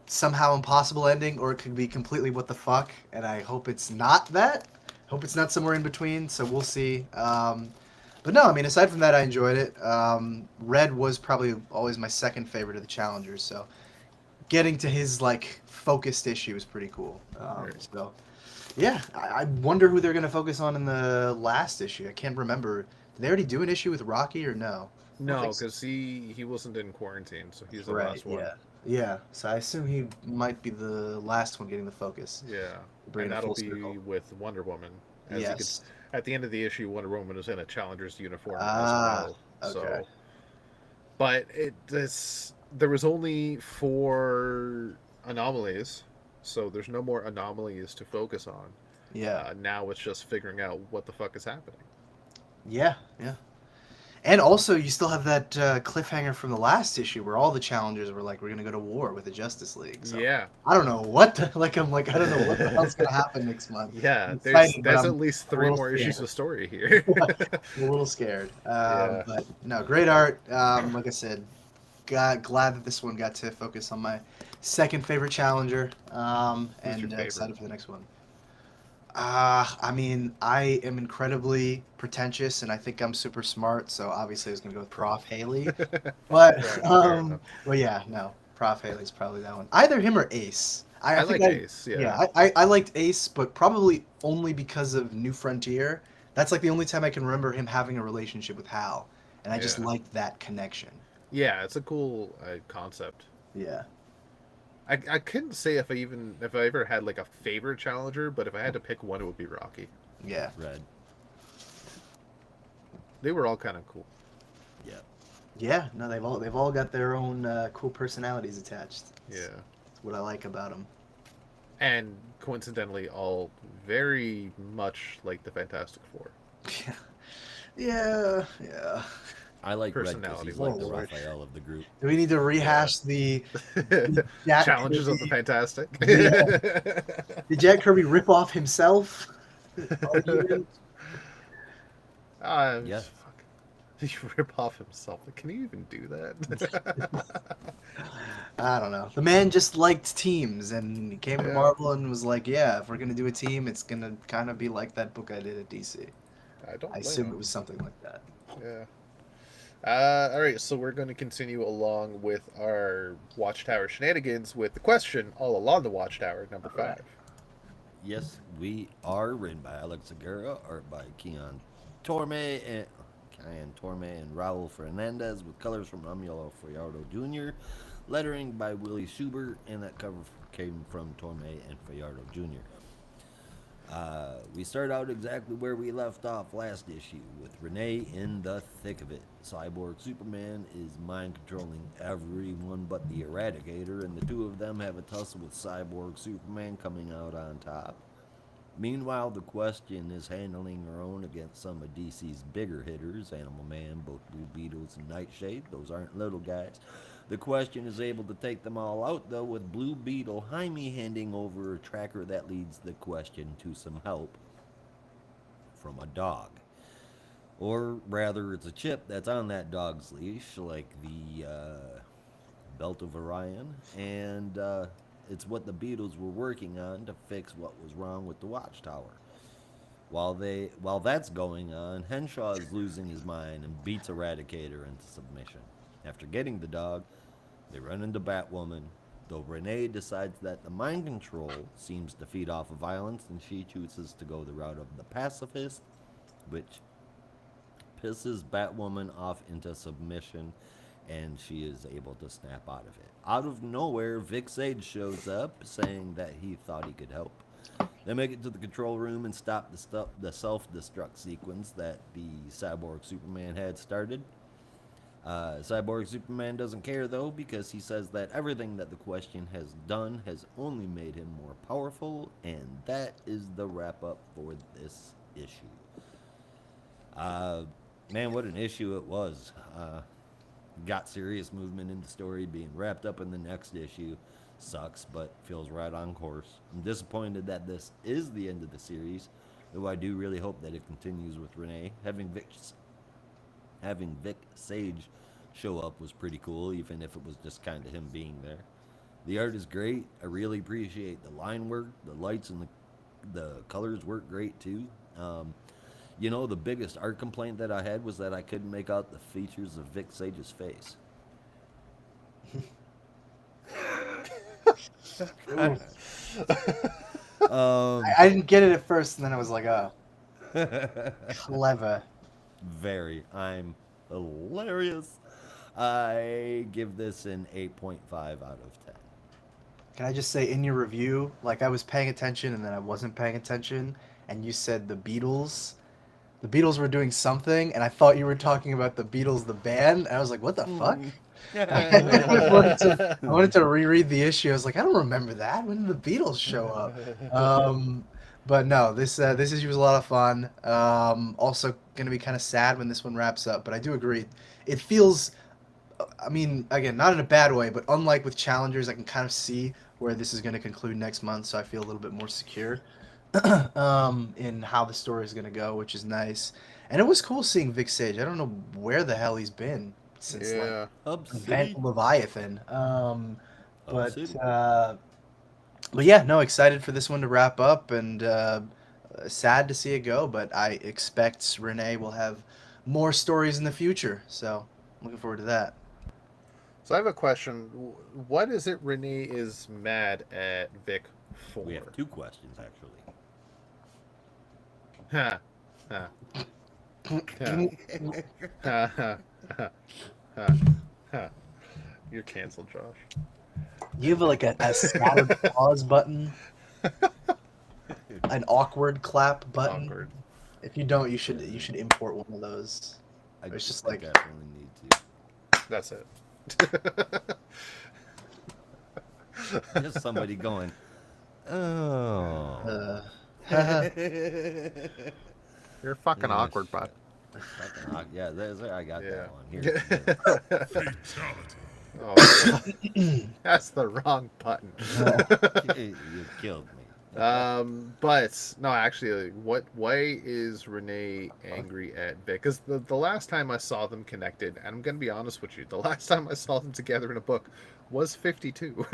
somehow impossible ending, or it could be completely what the fuck. And I hope it's not that. Hope it's not somewhere in between. So we'll see. But no, I mean, aside from that, I enjoyed it. Red was probably always my second favorite of the Challengers. So getting to his like focused issue is pretty cool. Right. So yeah, I wonder who they're gonna focus on in the last issue. I can't remember. Did they already do an issue with Rocky or no? No, think so. because he wasn't in quarantine, so he's the Right. last one. Yeah. Yeah. So I assume he might be the last one getting the focus. Yeah. Bring And it that'll full be circle. with Wonder Woman. As you could, Yes. at the end of the issue, Wonder Woman is in a Challenger's uniform Ah, as well. So, okay. but there was only 4 anomalies, so there's no more anomalies to focus on. Yeah. Now it's just figuring out what the fuck is happening. Yeah. Yeah. And also, you still have that cliffhanger from the last issue where all the challengers were like, "We're gonna go to war with the Justice League." So Yeah, I don't know what. I don't know what the hell's gonna happen next month. yeah. I'm There's excited, but there's I'm at least a 3 little more issues scared. of story here. I'm a little scared. Yeah. But no, great art. Like I said, glad that this one got to focus on my second favorite challenger. And your favorite? excited for the next one. I mean, I am incredibly pretentious, and I think I'm super smart. So obviously, I was gonna go with Prof. Haley. But Fair enough. well, yeah, no, Prof. Haley's probably that one. Either him or Ace. I think like Ace. Yeah. Yeah, I liked Ace, but probably only because of New Frontier. That's like the only time I can remember him having a relationship with Hal, and I just Yeah. liked that connection. Yeah, it's a cool concept. Yeah. I couldn't say if I ever had like a favorite challenger, but if I had to pick one, it would be Rocky. Yeah. Red. They were all kind of cool. Yeah. Yeah. No, they've all got their own cool personalities attached. Yeah, That's what I like about them. and coincidentally, all very much like the Fantastic Four. Yeah. Yeah. I like Red because Personality he's like the wise. Raphael of the group. Do we need to rehash the Jack Challenges of the Kirby- Fantastic. Did Jack Kirby rip off himself? Argument? Yeah. Fuck. He rip off himself. Can he even do that? I don't know. The man just liked teams, and he came to Yeah. Marvel and was like, "Yeah, if we're gonna do a team, it's gonna kind of be like that book I did at DC." I don't I blame assume him. it was something like that. Yeah. All right, so we're going to continue along with our Watchtower shenanigans with the question all along the Watchtower, number 5. Yes, we are written by Alex Aguirre, art by Kian Torme and Raul Fernandez, with colors from Amulo Fajardo Jr., lettering by Willie Schubert, and that cover came from Torme and Fajardo Jr. We start out exactly where we left off last issue, with Renee in the thick of it. Cyborg Superman is mind controlling everyone but the Eradicator, and the two of them have a tussle with Cyborg Superman coming out on top. Meanwhile, the Question is handling her own against some of DC's bigger hitters, Animal Man, both Blue Beetles, and Nightshade. Those aren't little guys. The Question is able to take them all out, though, with Blue Beetle Jaime handing over a tracker that leads the Question to some help from a dog. Or rather, it's a chip that's on that dog's leash, like the Belt of Orion, and it's what the Beatles were working on to fix what was wrong with the Watchtower. While that's going on, Henshaw is losing his mind and beats Eradicator into submission. After getting the dog, they run into Batwoman, though Renee decides that the mind control seems to feed off of violence, and she chooses to go the route of the pacifist, which pisses Batwoman off into submission, and she is able to snap out of it. Out of nowhere, Vic Sage shows up, saying that he thought he could help. They make it to the control room and stop the self-destruct sequence that the Cyborg Superman had started. Cyborg Superman doesn't care, though, because he says that everything that the Question has done has only made him more powerful, and that is the wrap-up for this issue. Man, what an issue it was. Got serious movement in the story, being wrapped up in the next issue. Sucks, but feels right on course. I'm disappointed that this is the end of the series, though I do really hope that it continues with Renee. Having Vic Sage show up was pretty cool, even if it was just kind of him being there. The art is great. I really appreciate the line work. The lights and the colors work great too. The biggest art complaint that I had was that I couldn't make out the features of Vic Sage's face. I didn't get it at first, and then I was like, oh, clever. Very. I'm hilarious. I give this an 8.5 out of 10. Can I just say, in your review, like, I was paying attention and then I wasn't paying attention, and you said the Beatles. The Beatles were doing something, and I thought you were talking about the Beatles, the band. And I was like, what the fuck? I wanted to reread the issue. I was like, I don't remember that. When did the Beatles show up? But no, this issue was a lot of fun. Also going to be kind of sad when this one wraps up, but I do agree. It feels, I mean, again, not in a bad way, but unlike with Challengers, I can kind of see where this is going to conclude next month, so I feel a little bit more secure in how the story is going to go, which is nice. And it was cool seeing Vic Sage. I don't know where the hell he's been since Event Leviathan. But yeah, no, excited for this one to wrap up, and sad to see it go, but I expect Renee will have more stories in the future, so looking forward to that. So I have a question. What is it Renee is mad at Vic for? We have two questions, actually. Ha. Ha. Ha. Ha. Ha. Ha. You're canceled, Josh. You have like a scattered pause button, an awkward clap button. Awkward. If you don't, you should import one of those. It's just like definitely need to. That's it. Just somebody going, oh. You're a fucking awkward, bud. Yeah, I got Yeah. that one here. Fatality. Oh, that's the wrong button. You killed me. But no, actually, why is Renee angry at Vic? Because the last time I saw them connected, and I'm gonna be honest with you, the last time I saw them together in a book was 52.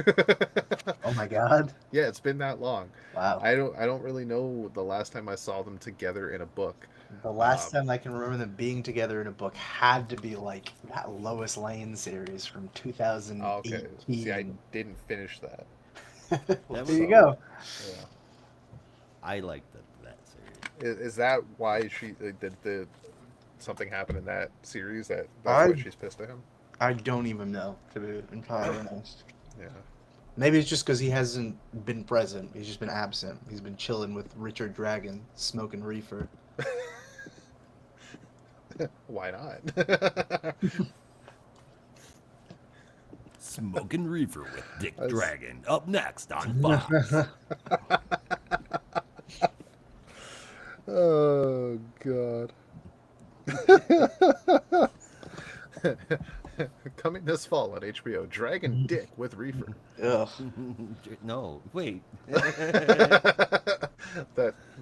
Oh my god. Yeah, it's been that long. Wow. I don't really know the last time I saw them together in a book. The last time I can remember them being together in a book had to be like that Lois Lane series from Oh, 2018. okay. See, I didn't finish that. Well, That there you was- go. Yeah. I like that series. Is that why she did the something happen in that series that's I- why she's pissed at him? I don't even know, to be entirely honest. Yeah. Maybe it's just because he hasn't been present. He's just been absent. He's been chilling with Richard Dragon, smoking reefer. Why not? Smoking Reefer with Dick That's- Dragon. Up next on Fox. Oh God. Coming this fall on HBO, Dragon Dick with Reefer. Ugh. No, wait. That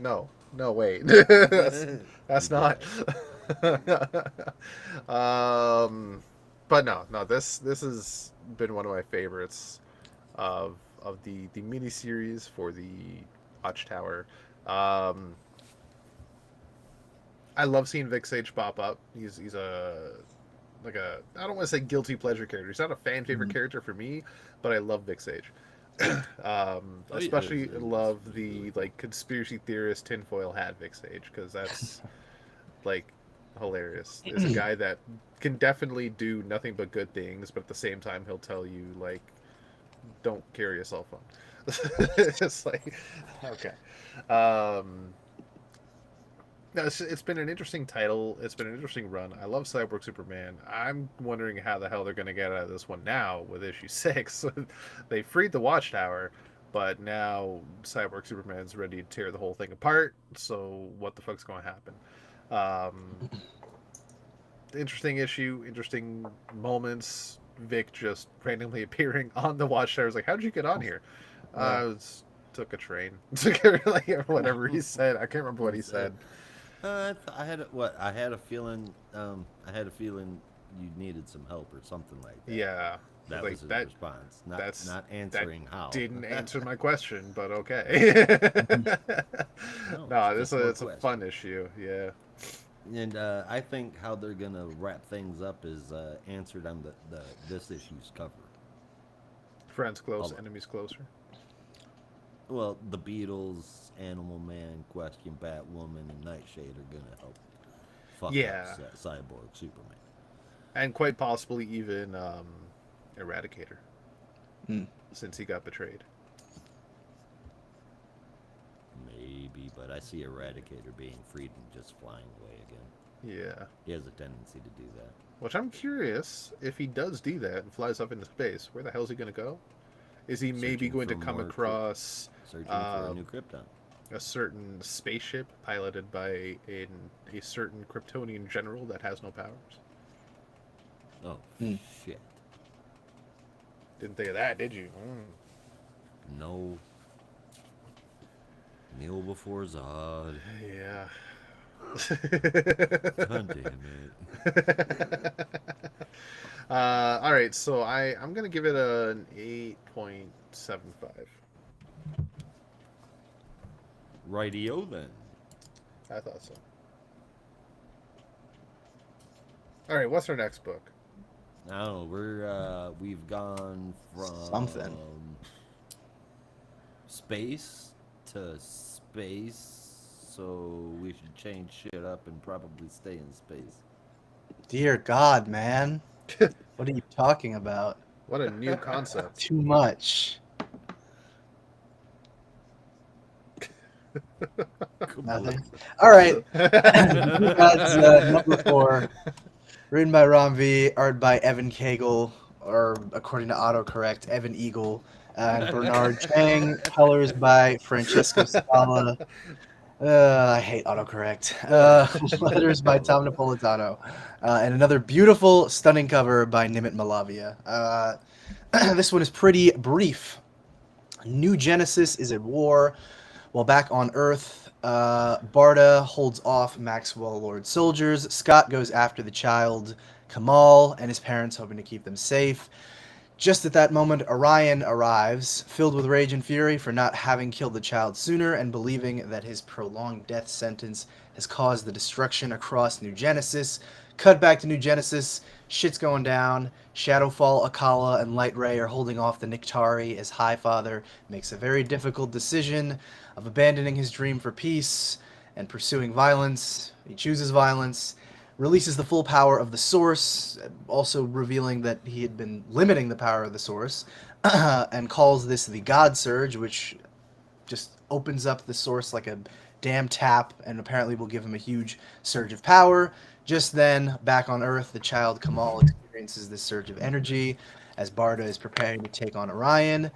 no wait. That's not. But no, this has been one of my favorites of the miniseries for the Watchtower. I love seeing Vic Sage pop up. He's a like a, I don't want to say guilty pleasure character. He's not a fan favorite character for me, but I love Vic Sage. Especially yeah, love the like conspiracy theorist tinfoil hat Vic Sage, because that's like hilarious. Is a guy that can definitely do nothing but good things, but at the same time he'll tell you like, don't carry a cell phone. It's like, okay. No, it's been an interesting title. It's been an interesting run. I love Cyborg Superman. I'm wondering how the hell they're going to get out of this one now with issue 6. They freed the Watchtower, but now Cyborg Superman's ready to tear the whole thing apart. So what the fuck's going to happen? Interesting issue, interesting moments. Vic just randomly appearing on the Watchtower. Is like, how did you get on here? Took a train. Like whatever he said. I can't remember what he said. I had a feeling. I had a feeling you needed some help or something like that. Yeah, that like was his that. response. That's Not answering how. Didn't answer my question, but okay. No, it's it's a a fun issue. Yeah. And I think how they're gonna wrap things up is answered on the this issue's cover. Friends close, Hold on. enemies closer. Well, the Beatles, Animal Man, Question, Batwoman, and Nightshade are gonna help fuck Yeah. up Cyborg Superman. And quite possibly even Eradicator, Hmm. since he got betrayed. Maybe, but I see Eradicator being freed and just flying away again. Yeah. He has a tendency to do that. Which I'm curious, if he does do that and flies up into space, where the hell is he going to go? Is he maybe Searching going to for come more across Searching for a new Krypton. a certain spaceship piloted by a certain Kryptonian general that has no powers? Oh, Hmm. shit. Didn't think of that, did you? No. Kneel before Zod. Yeah. God damn it. All right, so I'm gonna give it an 8.75. Rightio then. I thought so. All right, what's our next book? I don't know. We've gone from Something. space to space, so we should change shit up and probably stay in space. Dear God, man. What are you talking about? What a new concept. Too much. Nothing. All right. That's number 4. Written by Ron V. Art by Evan Cagle, or according to autocorrect, Evan Eagle. And Bernard Chang. Colors by Francesco Scala. I hate autocorrect. Letters by Tom Napolitano. And another beautiful, stunning cover by Nimit Malavia. This one is pretty brief. New Genesis is at war While back on Earth, Barda holds off Maxwell Lord soldiers. Scott goes after the child, Kamal, and his parents, hoping to keep them safe. Just at that moment, Orion arrives, filled with rage and fury for not having killed the child sooner and believing that his prolonged death sentence has caused the destruction across New Genesis. Cut back to New Genesis. Shit's going down. Shadowfall, Akala, and Light Ray are holding off the Niktari as Highfather makes a very difficult decision of abandoning his dream for peace and pursuing violence. He chooses violence, releases the full power of the source, also revealing that he had been limiting the power of the source, and calls this the God Surge, which just opens up the source like a damn tap and apparently will give him a huge surge of power. Just then, back on Earth, the child Kamal experiences this surge of energy as Barda is preparing to take on Orion.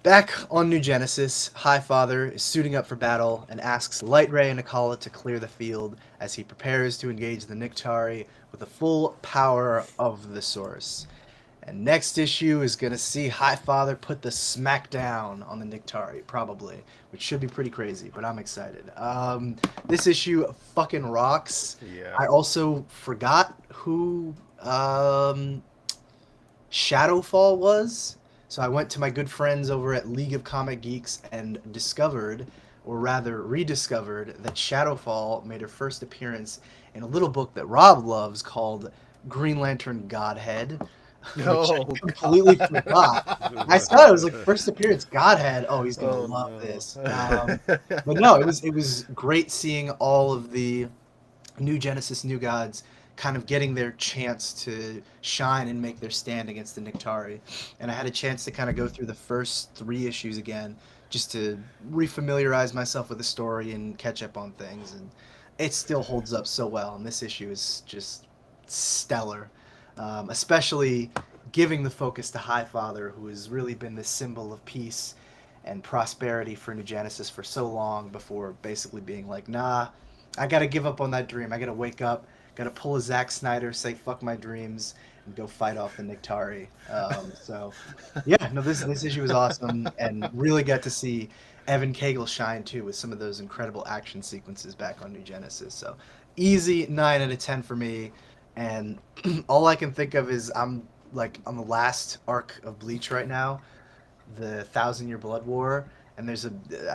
Back on New Genesis, Highfather is suiting up for battle and asks Light Ray and Akala to clear the field as he prepares to engage the Niktari with the full power of the Source. And next issue is going to see Highfather put the smackdown on the Niktari, probably, which should be pretty crazy, but I'm excited. This issue fucking rocks. Yeah. I also forgot who Shadowfall was. So I went to my good friends over at League of Comic Geeks and discovered, or rather rediscovered, that Shadowfall made her first appearance in a little book that Rob loves called Green Lantern Godhead. Which Oh, I completely forgot. I saw it was like first appearance Godhead. Oh, he's gonna Oh, love no. this. But no, it was great seeing all of the New Genesis, New Gods kind of getting their chance to shine and make their stand against the Niktari. And I had a chance to kind of go through the first 3 issues again just to refamiliarize myself with the story and catch up on things. And it still holds up so well. And this issue is just stellar, especially giving the focus to Highfather, who has really been the symbol of peace and prosperity for New Genesis for so long before basically being like, nah, I gotta give up on that dream. I gotta wake up, gotta pull a Zack Snyder, say fuck my dreams, and go fight off the Niktari. So, yeah, no, this issue was awesome, and really got to see Evan Cagle shine too with some of those incredible action sequences back on New Genesis. So, easy 9 out of 10 for me, and all I can think of is I'm like on the last arc of Bleach right now, the Thousand Year Blood War, and I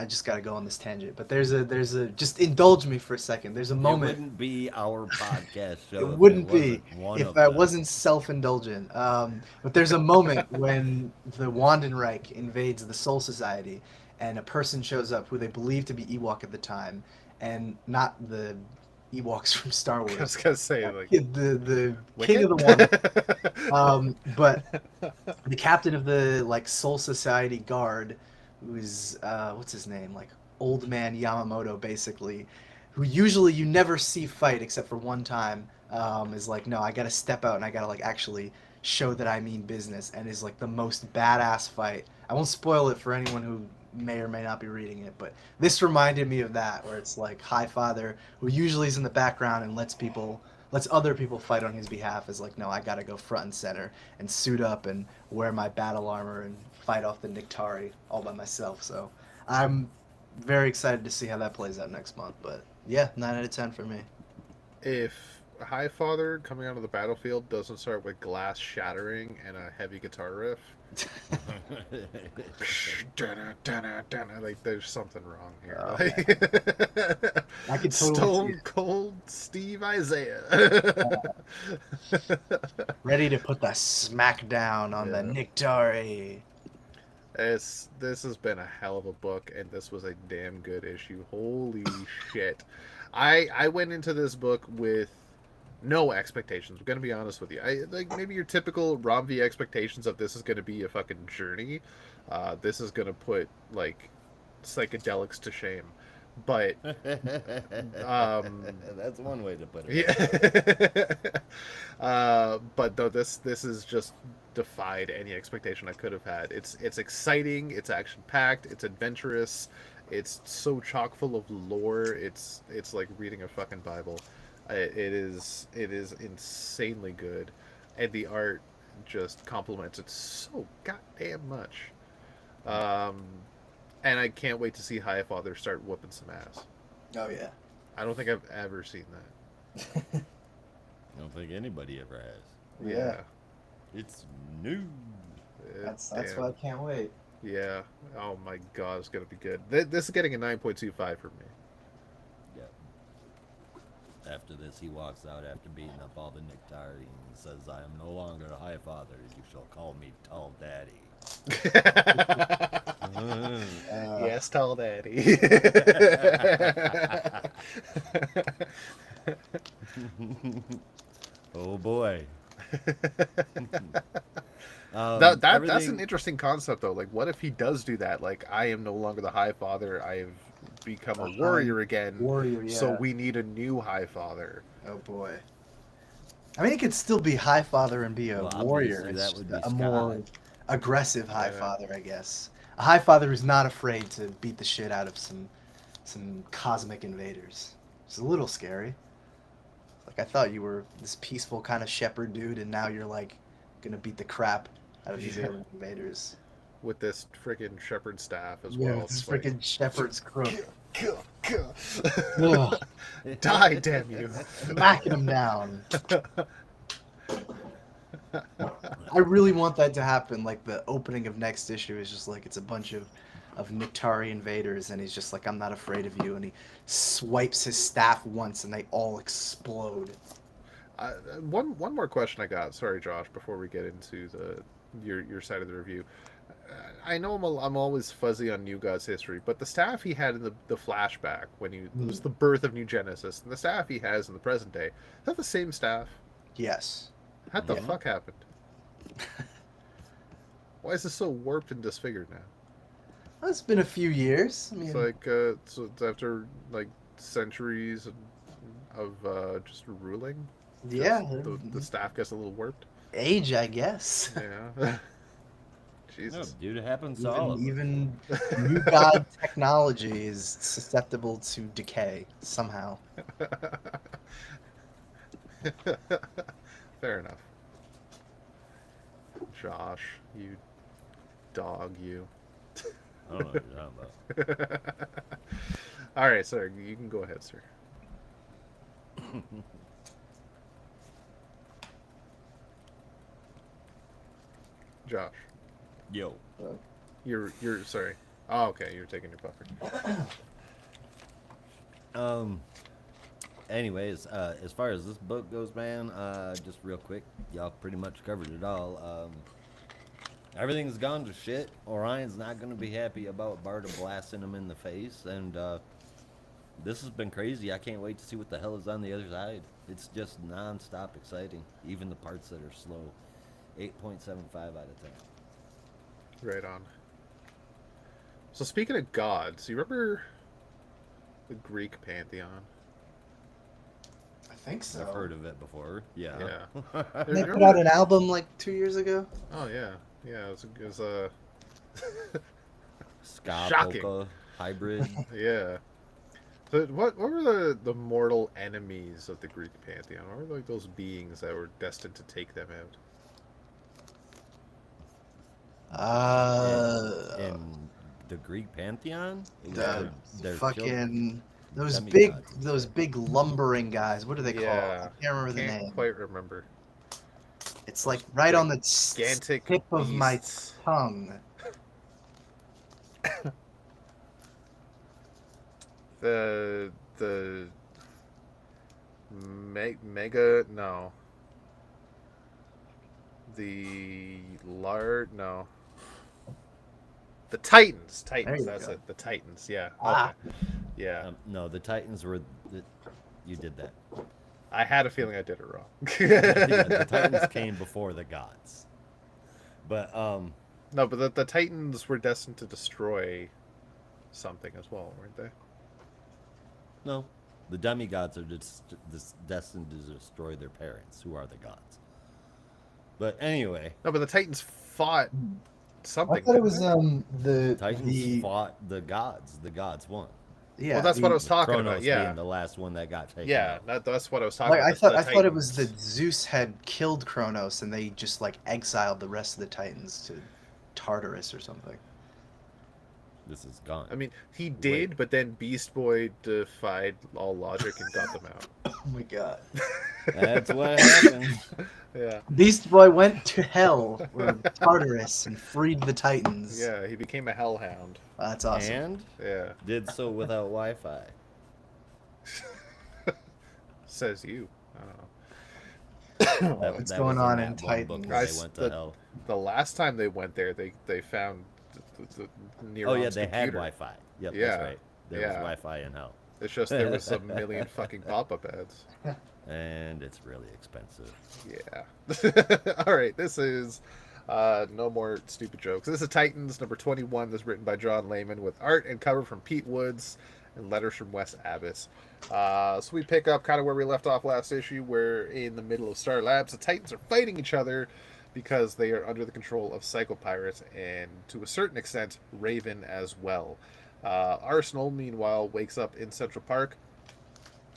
just got to go on this tangent, but there's a just indulge me for a second. There's a It moment. wouldn't be our podcast show. It if wouldn't it be wasn't one if of I them. wasn't self-indulgent. But there's a moment when the Wandenreich invades the Soul Society, and a person shows up who they believe to be Ewok at the time, and not the Ewoks from Star I was Wars. gonna say like The king Wicked? of the Wand. But the captain of the like Soul Society guard, who's what's his name, like old man Yamamoto, basically, who usually you never see fight except for one time, is like, no, I gotta step out and I gotta like actually show that I mean business, and is like the most badass fight. I won't spoil it for anyone who may or may not be reading it, but this reminded me of that, where it's like Highfather, who usually is in the background and lets other people fight on his behalf, is like, no, I gotta go front and center and suit up and wear my battle armor and fight off the Niktari all by myself. So I'm very excited to see how that plays out next month. But yeah, 9 out of 10 for me. if Highfather coming out of the battlefield doesn't start with glass shattering and a heavy guitar riff, like there's something wrong here. Oh, Like, I could totally see Stone it. Cold Steve Isaiah. Ready to put the smack down on the Yeah. Niktari. This has been a hell of a book, and this was a damn good issue. Holy shit! I went into this book with no expectations. I'm gonna be honest with you. I like maybe your typical Rom V expectations of this is gonna be a fucking journey. This is gonna put like psychedelics to shame. But That's one way to put it. yeah. But though this is just defied any expectation I could have had. It's exciting, it's action packed, it's adventurous, it's so chock full of lore. It's like reading a fucking Bible. It is insanely good, and the art just complements it so goddamn much. And I can't wait to see Highfather start whooping some ass. Oh yeah. I don't think I've ever seen that. I don't think anybody ever has. Yeah. It's new. That's Damn. why I can't wait. Yeah. Oh my god, it's gonna be good. This is getting a 9.25 for me. Yep. After this, he walks out after beating up all the Nectari and says, "I am no longer the High Father. You shall call me Tall Daddy." Yes, tall daddy. Oh boy. That's an everything- interesting concept though. Like, what if he does do that? Like, I am no longer the High Father. I've become a warrior again. Warrior, yeah. So we need a new High Father. Oh boy. I mean, he could still be High Father and be a Well, warrior. obviously, It's that would just be a more Scott. aggressive High Yeah. Father, I guess. A High Father who's not afraid to beat the shit out of some cosmic invaders. It's a little scary. Like, I thought you were this peaceful kind of shepherd dude, and now you're like gonna beat the crap out of these Yeah. alien invaders. With this freaking shepherd staff as Yeah, well. with this It's like, freaking shepherd's crook. kill, kill. Ugh, Die, damn you. smacking him down. I really want that to happen. Like, the opening of next issue is just like it's a bunch of Nictari invaders, and he's just like, I'm not afraid of you, and he swipes his staff once, and they all explode. One more question I got. Sorry, Josh. Before we get into your side of the review, I know I'm always fuzzy on New God's history, but the staff he had in the flashback when it was the birth of New Genesis, and the staff he has in the present day, is that the same staff? Yes. How the Yeah. fuck happened? Why is this so warped and disfigured now? Well, it's been a few years. I mean, It's like so it's after like centuries of just ruling. yeah, The staff gets a little warped. age, I guess. Yeah. No, Jesus. dude, it happens to all of us. Even new god technology is susceptible to decay somehow. Fair enough. Josh, you dog, you. I don't know what you're talking about. All right, sir. You can go ahead, sir. Josh, Yo. you're sorry. Oh, okay. You're taking your puffer. Anyways, as far as this book goes, man, just real quick, y'all pretty much covered it all. Everything's gone to shit. Orion's not gonna be happy about Barda blasting him in the face, and this has been crazy. I can't wait to see what the hell is on the other side. It's just non-stop exciting, even the parts that are slow. 8.75 out of 10. Right on. So speaking of gods, you remember the Greek pantheon? I think so. I've heard of it before. Yeah. Yeah. They put out an album like 2 years ago. Oh yeah, yeah. It was a Ska Shocking. polka hybrid. yeah. So what were the mortal enemies of the Greek pantheon? What were like those beings that were destined to take them out? In the Greek pantheon, it was The their fucking those demigods. those big lumbering guys. What are they called? Yeah. I can't remember the Can't name. quite remember. It's like right on the Gigantic tip of my beasts. tongue. The mega no. The lard no. The Titans. There Titans. you That's go. it. The Titans. Yeah. Ah. Okay. Yeah. No, the Titans were. You did that. I had a feeling I did it wrong. Yeah, the Titans came before the gods. But No, but the Titans were destined to destroy something as well, weren't they? no, the demigods are just destined to destroy their parents, who are the gods. But anyway, No, but the Titans fought something. I thought it was didn't the Titans fought the gods. The gods won. yeah. well, that's what I was talking Chronos about. Yeah. being the last one that got taken. Yeah, out. that's what I was talking Like, about. I the thought it was Titans. that Zeus had killed Kronos and they just like exiled the rest of the Titans to Tartarus or something. This is gone. I mean, he did, but then Beast Boy defied all logic and got them out. Oh my god. That's what happens. Yeah. Beast Boy went to hell or Tartarus and freed the Titans. Yeah, he became a hellhound. That's awesome. And Yeah. did so without Wi-Fi. Says you. I don't know. What's That going was on that in one book Titans? where I they went to hell. The last time they went there, they found the Neron's Oh yeah, they had computer. Wi-Fi. Yep, Yeah, that's right. There was yeah. Wi-Fi in hell, It's just there was a million fucking pop-up ads. and it's really expensive. Yeah. All right, this is no more stupid jokes. This is Titans number 21. This is written by John Layman with art and cover from Pete Woods and letters from Wes Abbas. So we pick up kind of where we left off last issue, where in the middle of Star Labs, the Titans are fighting each other because they are under the control of Psycho Pirates and, to a certain extent, Raven as well. Arsenal, meanwhile, wakes up in Central Park.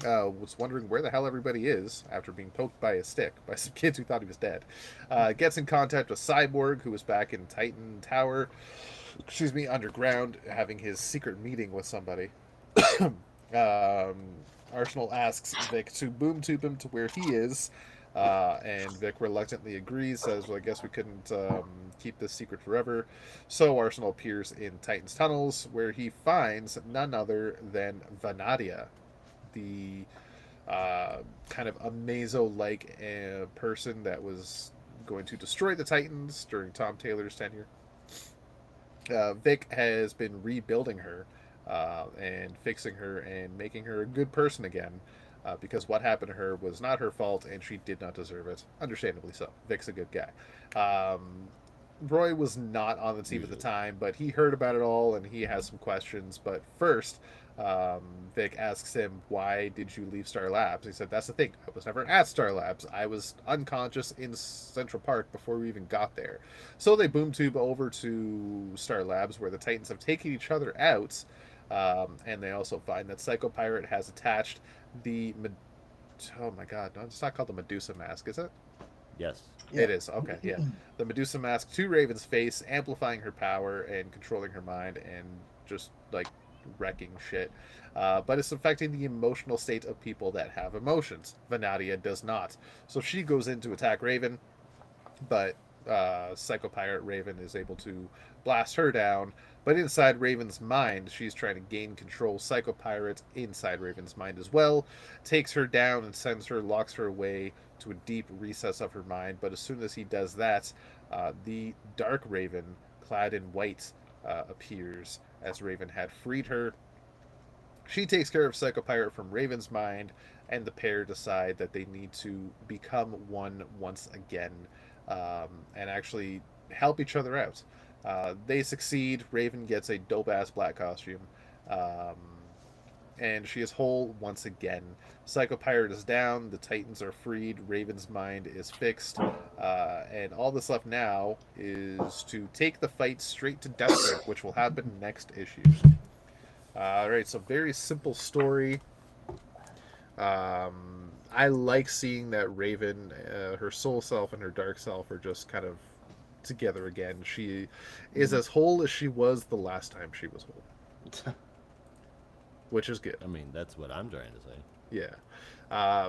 Was wondering where the hell everybody is after being poked by a stick by some kids who thought he was dead. Gets in contact with Cyborg, who is back in Titan Tower, underground, having his secret meeting with somebody. Arsenal asks Vic to boom tube him to where he is, and Vic reluctantly agrees, says, well, I guess we couldn't keep this secret forever. So Arsenal appears in Titan's tunnels, where he finds none other than Vanadia, the kind of Amazo-like person that was going to destroy the Titans during Tom Taylor's tenure. Vic has been rebuilding her and fixing her and making her a good person again, because what happened to her was not her fault and she did not deserve it. Understandably so. Vic's a good guy. Roy was not on the team at the time, but he heard about it all and he has some questions. But first, Vic asks him, why did you leave Star Labs? He said, that's the thing. I was never at Star Labs. I was unconscious in Central Park before we even got there. So they boom tube over to Star Labs, where the Titans have taken each other out. And they also find that Psycho Pirate has attached the... Oh my god, no, it's not called the Medusa mask, is it? Yes. Yeah. It is, okay, yeah. The Medusa mask to Raven's face, amplifying her power and controlling her mind and just, like, wrecking shit. But it's affecting the emotional state of people that have emotions. Vanadia does not. So she goes in to attack Raven, but Psycho Pirate Raven is able to blast her down. But inside Raven's mind, she's trying to gain control. Psycho Pirate inside Raven's mind as well, takes her down and sends her, locks her away to a deep recess of her mind. But as soon as he does that, the Dark Raven, clad in white, appears, as Raven had freed her. She takes care of Psycho Pirate from Raven's mind, and the pair decide that they need to become one once again, and actually help each other out. They succeed. Raven gets a dope-ass black costume, and she is whole once again. Psycho Pirate is down, the Titans are freed, Raven's mind is fixed, and all that's left now is to take the fight straight to Deathstroke, which will happen next issue. Alright, so very simple story. I like seeing that Raven, her soul self and her dark self are just kind of together again. She is as whole as she was the last time she was whole. Which is good. I mean, that's what I'm trying to say. Yeah.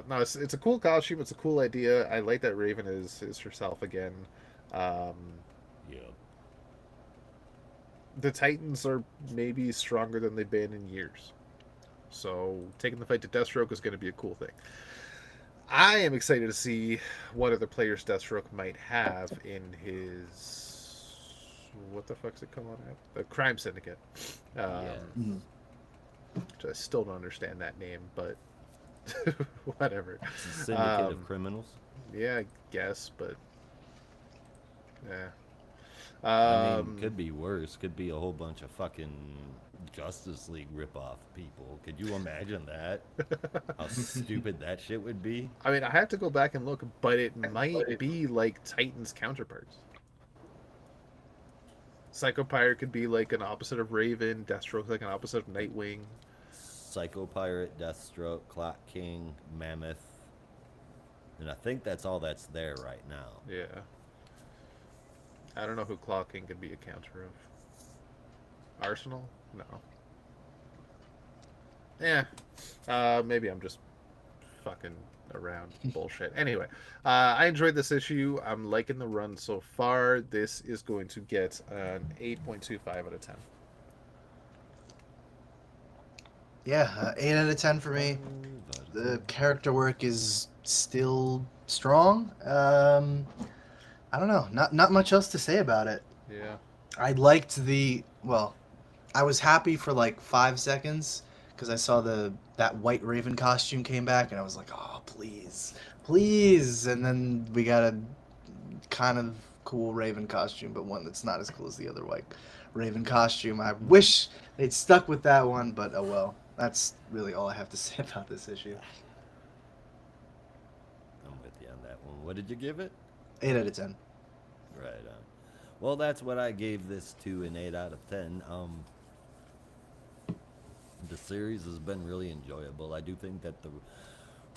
No, it's a cool costume. It's a cool idea. I like that Raven is herself again. Yeah. The Titans are maybe stronger than they've been in years. So taking the fight to Deathstroke is going to be a cool thing. I am excited to see what other players Deathstroke might have in his... What the fuck's it called? The Crime Syndicate. Which I still don't understand that name, but whatever. It's a syndicate of criminals. Yeah, I guess, but... Yeah. I mean, could be worse. Could be a whole bunch of fucking Justice League ripoff people. Could you imagine that? How stupid that shit would be? I mean, I have to go back and look, but it might be like Titan's counterparts. Psycho Pirate could be like an opposite of Raven, Deathstroke like an opposite of Nightwing. Psycho Pirate, Deathstroke, Clock King, Mammoth. And I think that's all that's there right now. Yeah. I don't know who Claw King could be a counter of. Arsenal? No. Yeah. Maybe I'm just fucking around bullshit. Anyway, I enjoyed this issue. I'm liking the run so far. This is going to get an 8.25 out of 10. Yeah, 8 out of 10 for me. The character work is still strong. I don't know, not much else to say about it. Yeah. I liked I was happy for like 5 seconds because I saw that white Raven costume came back, and I was like, oh please, please. And then we got a kind of cool Raven costume, but one that's not as cool as the other white Raven costume. I wish they'd stuck with that one, but oh well. That's really all I have to say about this issue. I'm with you on that one. What did you give it? 8 out of 10. Right on. Well, that's what I gave this to an 8 out of 10. The series has been really enjoyable. I do think that the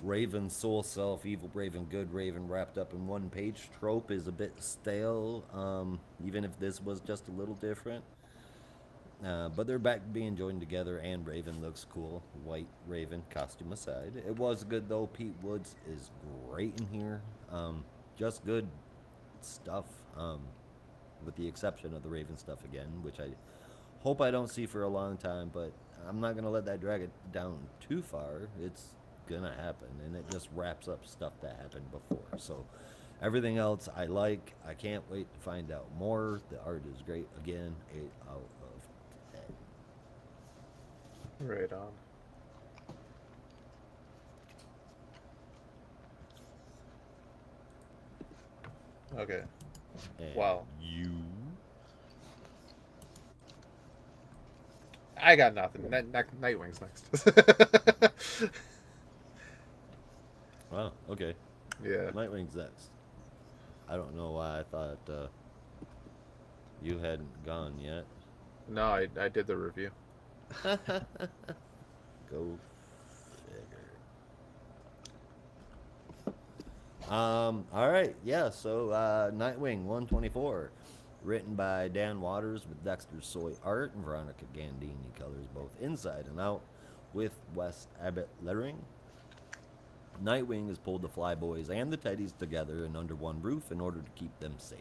Raven soul self, evil Raven, good Raven wrapped up in one page trope is a bit stale, even if this was just a little different. But they're back being joined together, and Raven looks cool. White Raven, costume aside. It was good, though. Pete Woods is great in here. Just good stuff, with the exception of the Raven stuff again, which I hope I don't see for a long time, but I'm not going to let that drag it down too far. It's going to happen, and it just wraps up stuff that happened before. So everything else I like. I can't wait to find out more. The art is great. Again, 8 out of 10. Right on. Okay. And Wow. You? I got nothing. Nightwing's next. Wow, okay. Yeah. Nightwing's next. I don't know why I thought you hadn't gone yet. No, I did the review. Go figure. All right, yeah. So Nightwing 124, written by Dan Waters with Dexter Soy art and Veronica Gandini colors both inside and out, with Wes Abbott lettering. Nightwing has pulled the Flyboys and the Teddies together and under one roof in order to keep them safe.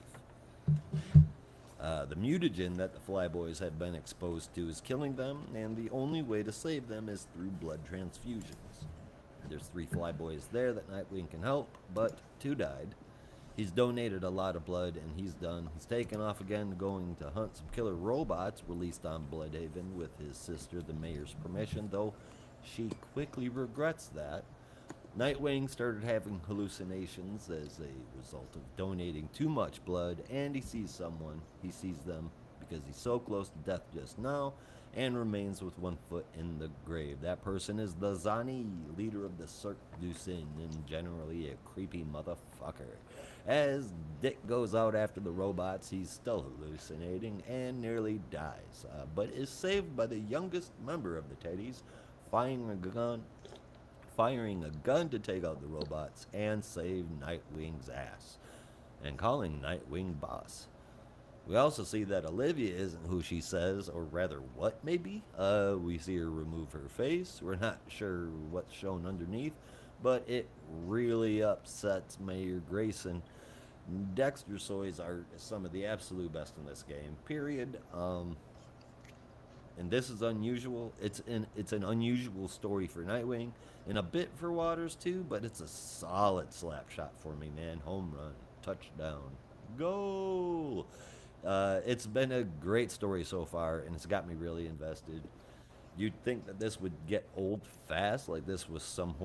The mutagen that the Flyboys have been exposed to is killing them, and the only way to save them is through blood transfusions. There's 3 Flyboys there that Nightwing can help, but 2 died. He's donated a lot of blood, and he's done. He's taken off again, going to hunt some killer robots released on Bloodhaven with his sister, the mayor's permission, though she quickly regrets that. Nightwing started having hallucinations as a result of donating too much blood, and he sees someone. He sees them because he's so close to death just now and remains with one foot in the grave. That person is the Zani, leader of the Cirque du Sin, and generally a creepy motherfucker. As Dick goes out after the robots, he's still hallucinating and nearly dies, but is saved by the youngest member of the Teddies, firing a gun to take out the robots and save Nightwing's ass, and calling Nightwing boss. We also see that Olivia isn't who she says, or rather what maybe. We see her remove her face. We're not sure what's shown underneath, but it really upsets Mayor Grayson. Dexter Soy's art is some of the absolute best in this game, period. And this is unusual. It's an unusual story for Nightwing, and a bit for Waters too, but it's a solid slap shot for me, man. Home run, touchdown, goal. It's been a great story so far, and it's got me really invested. You'd think that this would get old fast, like this was some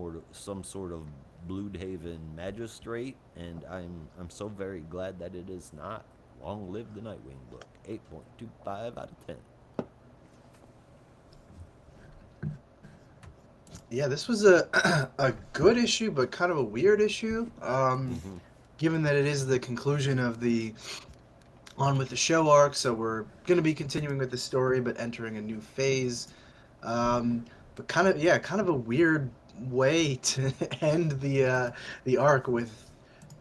sort of Bloodhaven magistrate, and I'm so very glad that it is not. Long live the Nightwing book. 8.25 out of 10. Yeah, this was a a good issue, but kind of a weird issue. Given that it is the conclusion of the On with the Show arc, so we're going to be continuing with the story, but entering a new phase. But kind of a weird way to end the arc with,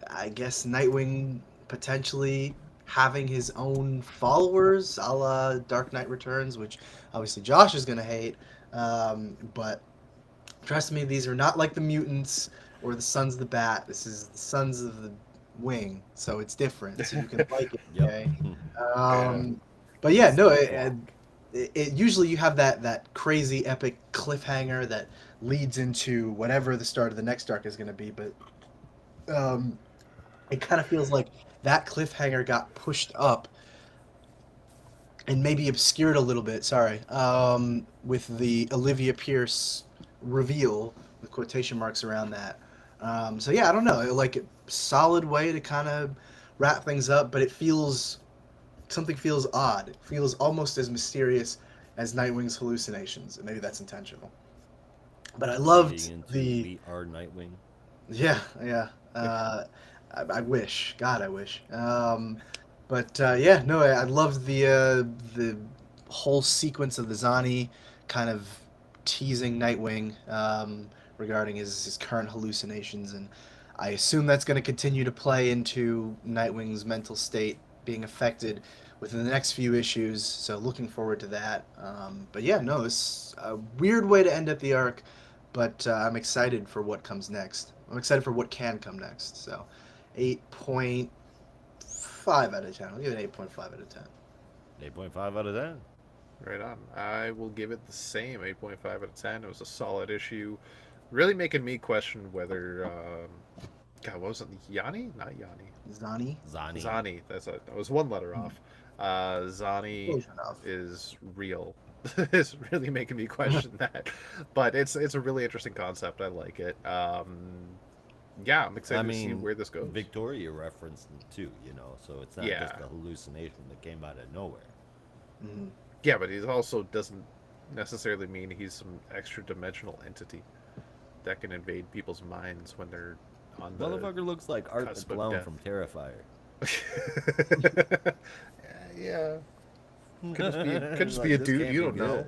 I guess, Nightwing potentially having his own followers, a la Dark Knight Returns, which obviously Josh is gonna hate. But trust me, these are not like the mutants or the Sons of the Bat. This is the Sons of the Wing, so it's different. So you can like it, Yep. okay? Yeah. But yeah, no, It's the it usually you have that crazy epic cliffhanger that leads into whatever the start of the next arc is going to be. But um, it kind of feels like that cliffhanger got pushed up and maybe obscured a little bit. Sorry, with the Olivia Pierce reveal with quotation marks around that. So yeah, I don't know, like solid way to kind of wrap things up, but it feels something feels odd. It feels almost as mysterious as Nightwing's hallucinations, and maybe that's intentional. But I loved leading into the We Are Nightwing. yeah. I wish, God, I wish. But yeah, no, I loved the whole sequence of the Zani kind of teasing Nightwing regarding his current hallucinations, and I assume that's going to continue to play into Nightwing's mental state being affected within the next few issues. So looking forward to that. But yeah, no, it's a weird way to end up the arc, but I'm excited for what comes next. I'm excited for what can come next. So 8.5 out of 10. I'll give it 8.5 out of 10. 8.5 out of 10. Right on. I will give it the same 8.5 out of 10. It was a solid issue. Really making me question whether. God, what was it? Yanni? Not Yanni. Zani? Zani. Zani. That was one letter off. Zani Close enough. is real. It's really making me question that. But it's a really interesting concept. I like it. Yeah, I'm excited I to see mean, where this goes. Victoria referenced them too, so it's not Yeah. just a hallucination that came out of nowhere. Mhm. Yeah, but he also doesn't necessarily mean he's some extra dimensional entity that can invade people's minds when they're on the Motherfucker looks like Art the cusp of Clown death. from Terrifier. Yeah, could just Like, be a this dude. can't You be don't know.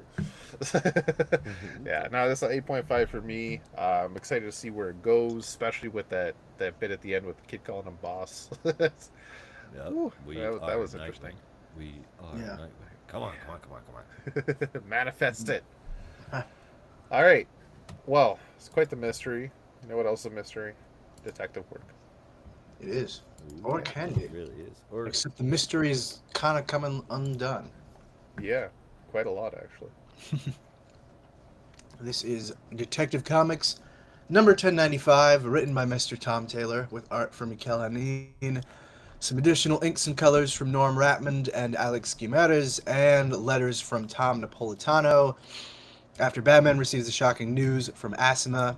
Yeah, no, this is 8.5 for me. I'm excited to see where it goes, especially with that bit at the end with the kid calling him boss. Yep. Woo, We that are was Nightwing. interesting. We are Yeah. Nightwing. Come on. Manifest it. All right. Well, it's quite the mystery. You know what else is a mystery? Detective work. It is. Ooh, Or can be. it really is. Or Except the mystery is kind of coming undone. Yeah, quite a lot actually. This is Detective Comics number 1095, written by Mr. Tom Taylor, with art from Mikel Hanin, some additional inks and colors from Norm Ratmond and Alex Guimarães, and letters from Tom Napolitano. After Batman receives the shocking news from Asima,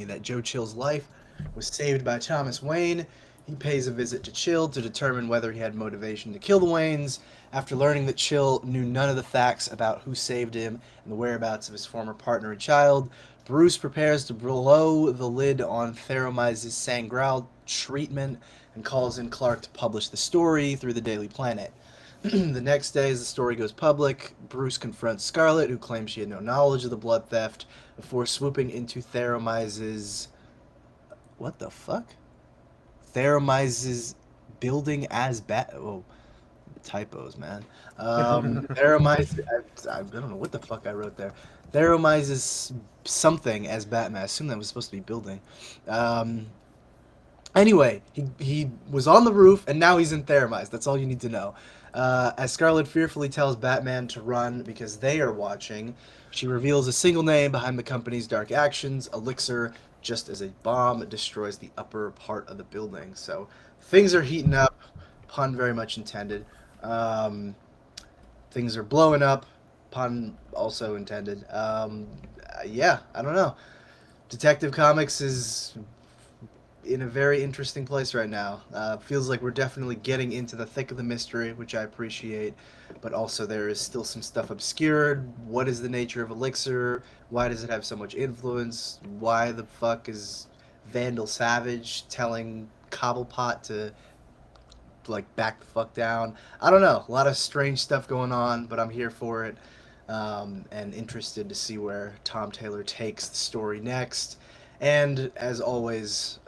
that Joe Chill's life was saved by Thomas Wayne, he pays a visit to Chill to determine whether he had motivation to kill the Waynes. After learning that Chill knew none of the facts about who saved him and the whereabouts of his former partner and child, Bruce prepares to blow the lid on Theromy's Sangral treatment and calls in Clark to publish the story through the Daily Planet. The next day, as the story goes public, Bruce confronts Scarlet, who claims she had no knowledge of the blood theft, before swooping into Theromy's... What the fuck? Theromy's building as Bat... Oh, typos, man. Theromy's... I don't know what the fuck I wrote there. Theromy's something as Batman. I assume that was supposed to be building. Anyway, he was on the roof, and now he's in Thermite. That's all you need to know. As Scarlet fearfully tells Batman to run because they are watching, she reveals a single name behind the company's dark actions, Elixir, just as a bomb destroys the upper part of the building. So things are heating up, pun very much intended. Things are blowing up, pun also intended. Yeah, I don't know. Detective Comics is in a very interesting place right now. Feels like we're definitely getting into the thick of the mystery, which I appreciate, but also there is still some stuff obscured. What is the nature of Elixir? Why does it have so much influence? Why the fuck is Vandal Savage telling Cobblepot to like back the fuck down? I don't know. A lot of strange stuff going on, but I'm here for it, and interested to see where Tom Taylor takes the story next. And as always,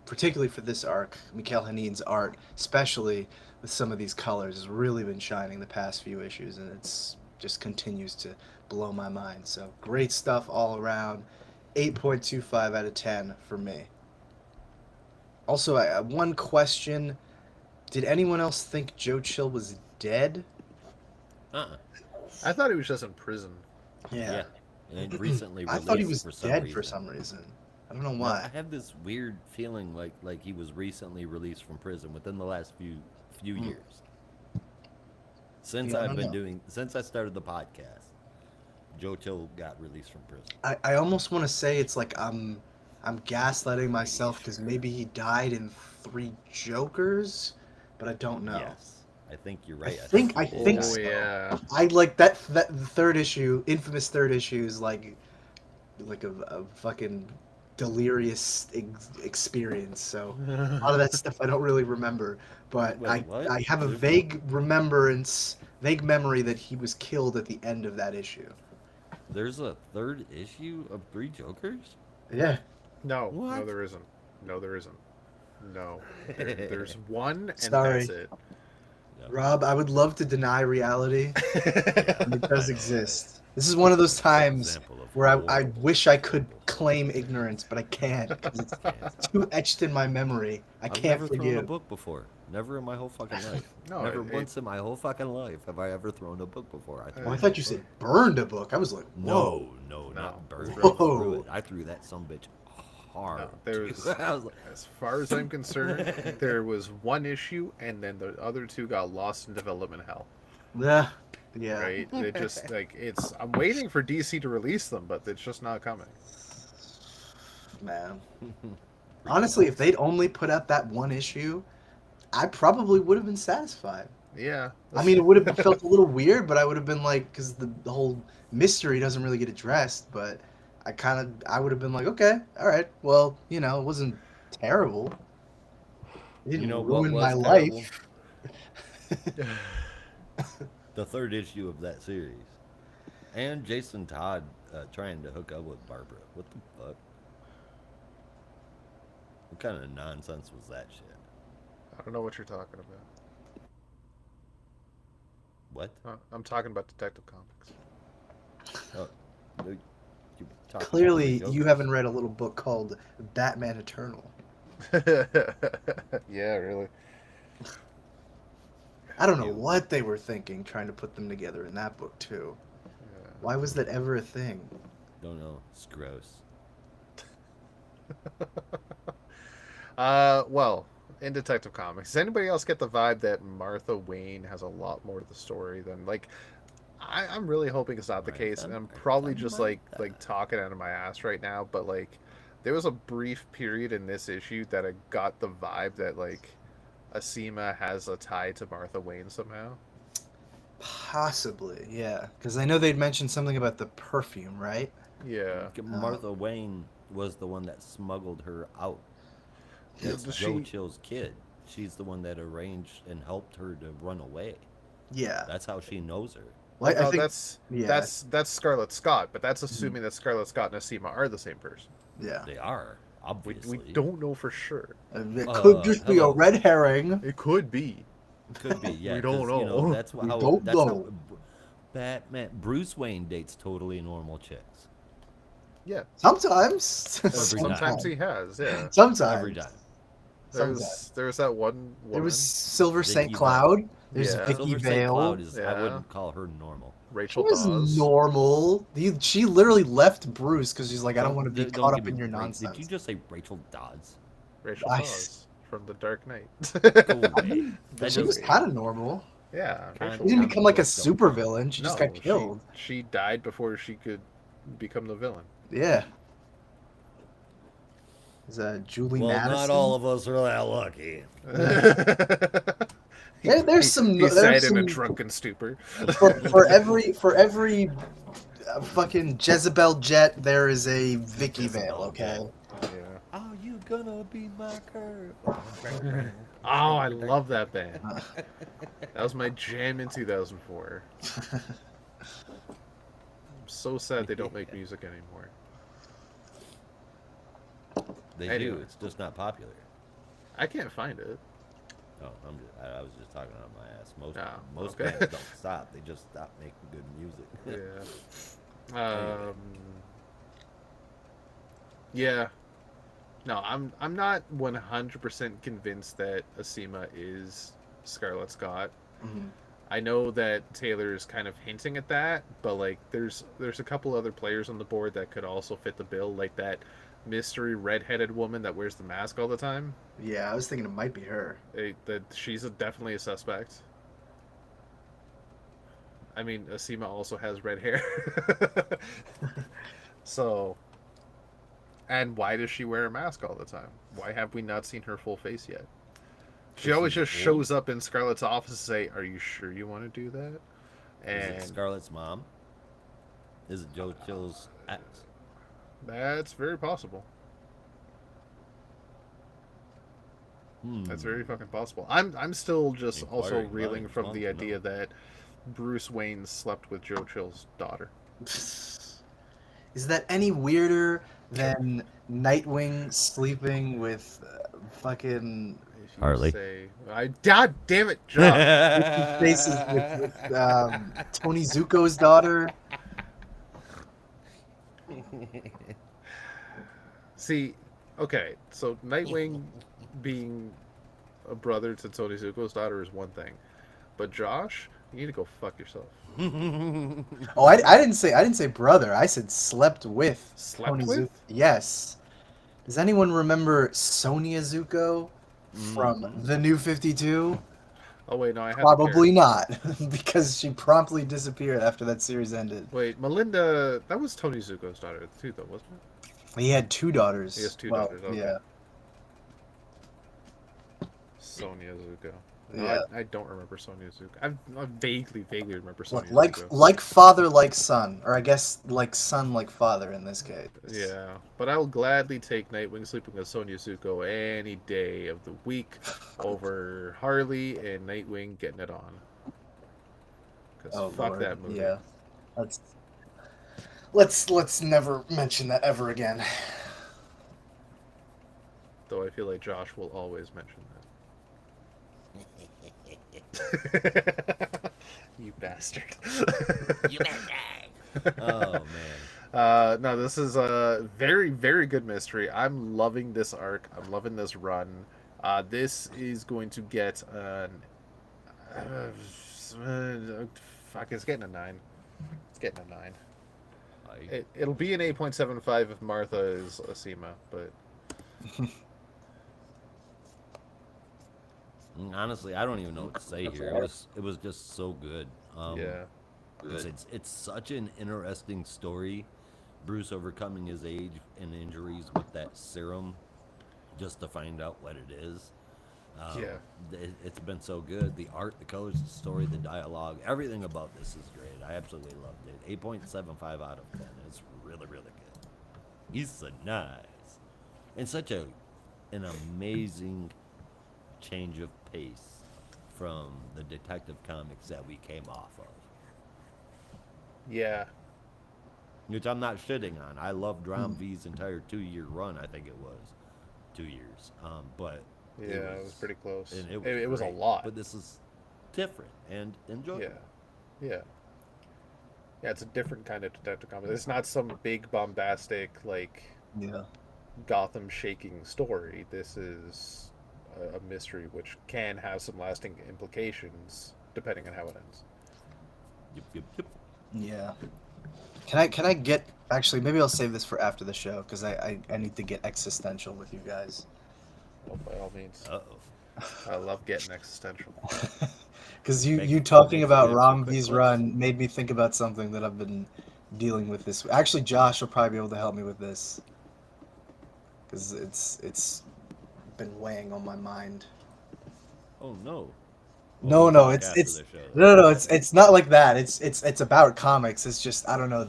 particularly for this arc, Mikhail Hanin's art, especially with some of these colors, has really been shining the past few issues, and it's just continues to blow my mind. So great stuff all around. 8.25 out of 10 for me. Also, one question: did anyone else think Joe Chill was dead? Uh-uh. I thought he was just in prison. Yeah. And recently I released thought he was for some dead reason. for some reason. I don't know No, I why. have this weird feeling like he was recently released from prison within the last few Hmm. years. Since Yeah, I I've don't been know. doing since I started the podcast, Joe Chill got released from prison. I almost want to say it's like I'm gaslighting myself because maybe he died in Three Jokers, but I don't know. Yes, I think you're I right. think he I did think die. Oh so. yeah. I like that the third issue, infamous third issue, is like a fucking delirious experience. So a lot of that stuff I don't really remember, but Wait, what? I have a vague memory that he was killed at the end of that issue. There's a third issue of Three Jokers? Yeah. No, What? there isn't. No, there isn't. No, there's one, and Sorry. that's it. No. Rob, I would love to deny reality, Yeah, and it I does know, exist. This is one of those It's an times example of where I horrible, wish I could horrible claim storytelling. ignorance, but I can't because it's Can't. too etched in my memory. I I've can't never thrown a forgive. book before. Never in my whole fucking life. No, Never once in my whole fucking life have I ever thrown a book before. I Oh, threw I a thought book you said first. burned a book. I was like, whoa. No, No. not burned. Whoa. I threw it. I threw that sumbitch hard. no, there's. dude. I was like, As far as I'm concerned, there was one issue, and then the other two got lost in development hell. Yeah. Yeah. Right? It just like it's. I'm waiting for DC to release them, but it's just not coming. Man. Honestly, if they'd only put out that one issue, I probably would have been satisfied. Yeah. I mean, it would have felt a little weird, but I would have been like, because the whole mystery doesn't really get addressed. But I would have been like, okay, all right, well, it wasn't terrible. It didn't you know what ruin was my terrible? life. The third issue of that series. And Jason Todd trying to hook up with Barbara. What the fuck? What kind of nonsense was that shit? I don't know what you're talking about. What? I'm talking about Detective Comics. Oh, you talking about Clearly, Three you Jokers? haven't read a little book called Batman Eternal. Yeah, really. I don't know Ew. what they were thinking trying to put them together in that book, too. Yeah. Why was that ever a thing? Don't know. It's gross. Well, in Detective Comics, does anybody else get the vibe that Martha Wayne has a lot more to the story than like? I'm really hoping it's not the case, and I'm probably just like talking out of my ass right now. But like, there was a brief period in this issue that I got the vibe that like Asima has a tie to Martha Wayne somehow. Possibly, yeah. Because I know they'd mentioned something about the perfume, right? Yeah. Martha Wayne was the one that smuggled her out. That's Does Joe she- Chill's kid. She's the one that arranged and helped her to run away. Yeah. That's how she knows her. Well, no, I think, that's yeah. that's Scarlet Scott, but that's assuming that Scarlet Scott and Asima are the same person. Yeah. They are, We obviously. don't know for sure. It could just be a hello. red herring. It could be. Could be, yeah. We don't 'cause, know. That's We how. don't That's know. how. Batman. Bruce Wayne dates totally normal chicks. Yeah. Sometimes. Every Sometimes time. he has. Yeah. Sometimes. Every time. There's that one woman. There was Silver Vicky St. Vale. Cloud. There's Yeah. Vicky Silver St. Vale. Cloud is. I Yeah. wouldn't call her normal. She Rachel was Dawes. normal. She literally left Bruce because she's like, I don't want to be Don't caught give up in me your Did nonsense. you just say Rachel Dodds? Rachel I- Dawes from The Dark Knight. Go away. But she was kind of normal. Yeah. Kinda. Rachel She didn't I'm become like a just don't- supervillain. She just No, got killed. She died before she could become the villain. Yeah. Is that Julie Well, Madison? not all of us are that lucky. There's some. He There's died in some a drunken stupor. for every fucking Jezebel jet, there is a Vicky Vale. Okay. Yeah. Are you gonna be my curve? Oh, I love that band. That was my jam in 2004. I'm so sad they don't make music anymore. They Anyway. do. It's just not popular. I can't find it. Oh, I was just talking out of my ass. Most okay. bands don't stop. They just stop making good music. Yeah. Anyway. Yeah. No, I'm not 100% convinced that Asima is Scarlett Scott. Mhm. I know that Taylor's kind of hinting at that, but like there's a couple other players on the board that could also fit the bill, like that mystery redheaded woman that wears the mask all the time. Yeah, I was thinking it might be her. That she's definitely a suspect. I mean, Asima also has red hair. So, and why does she wear a mask all the time? Why have we not seen her full face yet? She always she's just old. shows up in Scarlett's office and say, "Are you sure you want to do that?" Is And it Scarlett's mom? Is it Joe Chill's ex? that's very possible. Hmm. That's very fucking possible. I'm still just also Inquiring reeling minds from want the to idea know. that Bruce Wayne slept with Joe Chill's daughter. Is that any weirder than Nightwing sleeping with fucking If you Harley. say, God damn it, Josh. faces with Tony Zuko's daughter? See, okay, so Nightwing being a brother to Tony Zuko's daughter is one thing, but Josh, you need to go fuck yourself. Oh, I didn't say brother. I said slept with Slept Tony with? Zuko. Yes. Does anyone remember Sonia Zuko from Mhm. the New 52? Oh wait, no, I have Probably not, because she promptly disappeared after that series ended. Wait, Melinda, that was Tony Zuko's daughter too, though, wasn't it? He had two daughters. He has two Well, daughters. Okay. Yeah. Sonia Zuko. No, Yeah. I don't remember Sonia Zuko. I vaguely remember Look, Sonia like Zuko. father, like son, or I guess like son, like father in this case. Yeah, but I will gladly take Nightwing sleeping with Sonia Zuko any day of the week over Harley and Nightwing getting it on. Because Oh, fuck Lord. that movie. Yeah. Let's never mention that ever again. Though I feel like Josh will always mention that. You bastard. You bastard. Oh man. No, this is a very, very good mystery. I'm loving this arc. I'm loving this run. This is going to get an. Fuck, it's getting a 9. It's getting a 9. It'll be an 8.75 if Martha is Asima, but. Honestly, I don't even know what to say here. It was just so good. Yeah. It's such an interesting story. Bruce overcoming his age and injuries with that serum, just to find out what it is. Yeah. It's been so good. The art, the colors, the story, the dialogue, everything about this is great. I absolutely loved it. 8.75 out of 10. It's really, really good. He's so nice. And such an amazing change of pace from the Detective Comics that we came off of. Yeah. Which I'm not shitting on. I loved Rom V's entire 2-year run. I think it was 2 years. But Yeah, it was pretty close. and It was a great. lot. But this is different and enjoyable. Yeah. Yeah, it's a different kind of detective comic. It's not some big bombastic like Yeah. Gotham shaking story. This is a mystery which can have some lasting implications depending on how it ends. Yep. Yeah. Can I get actually maybe I'll save this for after the show because I need to get existential with you guys. Well, by all means. Uh-oh. I love getting existential. Because Make- you talking makes about good for Rom quick V's clips. run made me think about something that I've been dealing with this. Actually, Josh will probably be able to help me with this because it's been weighing on my mind. Oh no. No, We'll no, talk it's after it's the show. no, it's not like that. It's about comics. It's just I don't know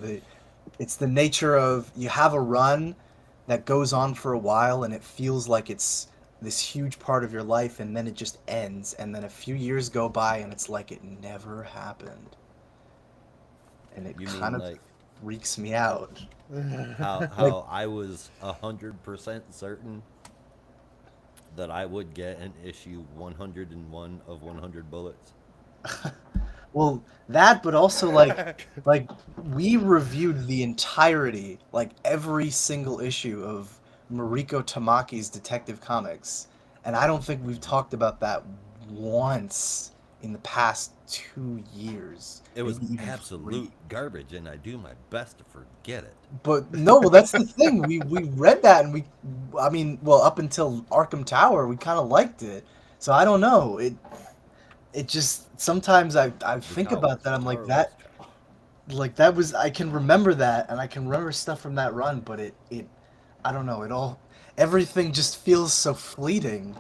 it's the nature of you have a run that goes on for a while and it feels like it's this huge part of your life and then it just ends and then a few years go by and it's like it never happened. And it You kind mean of like freaks me out. How I was 100% certain that I would get an issue 101 of 100 bullets. Well, that, but also like we reviewed the entirety, like every single issue of Mariko Tamaki's Detective Comics, and I don't think we've talked about that once in the past 2 years, It was maybe even absolute 3. garbage, and I do my best to forget it. But no, well, that's the thing. We read that and I mean, well, up until Arkham Tower, we kind of liked it. So I don't know. It just sometimes I think about that. I'm like was that. trash. Like that was I can remember that and I can remember stuff from that run, but it I don't know, it all everything just feels so fleeting.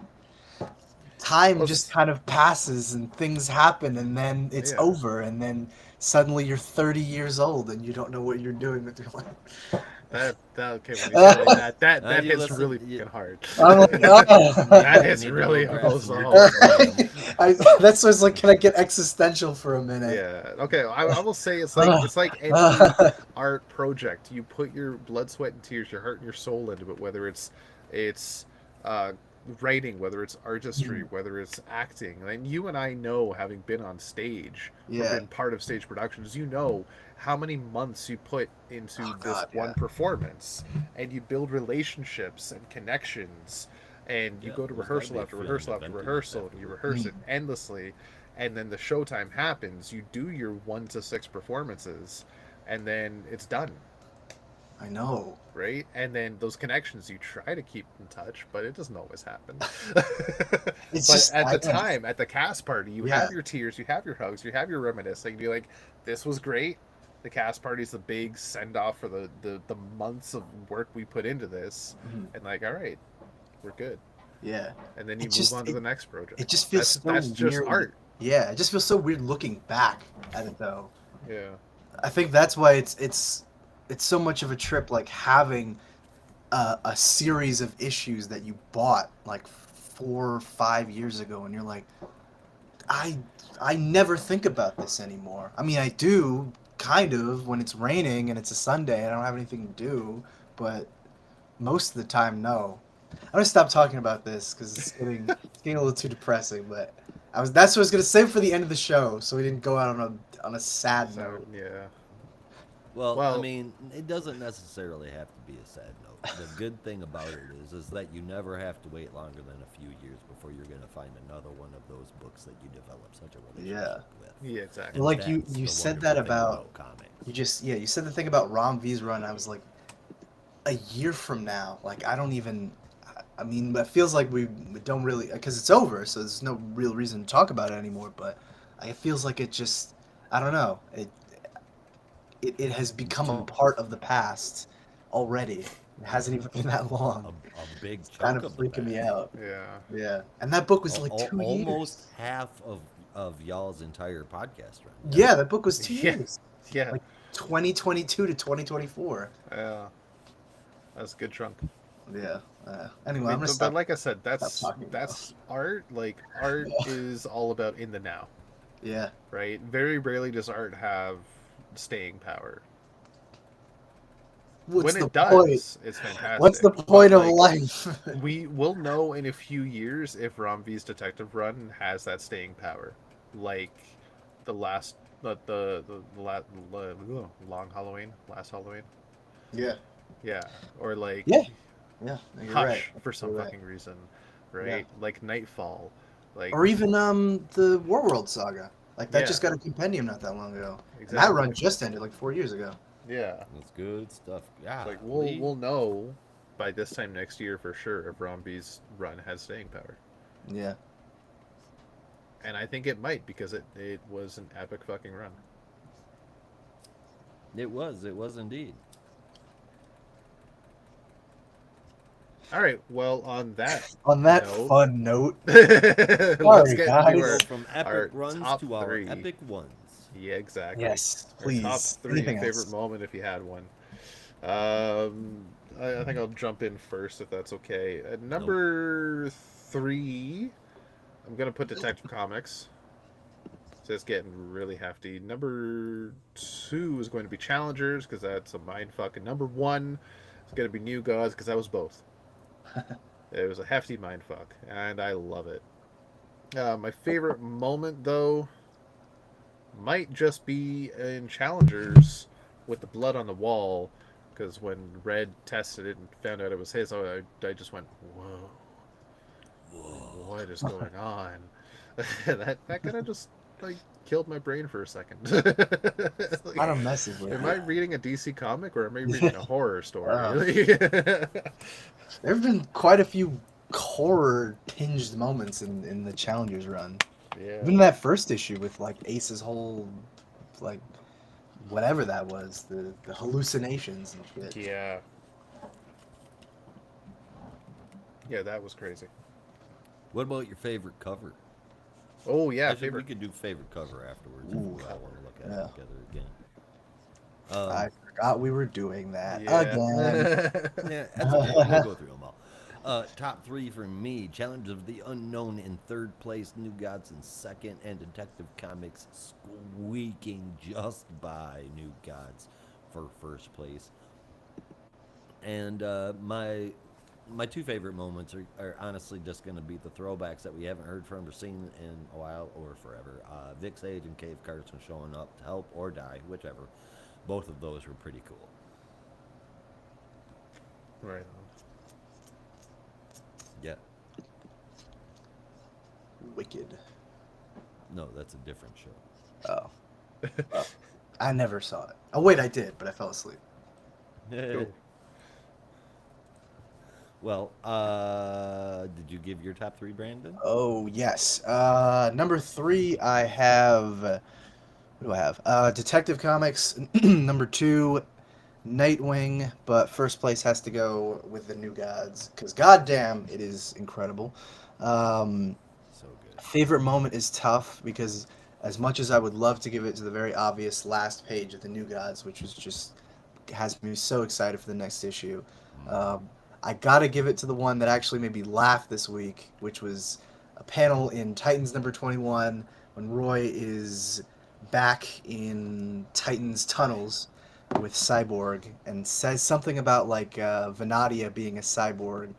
Time Well, just kind of passes and things happen and then it's yeah. over and then suddenly you're 30 years old and you don't know what you're doing with your life. That okay, when you say it like that You hits listen- really you- fucking hard. I'm like, oh. That You hits need to really go grab close some to Ritalin, home. man. That's why it's like, can I get existential for a minute? Yeah. Okay. I will say it's like any art project. You put your blood, sweat, and tears, your heart and your soul into it. Whether it's uh, writing, whether it's artistry, whether it's acting. And you and I know, having been on stage or Yeah. been part of stage productions, you know how many months you put into Oh, this God, one yeah. performance, and you build relationships and connections, and you Yeah, go to there's gotta rehearsal be a after feeling rehearsal of after emptiness rehearsal, and you afterwards. rehearse it endlessly, and then the showtime happens. You do your 1 to 6 performances, and then it's done, I know. right? And then those connections, you try to keep in touch, but it doesn't always happen. It's But just at the I know. time, at the cast party, you Yeah. have your tears, you have your hugs, you have your reminiscing. You're like, this was great. The cast party's the big send off for the months of work we put into this, Mhm. and like, all right, we're good. Yeah. And then you It move just on to the next project. it just feels That's so just weird. art. Yeah, it just feels so weird looking back at it though. Yeah. I think that's why it's so much of a trip, like having a series of issues that you bought like 4 or 5 years ago, and you're like, I I never think about this anymore. I mean, I do kind of when it's raining and it's a Sunday and I don't have anything to do, but most of the time, no. I'm gonna stop talking about this because it's getting a little too depressing. But that's what I was gonna say for the end of the show, so we didn't go out on a sad So note. yeah. Well, I Well- mean, it doesn't necessarily have to be a sad note. The good thing about it is that you never have to wait longer than a few years before you're going to find another one of those books that you develop such a relationship with. Yeah, exactly. And Like you that's the said wonderful that thing about comics. you said the thing about Rom V's run. I was like, a year from now, like I don't even. I mean, it feels like we don't really because it's over, so there's no real reason to talk about it anymore. But it feels like it just I don't know it has become a part of the past already. It hasn't even been that long. A big It's kind chunk of of the freaking me past. out. Yeah. Yeah, and that book was like 2 Almost years. half of y'all's entire podcast run. Yeah, that book was 2 Yeah. years. Yeah. Like 2022 to 2024. Yeah. That's a good chunk. Yeah. Anyway, I I'm mean, gonna but stop. like I said, that's talking art. Like art is all about in the now, Yeah. right? Very rarely does art have staying power. What's When the it does, point? it's fantastic. What's the But, point of like, life? we will know in a few years if Romvi's detective run has that staying power, like the last long Halloween, last Halloween. Yeah. Yeah, or like Yeah. Yeah. You're Hush right. for some You're right. fucking reason, right? Yeah. Like Nightfall, like Or even the Warworld saga. Like that Yeah. just got a compendium not that long ago. And exactly. that run just ended like 4 years ago. Yeah, That's good stuff. Yeah. like we'll know by this time next year for sure if Romvi's run has staying power, Yeah. and I think it might because it was an epic fucking run. It was indeed. All right, well on that On that note, fun note, let's Sorry, get guys. into So our from our epic runs top to our three. epic ones. Yeah, exactly. yes, Our top please. 3 Anything favorite else? moment if you had one. I think I'll jump in first if that's okay. At number 3, I'm gonna put Detective Comics. So it's getting really hefty. Number 2 is going to be Challengers because that's a mind fuck. And number 1 is going to be New Gods because that was both. It was a hefty mind fuck, and I love it. My favorite moment, though, might just be in Challengers with the blood on the wall, because when Red tested it and found out it was his, I just went, whoa, what is going on? that kind of just like killed my brain for a second. Like, Kind of messes with am you. I reading a DC comic or am I reading a horror story? There have been quite a few horror tinged moments in the Challengers run. Yeah. Even that first issue with like Ace's whole like whatever that was, the hallucinations and shit. Yeah. Yeah, that was crazy. What about your favorite cover? Oh yeah, Actually, favorite. we could do favorite cover afterwards if Ooh, we all want to look at yeah. it together again. I forgot we were doing that Yeah. again. Yeah, that's okay. We'll go through them all. Top 3 for me: Challenge of the Unknown in 3rd place, New Gods in 2nd, and Detective Comics squeaking just by New Gods for 1st place. And my 2 favorite moments are honestly just going to be the throwbacks that we haven't heard from or seen in a while or forever. Vic Sage and Cave Carson showing up to help or die, whichever. Both of those were pretty cool. Right on. Yeah. Wicked. No, that's a different show. Oh. Well, I never saw it. Oh wait, I did, but I fell asleep. Cool. Well, did you give your top 3, Brandon? Oh yes. Number 3, I have. What do I have? Detective Comics. Number 2, Nightwing. But first place has to go with the New Gods because goddamn, it is incredible. So good. Favorite moment is tough because as much as I would love to give it to the very obvious last page of the New Gods, which was just has me so excited for the next issue. I gotta give it to the one that actually made me laugh this week, which was a panel in Titans number 21 when Roy is back in Titans tunnels with Cyborg and says something about like Venadia being a cyborg,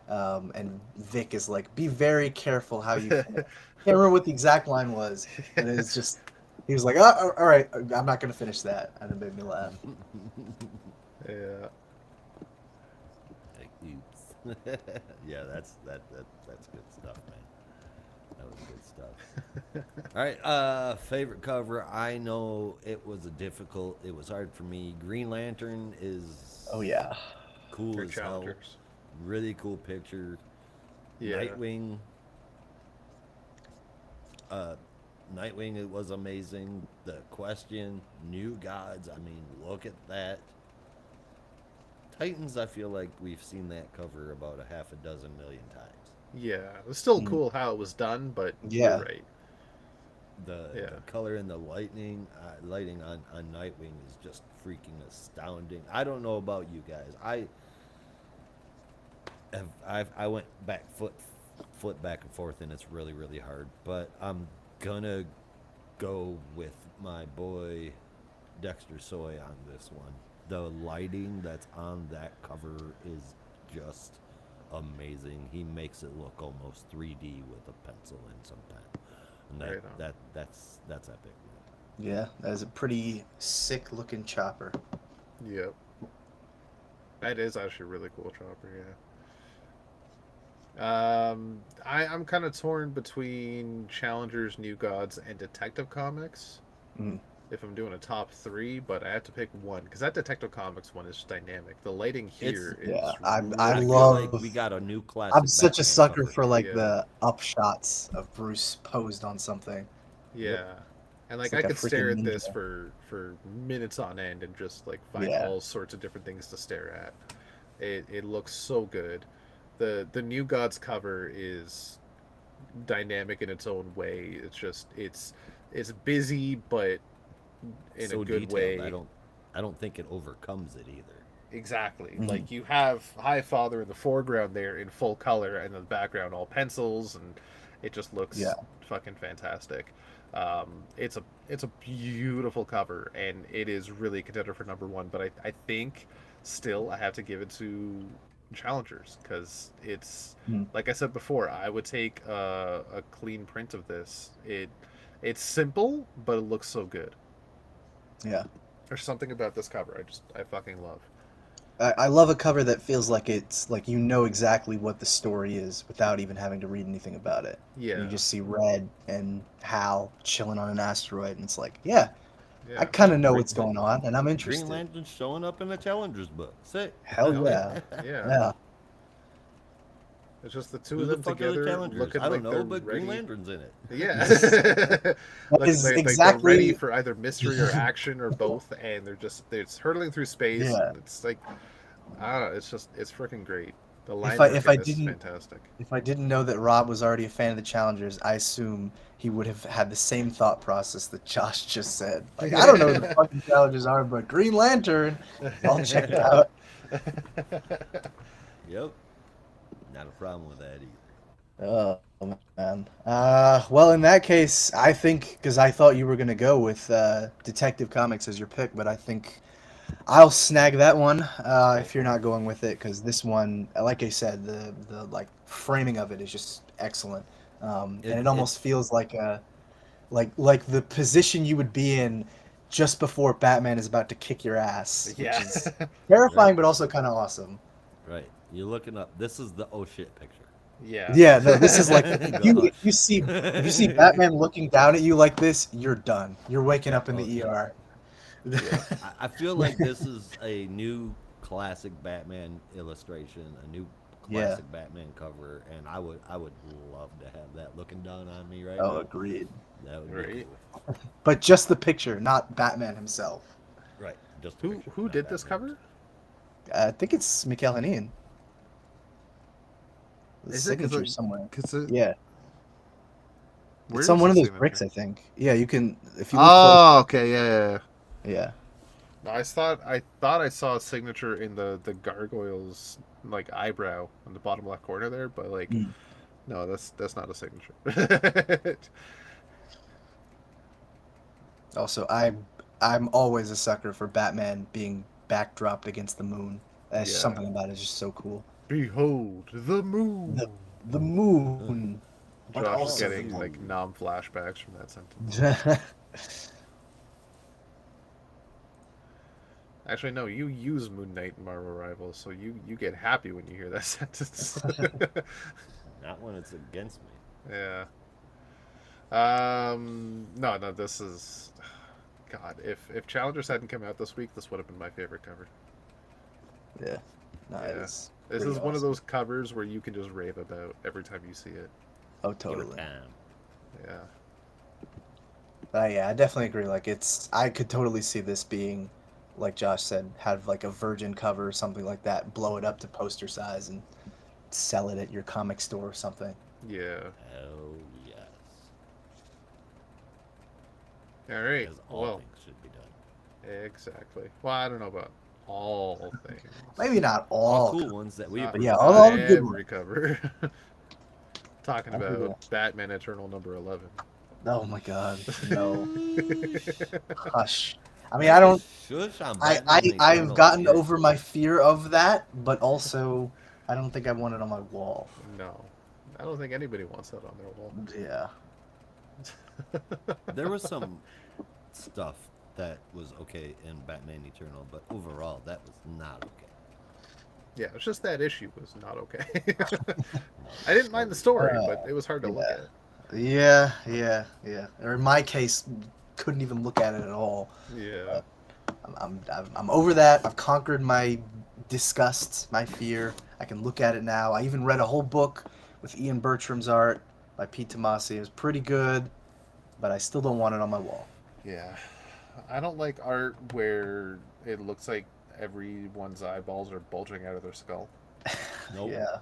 and Vic is like, "Be very careful how you." Can't remember what the exact line was, but it's just he was like, "Oh, all right, I'm not gonna finish that," and it made me laugh. Yeah. Like, oops. Yeah, that's good stuff, man. That was good stuff. All right, favorite cover. I know it was it was hard for me. Green Lantern is Oh yeah. cool For as hell. Challengers. Really cool picture. Yeah. Nightwing. Nightwing, it was amazing. The Question, New Gods. I mean, look at that. Titans, I feel like we've seen that cover about a half a dozen million times. Yeah. It was still Mm. cool how it was done, but Yeah. you're right. The color and the lighting on Nightwing is just freaking astounding. I don't know about you guys. I went foot back and forth, and it's really really hard. But I'm gonna go with my boy Dexter Soy on this one. The lighting that's on that cover is just amazing. He makes it look almost 3D with a pencil and some pen. And that's epic. Yeah, that is a pretty sick looking chopper. Yep. That is actually a really cool chopper, yeah. I'm kind of torn between Challengers, New Gods, and Detective Comics. Mm. If I'm doing a top 3, but I have to pick one because that Detective Comics one is dynamic. The lighting here is yeah, I I feel love- like we got a new classic. I'm such a Batman sucker cover. for like Yeah. the up shots of Bruce posed on something. yeah. And like, It's like I a could stare at freaking this ninja. for minutes on end and just like find Yeah. all sorts of different things to stare at. It looks so good. The New Gods cover is dynamic in its own way. It's just it's busy but in So a good detailed. way. I don't think it overcomes it either. Exactly. Mhm. Like, you have High Father in the foreground there in full color, and in the background all pencils, and it just looks Yeah. fucking fantastic. It's a beautiful cover, and it is really a contender for number one. But I think still I have to give it to Challengers because it's Hmm. like I said before. I would take a clean print of this. It's simple, but it looks so good. Yeah. There's something about this cover I fucking love. I love a cover that feels like it's like you know exactly what the story is without even having to read anything about it. You Yeah, just see Red and Hal chilling on an asteroid, and it's like, yeah, I yeah, kind of know Green, what's going on, and I'm Green interested. Lantern showing up in the Challengers book. Sick. Hell hell yeah, yeah. yeah. It's just the two Who of the them fuck are the together, Challengers? looking I don't like they're know, but Green ready. Lantern's in it. Yeah, That looking is like they're ready exactly for either mystery or action or both, and they're hurtling through space, yeah. and it's like, I don't know, it's freaking great. The If line I work if in I this is didn't fantastic. if I didn't know that Rob was already a fan of the Challengers, I assume he would have had the same thought process that Josh just said. Like, I don't know who the fucking Challengers are, but Green Lantern, I'll check it out. Yep. Not a problem with that either. Oh man. Well, in that case, I think because I thought you were gonna go with Detective Comics as your pick, but I think I'll snag that one if you're not going with it, because this one, like I said, the like framing of it is just excellent, and it It almost feels like a like the position you would be in just before Batman is about to kick your ass, which Yeah, is right, terrifying but also kind of awesome. right. You're looking up. This is the oh shit picture. yeah, Yeah, no, this is like God. if you see Batman looking down at you like this, you're done. You're waking up in Oh the yeah. ER. yeah, I feel like this is a new classic Batman illustration, a new Yeah. classic Batman cover, and I would love to have that looking down on me right Oh, now. agreed. That would be right. cool. But just the picture, not Batman himself. Right. Just a Who picture, who not did this Batman cover? I think it's Mikhail Hanin. The Is it? signature somewhere. Cause it, Yeah, where it's on is one the of those signature? bricks, I think. Yeah, you can if you look close. Oh, okay, yeah. Yeah. No, I thought I saw a signature in the gargoyle's like eyebrow on the bottom left corner there, but like Mm. no, that's not a signature. Also, I'm always a sucker for Batman being backdropped against the moon. There's Yeah. something about it is just so cool. Behold the moon. The moon. But Josh is also getting the like nom flashbacks from that sentence. moon. Actually, no, you use Moon Knight in Marvel Rivals, so you get happy when you hear that sentence. Not when it's against me. Yeah. No, this is God. If Challengers hadn't come out this week, this would have been my favorite cover. Yeah. No, Yeah. it's This pretty is one of awesome. those covers where you can just rave about every time you see it. Oh, Give it totally. time. Yeah. Yeah, I definitely agree. Like, I could totally see this being, like Josh said, have like a Virgin cover or something like that, blow it up to poster size and sell it at your comic store or something. Yeah. Hell yes. All right. As all Well, things should be done. exactly. Well, I don't know about all things. Maybe not All all. cool ones that we Not, approve. yeah, not all the good every cover. Talking I about forget. Batman Eternal number 11. Oh my God, no. Hush. I mean, I don't. Shush on I Batman I've Eternal gotten yet. over my fear of that, but also I don't think I want it on my wall. No. I don't think anybody wants that on their wall. Yeah. There was some stuff that was okay in Batman Eternal, but overall, that was not okay. Yeah, it's just that issue was not okay. I didn't mind the story, but it was hard to look yeah. at. Yeah. Or in my case, couldn't even look at it at all. Yeah. I'm over that. I've conquered my disgust, my fear. I can look at it now. I even read a whole book with Ian Bertram's art by Pete Tomasi. It was pretty good, but I still don't want it on my wall. Yeah. I don't like art where it looks like everyone's eyeballs are bulging out of their skull. Nope. Yeah.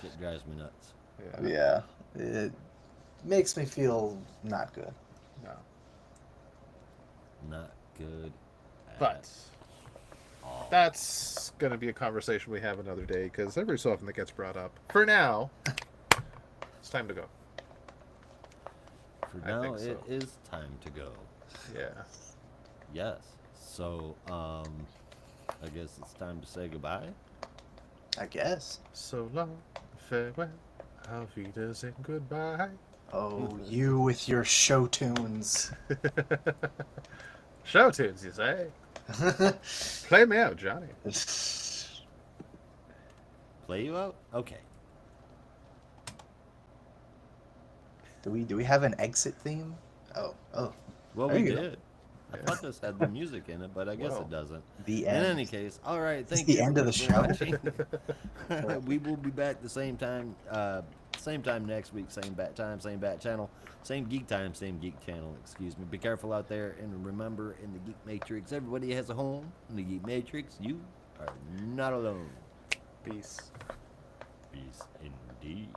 Shit drives me nuts. Yeah. Yeah. It makes me feel not good. No. Not good. But all. that's going to be a conversation we have another day because every so often that gets brought up. For now, it's time to go. For I now, think so. it is time to go. Yeah. Yes. So, I guess it's time to say goodbye. I guess. So long, farewell, auf Wiedersehen, goodbye. Oh, you with your show tunes. Show tunes, you say? Play me out, Johnny. Play you out? Okay. Do we have an exit theme? Oh. Well, There we you go. did. I thought this had the music in it, but I guess Well, it doesn't. The In end. any case, all right. Is Thank the you end of the everybody show? for watching. We will be back the same time next week, same bat time, same bat channel, same geek time, same geek channel. Excuse me. Be careful out there, and remember, in the Geek Matrix, everybody has a home. In the Geek Matrix, you are not alone. Peace. Peace indeed.